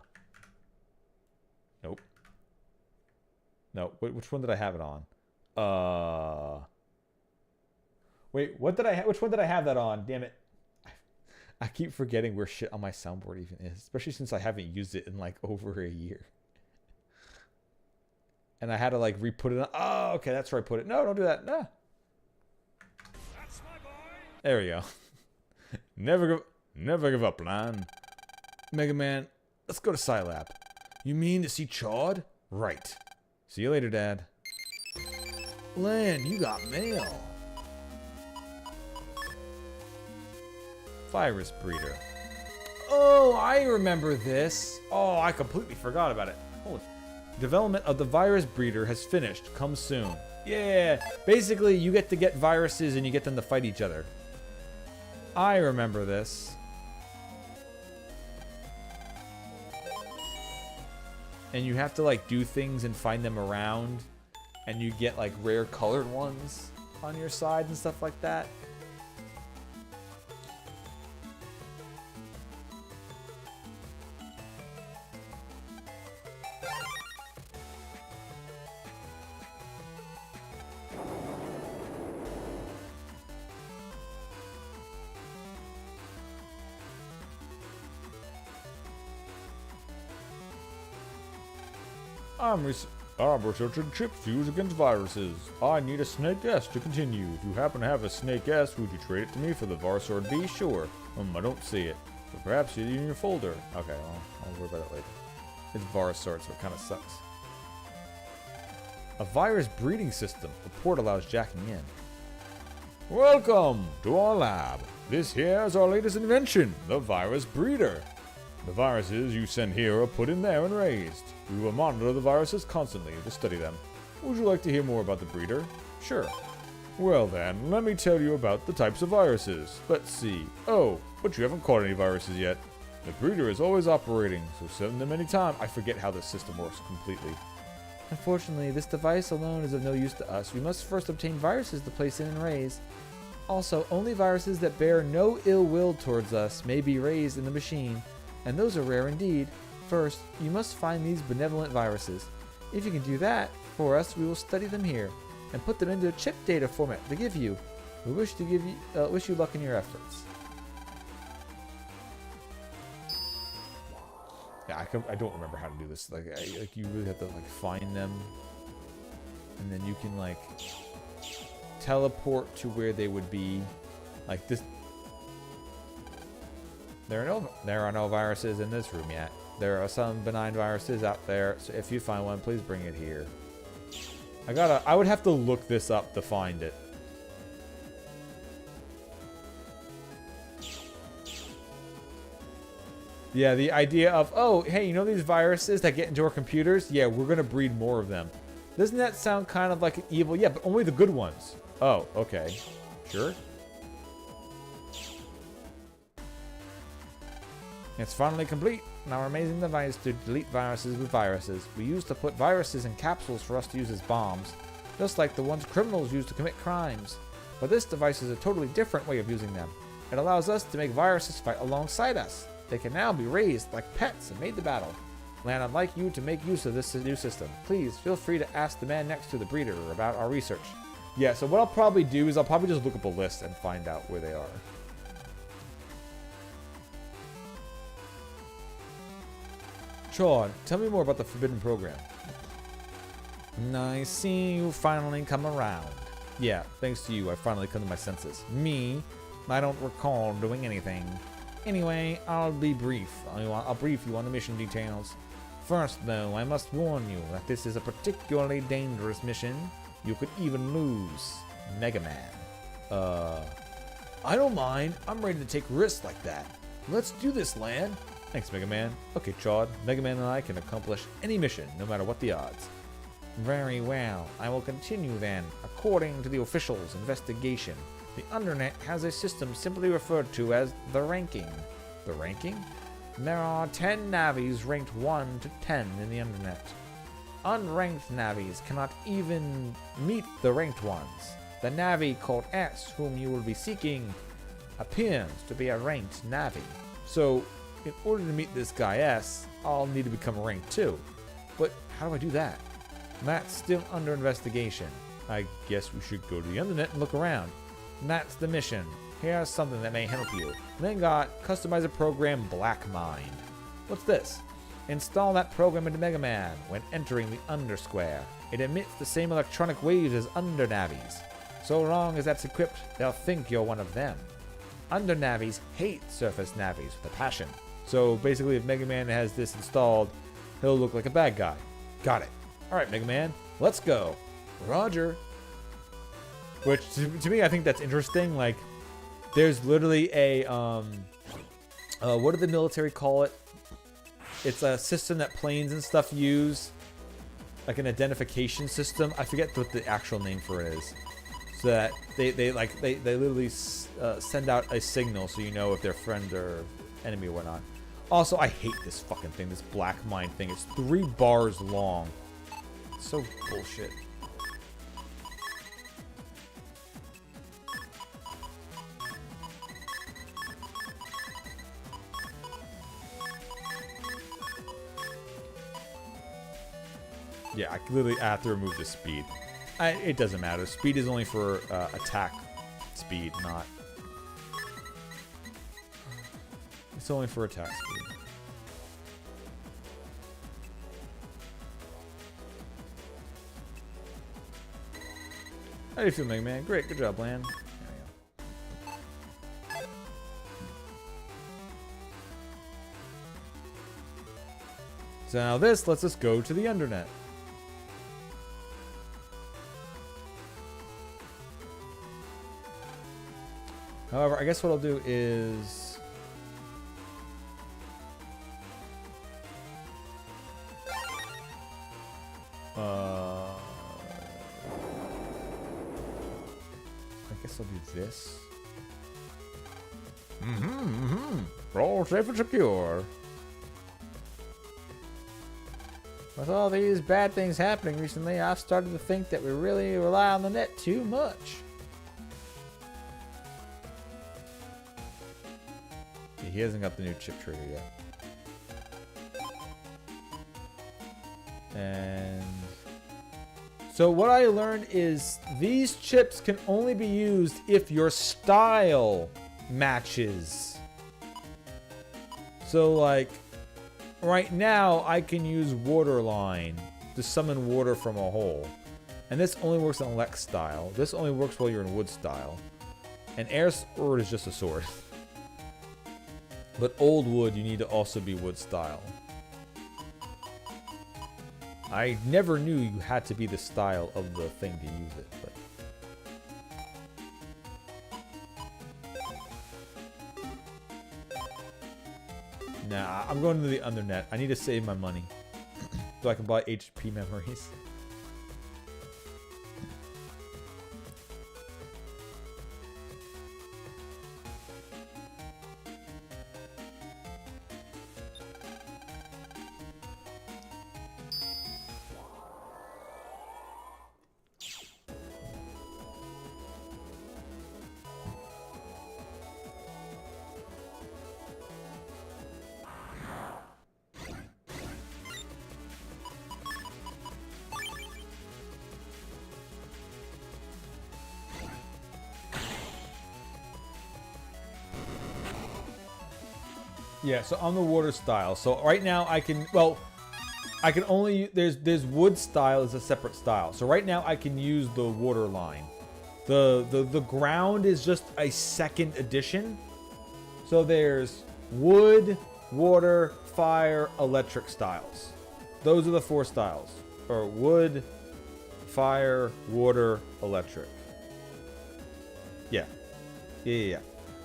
No, which one did I have it on? Wait, what did I which one did I have that on? Damn it. I keep forgetting where shit on my soundboard even is, especially since I haven't used it in like over a year. And I had to like re-put it on. Oh, okay, that's where I put it. No, don't do that. Nah. There we go. Never give up, Lan. Mega Man, let's go to Scilab. You mean to see Chad? Right. See you later, Dad. Lan, you got mail. Virus breeder. Oh, I remember this. Oh, I completely forgot about it. Holy. Development of the virus breeder has finished. Come soon. Yeah. Basically, you get to get viruses and you get them to fight each other. I remember this. And you have to like do things and find them around. And you get like rare colored ones on your side and stuff like that. I'm researching chips used against viruses. I need a Snake S to continue. If you happen to have a Snake S, would you trade it to me for the Varsword B? Sure. I don't see it. But perhaps it's in your folder. Okay, well, I'll worry about it later. It's Varsword, so it kind of sucks. A virus breeding system. A port allows jacking in. Welcome to our lab. This here is our latest invention, the Virus Breeder. The viruses you send here are put in there and raised. We will monitor the viruses constantly to study them. Would you like to hear more about the breeder? Sure. Well then, let me tell you about the types of viruses. Let's see. Oh, but you haven't caught any viruses yet. The breeder is always operating, so send them anytime. I forget how this system works completely. Unfortunately, this device alone is of no use to us. We must first obtain viruses to place in and raise. Also, only viruses that bear no ill will towards us may be raised in the machine, and those are rare indeed. First, you must find these benevolent viruses. If you can do that for us, we will study them here and put them into a chip data format to give you. We wish you luck in your efforts. Yeah, I don't remember how to do this. Like you really have to like find them, and then you can like teleport to where they would be. Like this. There are no viruses in this room yet. There are some benign viruses out there, so if you find one, please bring it here. I would have to look this up to find it. Yeah, the idea of, oh, hey, you know these viruses that get into our computers? Yeah, we're gonna breed more of them. Doesn't that sound kind of like an evil? Yeah, but only the good ones. Oh, okay. Sure. It's finally complete. Our amazing device to delete viruses with viruses. We used to put viruses in capsules for us to use as bombs, just like the ones criminals use to commit crimes. But this device is a totally different way of using them. It allows us to make viruses fight alongside us. They can now be raised like pets and made to battle. Lan, I'd like you to make use of this new system. Please feel free to ask the man next to the breeder about our research. Yeah, so what I'll probably do is I'll probably just look up a list and find out where they are. Chad, tell me more about the Forbidden Program. I see you finally come around. Yeah, thanks to you, I finally come to my senses. Me? I don't recall doing anything. Anyway, I'll be brief. I'll brief you on the mission details. First, though, I must warn you that this is a particularly dangerous mission. You could even lose. Mega Man. I don't mind. I'm ready to take risks like that. Let's do this, Lan. Thanks, Mega Man. Okay, Chad. Mega Man and I can accomplish any mission, no matter what the odds. Very well. I will continue then, according to the officials' investigation. The Undernet has a system simply referred to as the ranking. The ranking? There are 10 navies ranked 1 to 10 in the Undernet. Unranked navies cannot even meet the ranked ones. The navi called S, whom you will be seeking, appears to be a ranked navi. So, in order to meet this guy S, I'll need to become ranked 2. But how do I do that? That's still under investigation. I guess we should go to the Undernet and look around. And that's the mission. Here's something that may help you. Then got customize a program Blackmind. What's this? Install that program into Mega Man when entering the Undersquare. It emits the same electronic waves as Undernavies. So long as that's equipped, they'll think you're one of them. Undernavies hate surface navies with a passion. So basically, if Mega Man has this installed, he'll look like a bad guy. Got it. Alright, Mega Man, let's go. Roger. Which, to me, I think that's interesting. Like, there's literally a, what do the military call it? It's a system that planes and stuff use. Like an identification system. I forget what the actual name for it is. So that they literally send out a signal so you know if they're friend or enemy or whatnot. Also, I hate this fucking thing, this Blackmind thing. It's 3 bars long. It's so bullshit. Yeah, I literally have to remove the speed. It doesn't matter. Speed is only for attack speed, not... It's only for attack speed. How do you feel, Mega Man? Great, good job, Lan. There we go. So now this lets us go to the Undernet. However, I guess what I'll do is... I guess I'll do this. All safe and secure. With all these bad things happening recently, I've started to think that we really rely on the net too much. He hasn't got the new chip trigger yet. And so what I learned is these chips can only be used if your style matches. So like right now I can use Waterline to summon water from a hole. And this only works on Lex style. This only works while you're in Wood style. And Air Sword is just a sword. But Old Wood, you need to also be Wood style. I never knew you had to be the style of the thing to use it, but... Nah, I'm going to the Undernet. I need to save my money so I can buy HP memories. Yeah, so I'm the water style. So right now I can, well, I can only, there's wood style is a separate style. So right now I can use the water line. The ground is just a second edition. So there's wood, water, fire, electric styles. Those are the 4 styles. Or wood, fire, water, electric. Yeah. Yeah.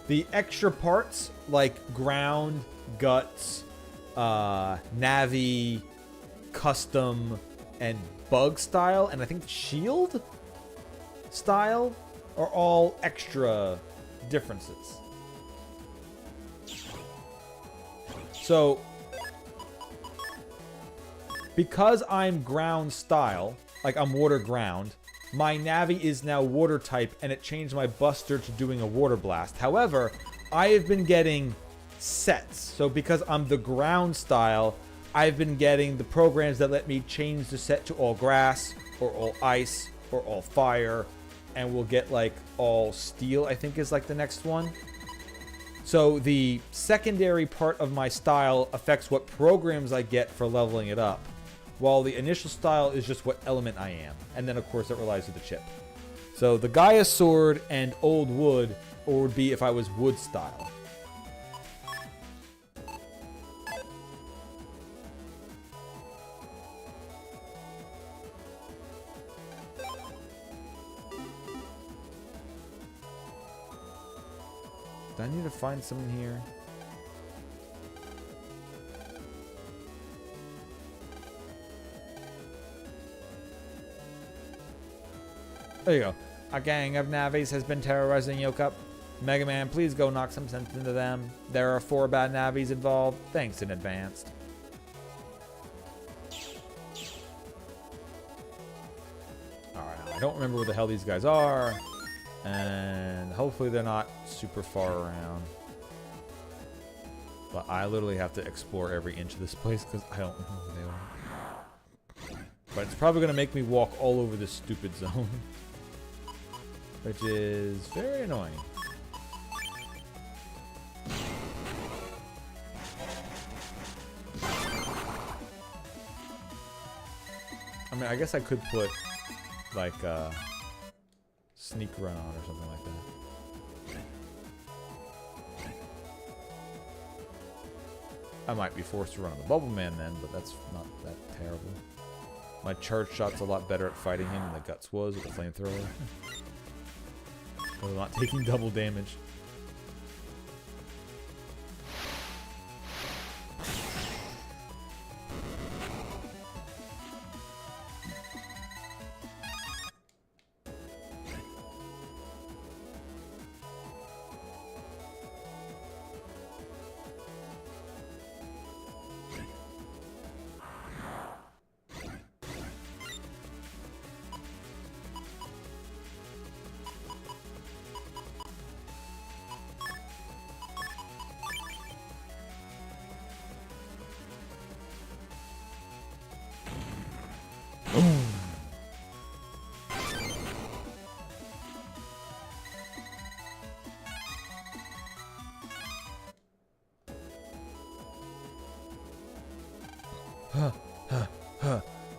The extra parts, like ground, guts, Navi, custom, and bug style, and I think shield style are all extra differences. So, because I'm ground style, like I'm water ground, my Navi is now water type, and it changed my Buster to doing a water blast. However, I have been getting sets. So because I'm the ground style, I've been getting the programs that let me change the set to all grass, or all ice, or all fire, and we'll get like all steel, I think is like the next one. So the secondary part of my style affects what programs I get for leveling it up, while the initial style is just what element I am. And then of course it relies on the chip. So the Gaia Sword and Old Wood, or would be if I was wood style. Do I need to find someone here? There you go. A gang of Navis has been terrorizing Yokup. Mega Man, please go knock some sense into them. There are 4 bad Navis involved. Thanks in advance. Alright, I don't remember where the hell these guys are. And hopefully they're not super far around. But I literally have to explore every inch of this place because I don't know who they are. But it's probably going to make me walk all over this stupid zone. Which is very annoying. I mean, I guess I could put, like, sneak run on or something like that. I might be forced to run on the Bubble Man then, but that's not that terrible. My charge shot's a lot better at fighting him than the Guts was with the flamethrower. I'm not taking double damage.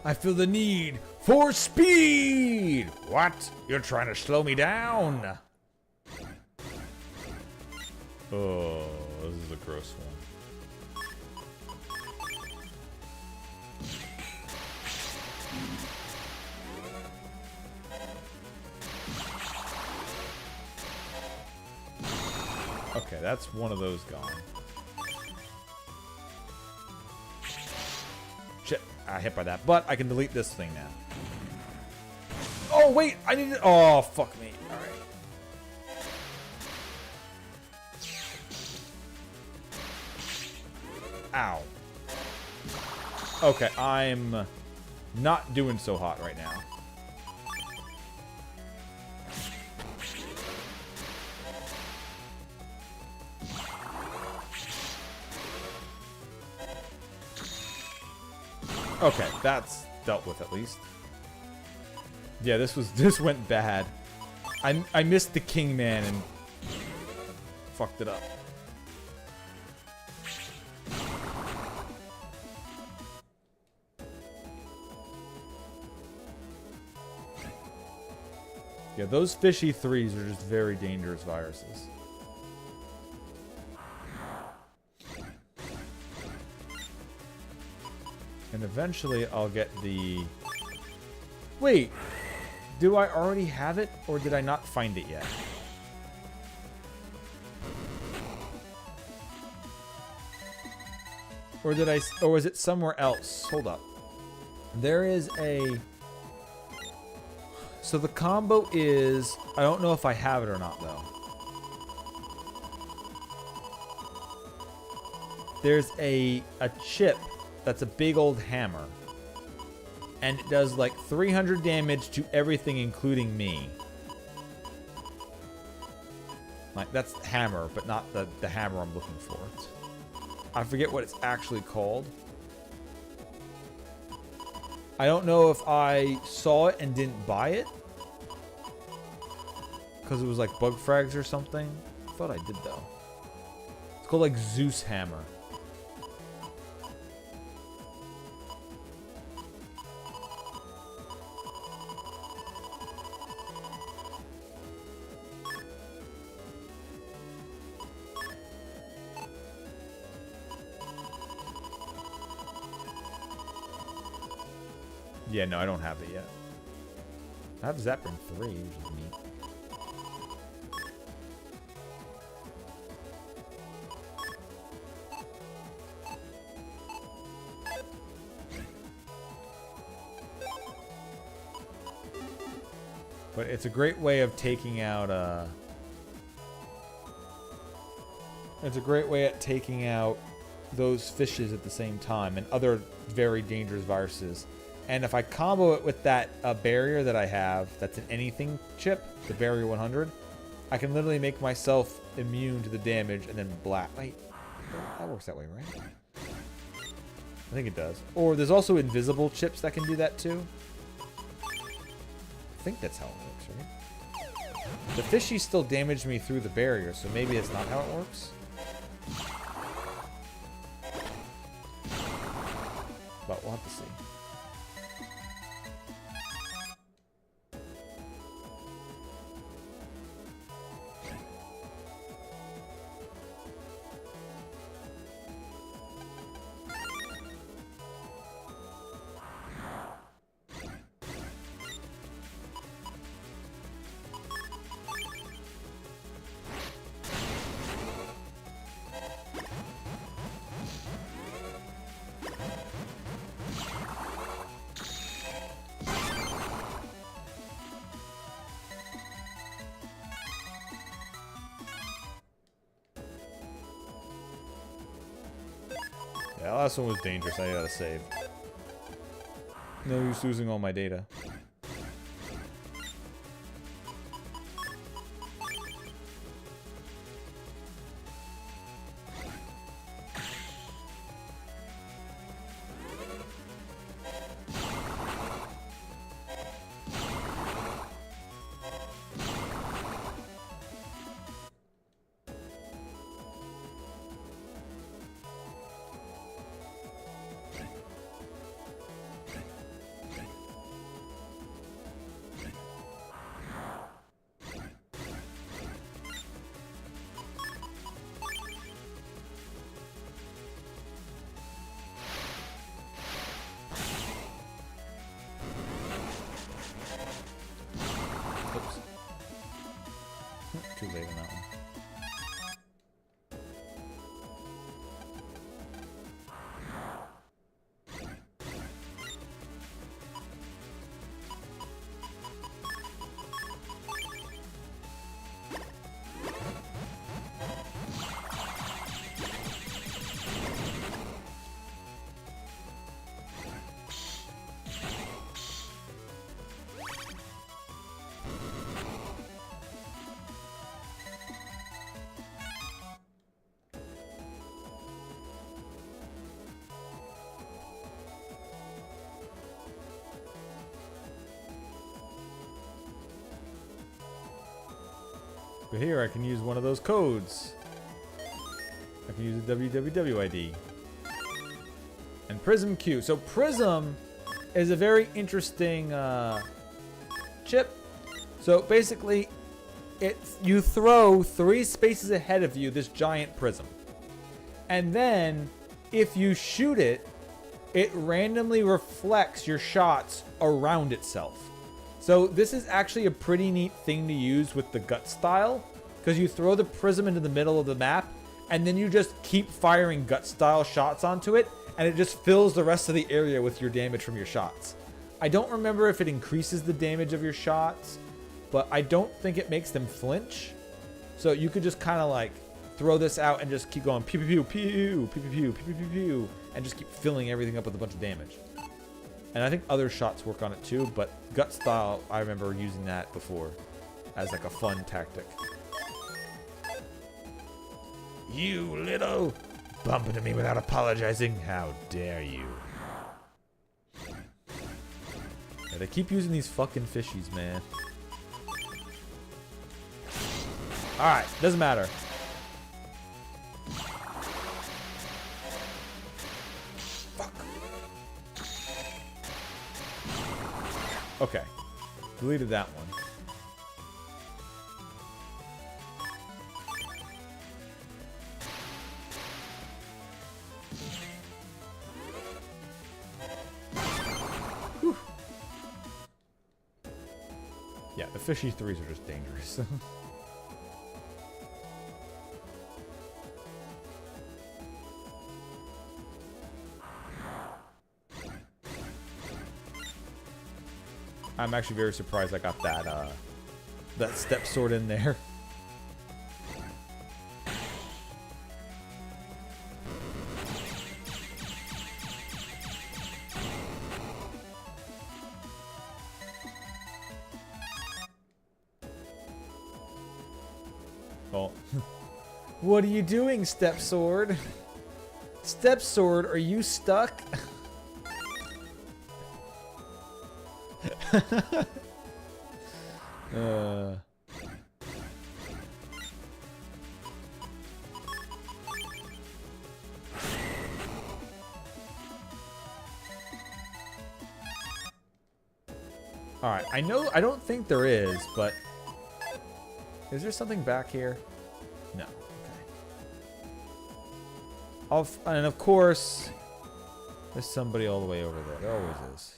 I feel the need for speed! What? You're trying to slow me down? Oh, this is a gross one. Okay, that's one of those gone. Shit, I hit by that. But I can delete this thing now. Oh, wait, I need to... Oh, fuck me. Alright. Ow. Okay, I'm not doing so hot right now. Okay, that's dealt with at least. Yeah, this went bad. I missed the King Man and fucked it up. Yeah, those fishy threes are just very dangerous viruses. And eventually I'll get the... Wait! Do I already have it? Or did I not find it yet? Or did I... Or was it somewhere else? Hold up. There is a... So the combo is... I don't know if I have it or not, though. There's a chip that's a big old hammer. And it does like 300 damage to everything, including me. Like, that's hammer, but not the hammer I'm looking for. I forget what it's actually called. I don't know if I saw it and didn't buy it. Because it was like bug frags or something. I thought I did, though. It's called like Zeus Hammer. Yeah, no, I don't have it yet. I have Zeppelin 3, which is neat. But it's a great way of taking out, it's a great way at taking out those fishes at the same time and other very dangerous viruses. And if I combo it with that barrier that I have, that's an anything chip, the barrier 100, I can literally make myself immune to the damage and then black. Wait, that works that way, right? I think it does. Or there's also invisible chips that can do that too. I think that's how it works, right? The fishy still damaged me through the barrier, so maybe that's not how it works. But we'll have to see. Yeah, last one was dangerous. I gotta save. No use losing all my data. Too late on that one. But here I can use one of those codes. I can use the www ID. And Prism Q. So Prism is a very interesting chip. So basically, you throw 3 spaces ahead of you this giant prism. And then, if you shoot it, it randomly reflects your shots around itself. So this is actually a pretty neat thing to use with the gut style, because you throw the prism into the middle of the map, and then you just keep firing gut style shots onto it, and it just fills the rest of the area with your damage from your shots. I don't remember if it increases the damage of your shots, but I don't think it makes them flinch. So you could just kind of like throw this out and just keep going pew pew pew pew pew pew pew pew pew pew and just keep filling everything up with a bunch of damage. And I think other shots work on it too, but gut style, I remember using that before as like a fun tactic. You little... Bump into me without apologizing. How dare you? Yeah, they keep using these fucking fishies, man. Alright, doesn't matter. Fuck. Okay. Deleted that one. Whew. Yeah, the fishy threes are just dangerous. I'm actually very surprised I got that step sword in there. Oh. What are you doing, step sword? Step sword, are you stuck? Alright, I don't think there is, but... Is there something back here? No. Okay. And of course, there's somebody all the way over there. There always is.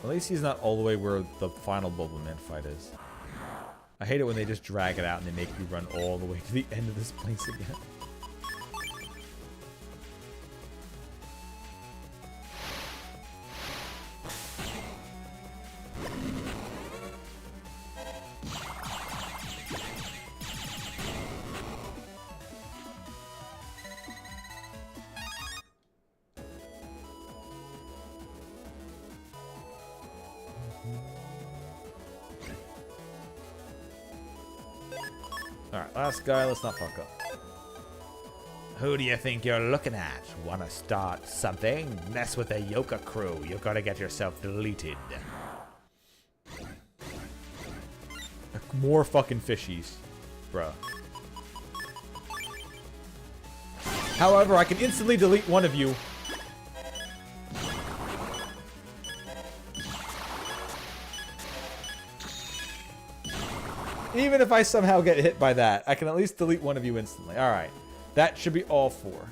At least he's not all the way where the final Bubbleman fight is. I hate it when they just drag it out and they make you run all the way to the end of this place again. Alright, last guy, let's not fuck up. Who do you think you're looking at? Wanna start something? Mess with the Yoka crew. You're gonna get yourself deleted. More fucking fishies. Bruh. However, I can instantly delete one of you. Even if I somehow get hit by that, I can at least delete one of you instantly. Alright. That should be all four.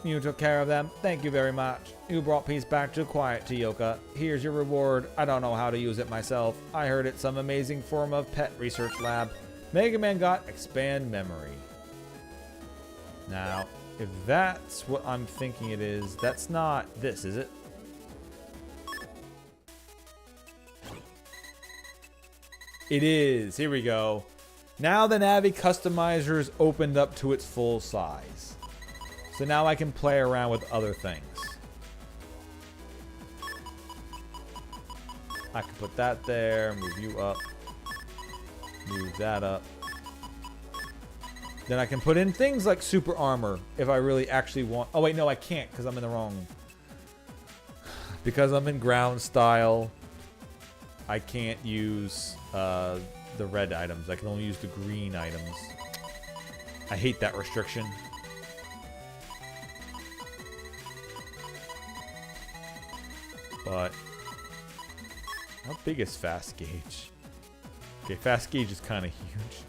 You took care of them. Thank you very much. You brought peace back to quiet to Yoka. Here's your reward. I don't know how to use it myself. I heard it's some amazing form of pet research lab. Mega Man got expand memory. Now, if that's what I'm thinking it is, that's not this, is it? It is. Here we go. Now the Navi customizer is opened up to its full size. So now I can play around with other things. I can put that there, move you up, move that up. Then I can put in things like super armor if I really actually want. Oh wait, no, I can't because I'm in the wrong. Because I'm in ground style, I can't use the red items. I can only use the green items. I hate that restriction. But how big is fast gauge? Okay, fast gauge is kind of huge.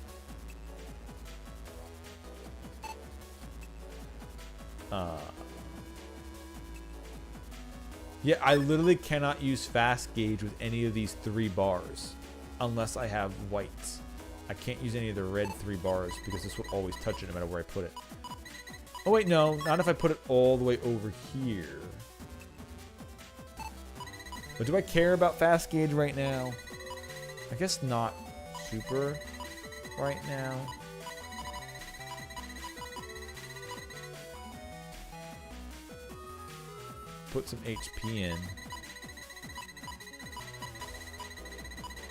Yeah, I literally cannot use fast gauge with any of these 3 bars unless I have whites. I can't use any of the red 3 bars because this will always touch it no matter where I put it. Oh wait, no, not if I put it all the way over here. But do I care about fast gauge right now? I guess not super right now. Put some HP in.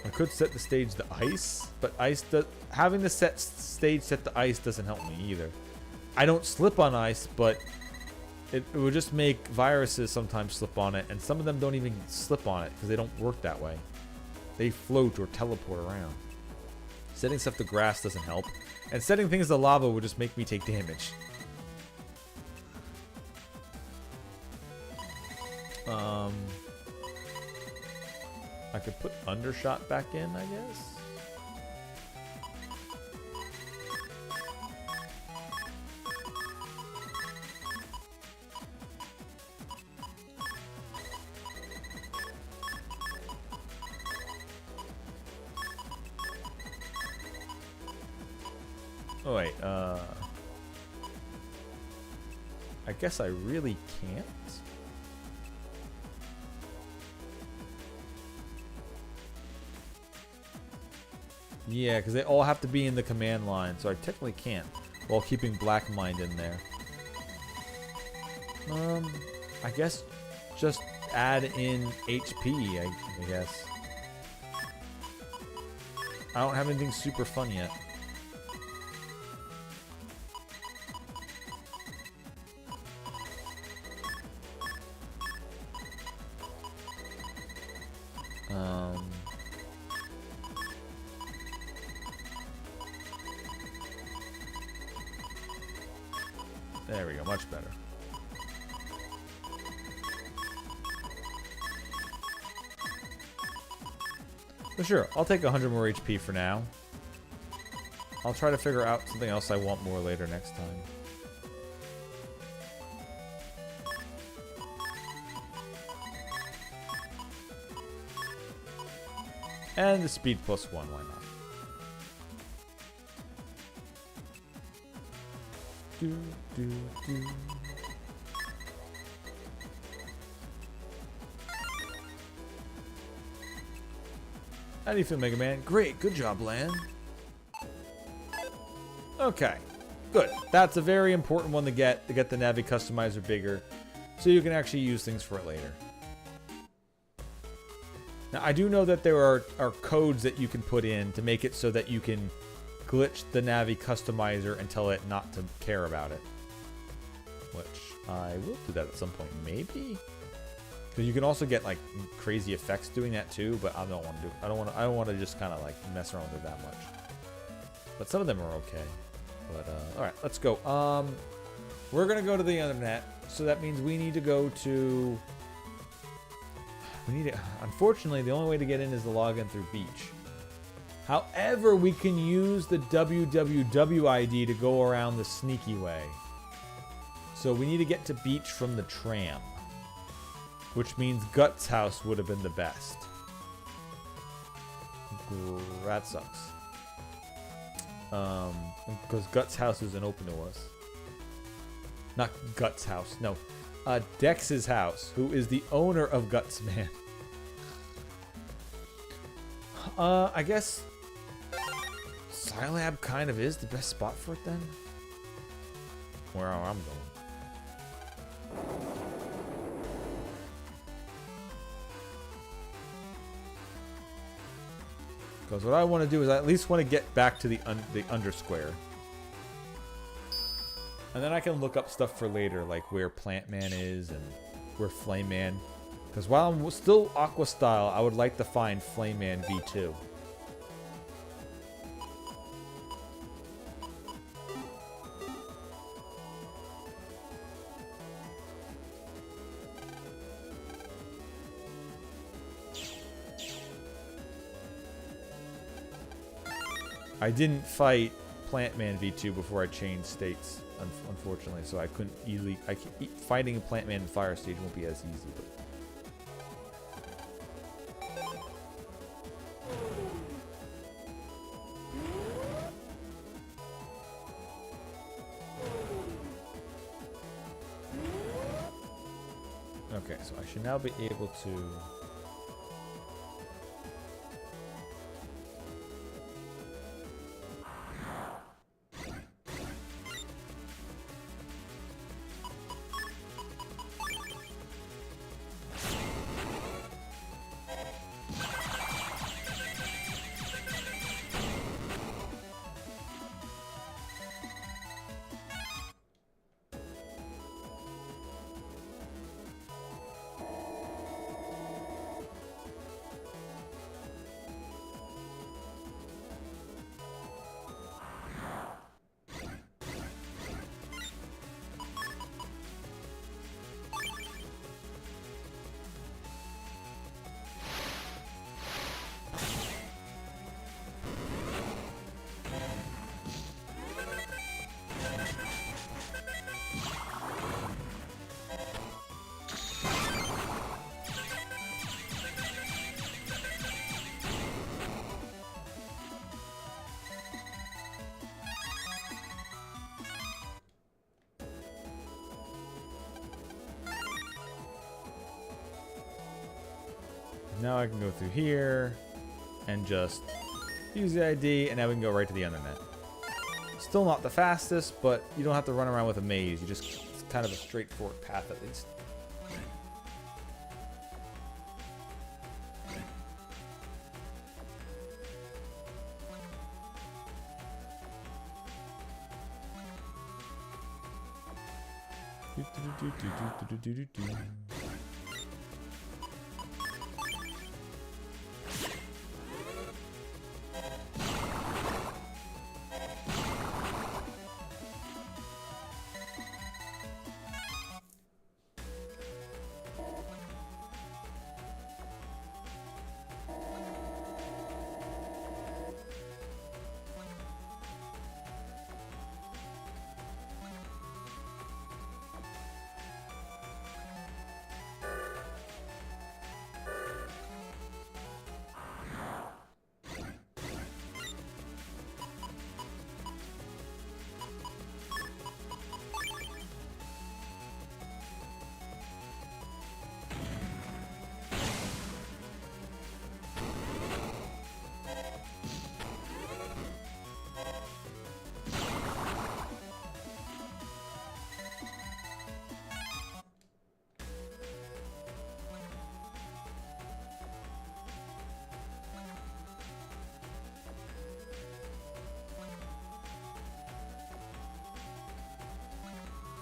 I could set the stage to ice, but having the stage set to ice doesn't help me either. I don't slip on ice, but it will just make viruses sometimes slip on it, and some of them don't even slip on it because they don't work that way. They float or teleport around. Setting stuff to grass doesn't help, and setting things to lava will just make me take damage. I could put Undershot back in, I guess. Oh wait, I guess I really can't. Yeah, because they all have to be in the command line, so I technically can't, while keeping Black Mind in there. I guess just add in HP, I guess. I don't have anything super fun yet. There we go, much better. But sure, I'll take 100 more HP for now. I'll try to figure out something else I want more later next time. And the speed +1, why not? Do, do, do. How do you feel, Mega Man? Great, good job, Lan. Okay, good. That's a very important one to get the Navi Customizer bigger, so you can actually use things for it later. Now, I do know that there are codes that you can put in to make it so that you can glitch the Navi Customizer and tell it not to care about it. Which I will do that at some point, maybe. Because you can also get like crazy effects doing that too, but I don't want to do. I don't want to just kind of like mess around with it that much. But some of them are okay. But all right, let's go. We're gonna go to the internet, so that means we need to go to. Unfortunately, the only way to get in is to log in through Beach. However, we can use the www ID to go around the sneaky way. So we need to get to Beach from the tram, which means Guts' house would have been the best. That sucks. Because Guts' house isn't open to us. Not Guts' house, no. Dex's house, who is the owner of Guts Man. I guess Scilab kind of is the best spot for it then. Where I'm going. Because what I want to do is I at least want to get back to the Undersquare. And then I can look up stuff for later, like where Plant Man is and where Flame Man. Because while I'm still Aqua style, I would like to find Flame Man V2. I didn't fight Plant Man V2 before I changed states, unfortunately, so I couldn't easily. Fighting Plant Man in Fire Stage won't be as easy. But. Okay, so I should now be able to. Now I can go through here and just use the ID, and now we can go right to the internet. Still not the fastest, but you don't have to run around with a maze. You just, it's kind of a straightforward path at least.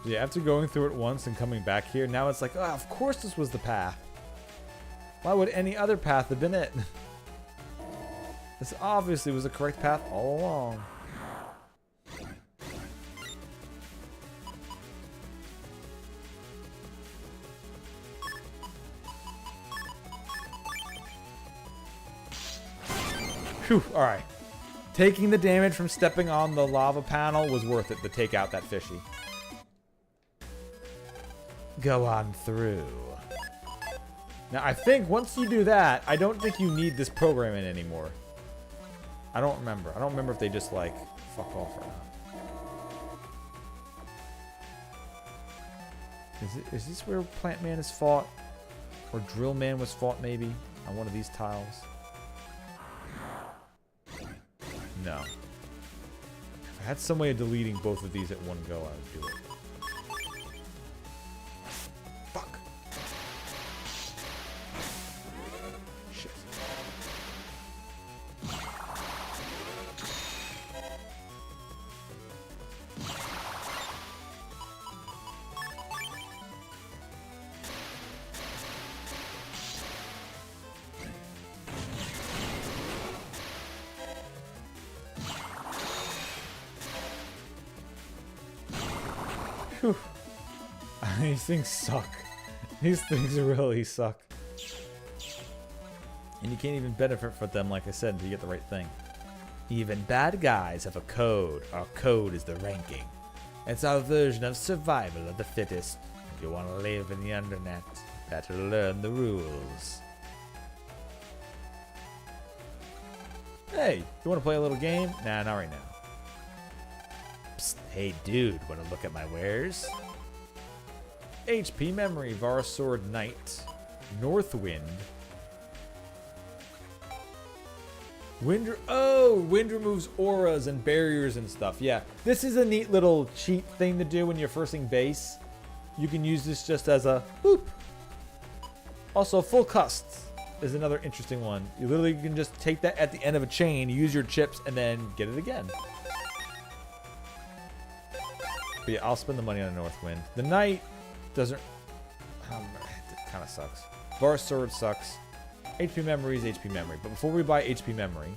Yeah, after going through it once and coming back here, now it's like, oh, of course this was the path. Why would any other path have been it? This obviously was the correct path all along. Phew, alright. Taking the damage from stepping on the lava panel was worth it to take out that fishy. Go on through. Now, I think once you do that, I don't think you need this programming anymore. I don't remember. I don't remember if they just, like, fuck off right now. Is this where Plant Man is fought? Or Drill Man was fought maybe? On one of these tiles? No. If I had some way of deleting both of these at one go, I would do it. Fuck. Shit. Whew. These things suck. These things really suck. And you can't even benefit from them, like I said, until you get the right thing. Even bad guys have a code. Our code is the ranking. It's our version of survival of the fittest. If you want to live in the internet, better learn the rules. Hey, you want to play a little game? Nah, not right now. Psst, hey dude, want to look at my wares? HP Memory, Varsword Knight, Northwind. Wind removes auras and barriers and stuff. Yeah, this is a neat little cheat thing to do when you're firsting base. You can use this just as a boop. Also, full custs is another interesting one. You literally can just take that at the end of a chain, use your chips, and then get it again. But yeah, I'll spend the money on Northwind. The Knight doesn't... it kind of sucks. Varsword sucks. HP Memory is HP Memory. But before we buy HP Memory...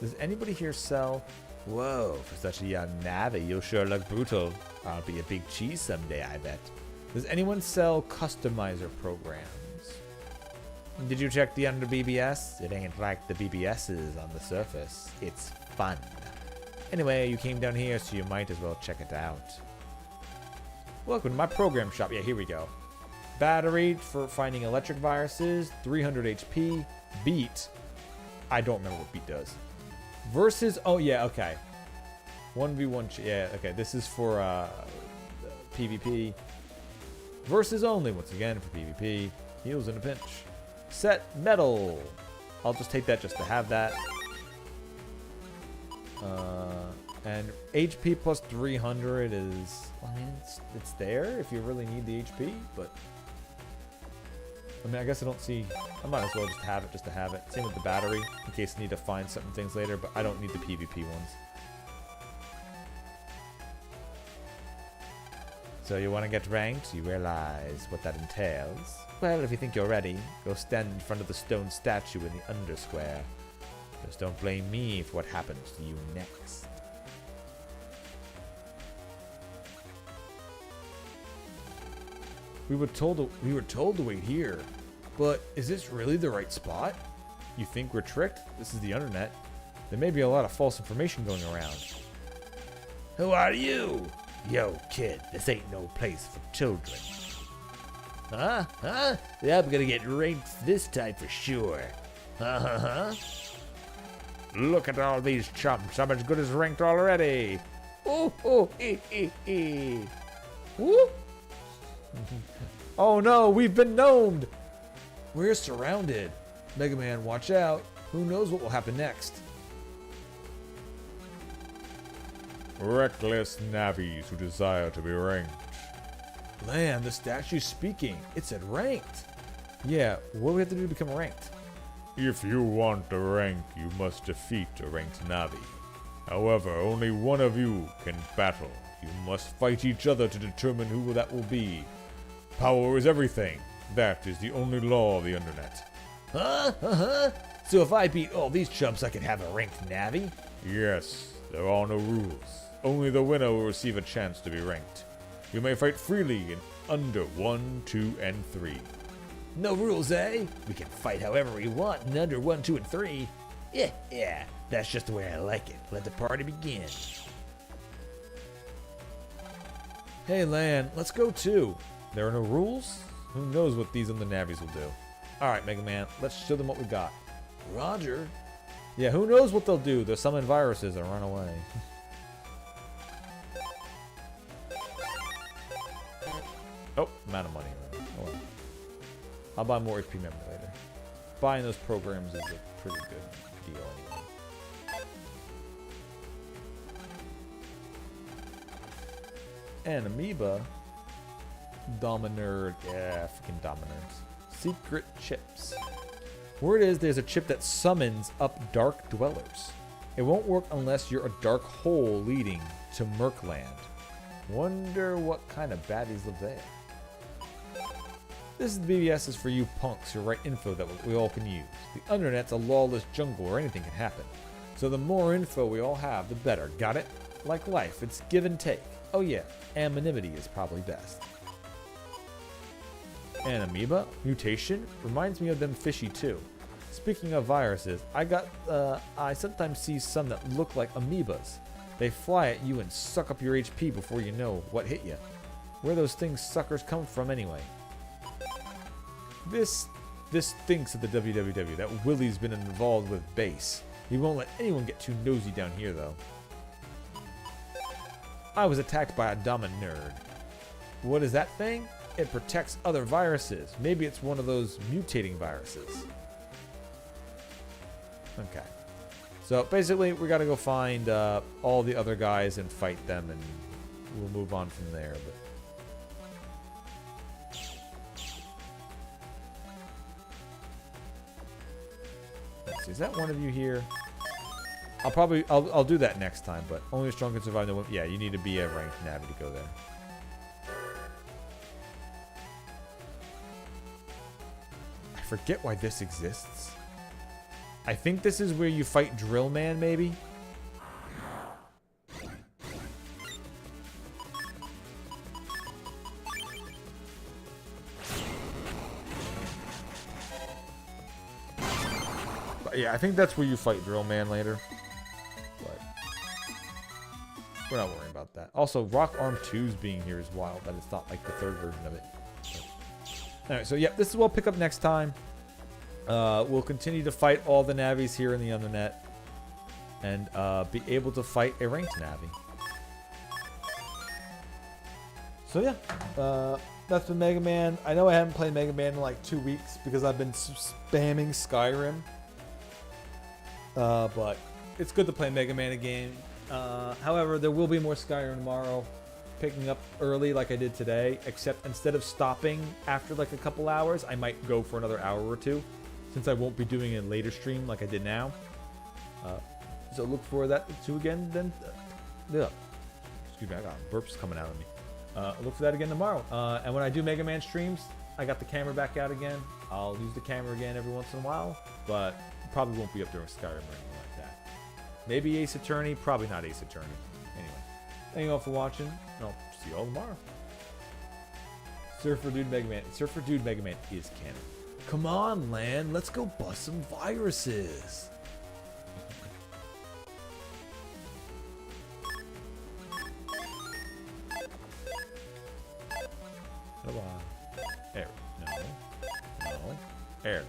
Does anybody here sell... Whoa, for such a young Navi, you'll sure look brutal. I'll be a big cheese someday, I bet. Does anyone sell customizer programs? Did you check the under BBS? It ain't like the BBS's on the surface. It's fun. Anyway, you came down here, so you might as well check it out. Welcome to my program shop. Yeah, here we go. Battery for finding electric viruses. 300 HP. Beat. I don't remember what beat does. Versus... Oh, yeah, okay. 1v1... Yeah, okay. This is for PvP. Versus only, once again, for PvP. Heals in a pinch. Set metal. I'll just take that just to have that. And HP plus 300 is... I mean, it's there if you really need the HP, but... I mean, I guess I don't see... I might as well just have it just to have it. Same with the battery, in case I need to find certain things later, but I don't need the PvP ones. So you want to get ranked? You realize what that entails? Well, if you think you're ready, go stand in front of the stone statue in the undersquare. Just don't blame me for what happens to you next. We were told to wait here. But is this really the right spot? You think we're tricked? This is the internet. There may be a lot of false information going around. Who are you? Yo, kid, this ain't no place for children. Huh? Yeah, I'm gonna get ranked this time for sure. Look at all these chumps. I'm as good as ranked already. Whoop. Oh no, we've been gnomed. We're surrounded. Mega Man, watch out. Who knows what will happen next? Reckless Navis who desire to be ranked. Lan, the statue's speaking. It said ranked. Yeah, what do we have to do to become ranked? If you want the rank, you must defeat a ranked Navi. However, only one of you can battle. You must fight each other to determine who that will be. Power is everything. That is the only law of the internet. So if I beat all these chumps, I can have a ranked Navi? Yes, there are no rules. Only the winner will receive a chance to be ranked. You may fight freely in under 1, 2, and 3. No rules, eh? We can fight however we want in under 1, 2, and 3. Yeah, that's just the way I like it. Let the party begin. Hey, Lan, let's go too. There are no rules? Who knows what these on the Navis will do? Alright, Mega Man, let's show them what we got. Roger. Yeah, who knows what they'll do? They'll summon viruses and run away. Oh, I'm out of money already. Oh, well. I'll buy more HP memory later. Buying those programs is a pretty good deal anyway. And Amoeba. Dominerd. Yeah, freaking Dominerds. Secret chips. Word is there's a chip that summons up dark dwellers. It won't work unless you're a dark hole leading to Merkland. Wonder what kind of baddies live there. This is the BBS is for you punks who write info that we all can use. The internet's a lawless jungle where anything can happen. So the more info we all have, the better. Got it? Like life, it's give and take. Oh yeah, anonymity is probably best. And Amoeba mutation reminds me of them fishy too. Speaking of viruses, I sometimes see some that look like amoebas. They fly at you and suck up your HP before you know what hit you. Where those things suckers come from anyway? This thinks at the WWW that Willie's been involved with base. He won't let anyone get too nosy down here though. I was attacked by a Dominerd. What is that thing? It protects other viruses. Maybe it's one of those mutating viruses. Okay. So basically, we gotta go find all the other guys and fight them, and we'll move on from there. But let's see, is that one of you here? I'll do that next time. But only a strong can survive. No, yeah, you need to be a ranked Navi to go there. I forget why this exists. I think this is where you fight Drill Man, maybe? But yeah, I think that's where you fight Drill Man later. But we're not worrying about that. Also, Rock Arm 2's being here is wild, that it's not like the third version of it. Alright, so yeah, this is what we'll pick up next time. We'll continue to fight all the Navis here in the Internet. And be able to fight a ranked Navi. So yeah, that's been Mega Man. I know I haven't played Mega Man in like 2 weeks because I've been spamming Skyrim. But it's good to play Mega Man again. However, there will be more Skyrim tomorrow. Picking up early like I did today, except instead of stopping after like a couple hours, I might go for another hour or two, since I won't be doing a later stream like I did now. So look for that too again. Then, excuse me, I got burps coming out of me. Look for that again tomorrow. And when I do Mega Man streams, I got the camera back out again. I'll use the camera again every once in a while, but probably won't be up during Skyrim or anything like that. Maybe Ace Attorney, probably not Ace Attorney. Anyway, thank you all for watching. I'll see you all tomorrow. Surfer Dude Mega Man. Surfer Dude Mega Man is canon. Come on, Lan. Let's go bust some viruses. Come on. Air. No. No. Airs.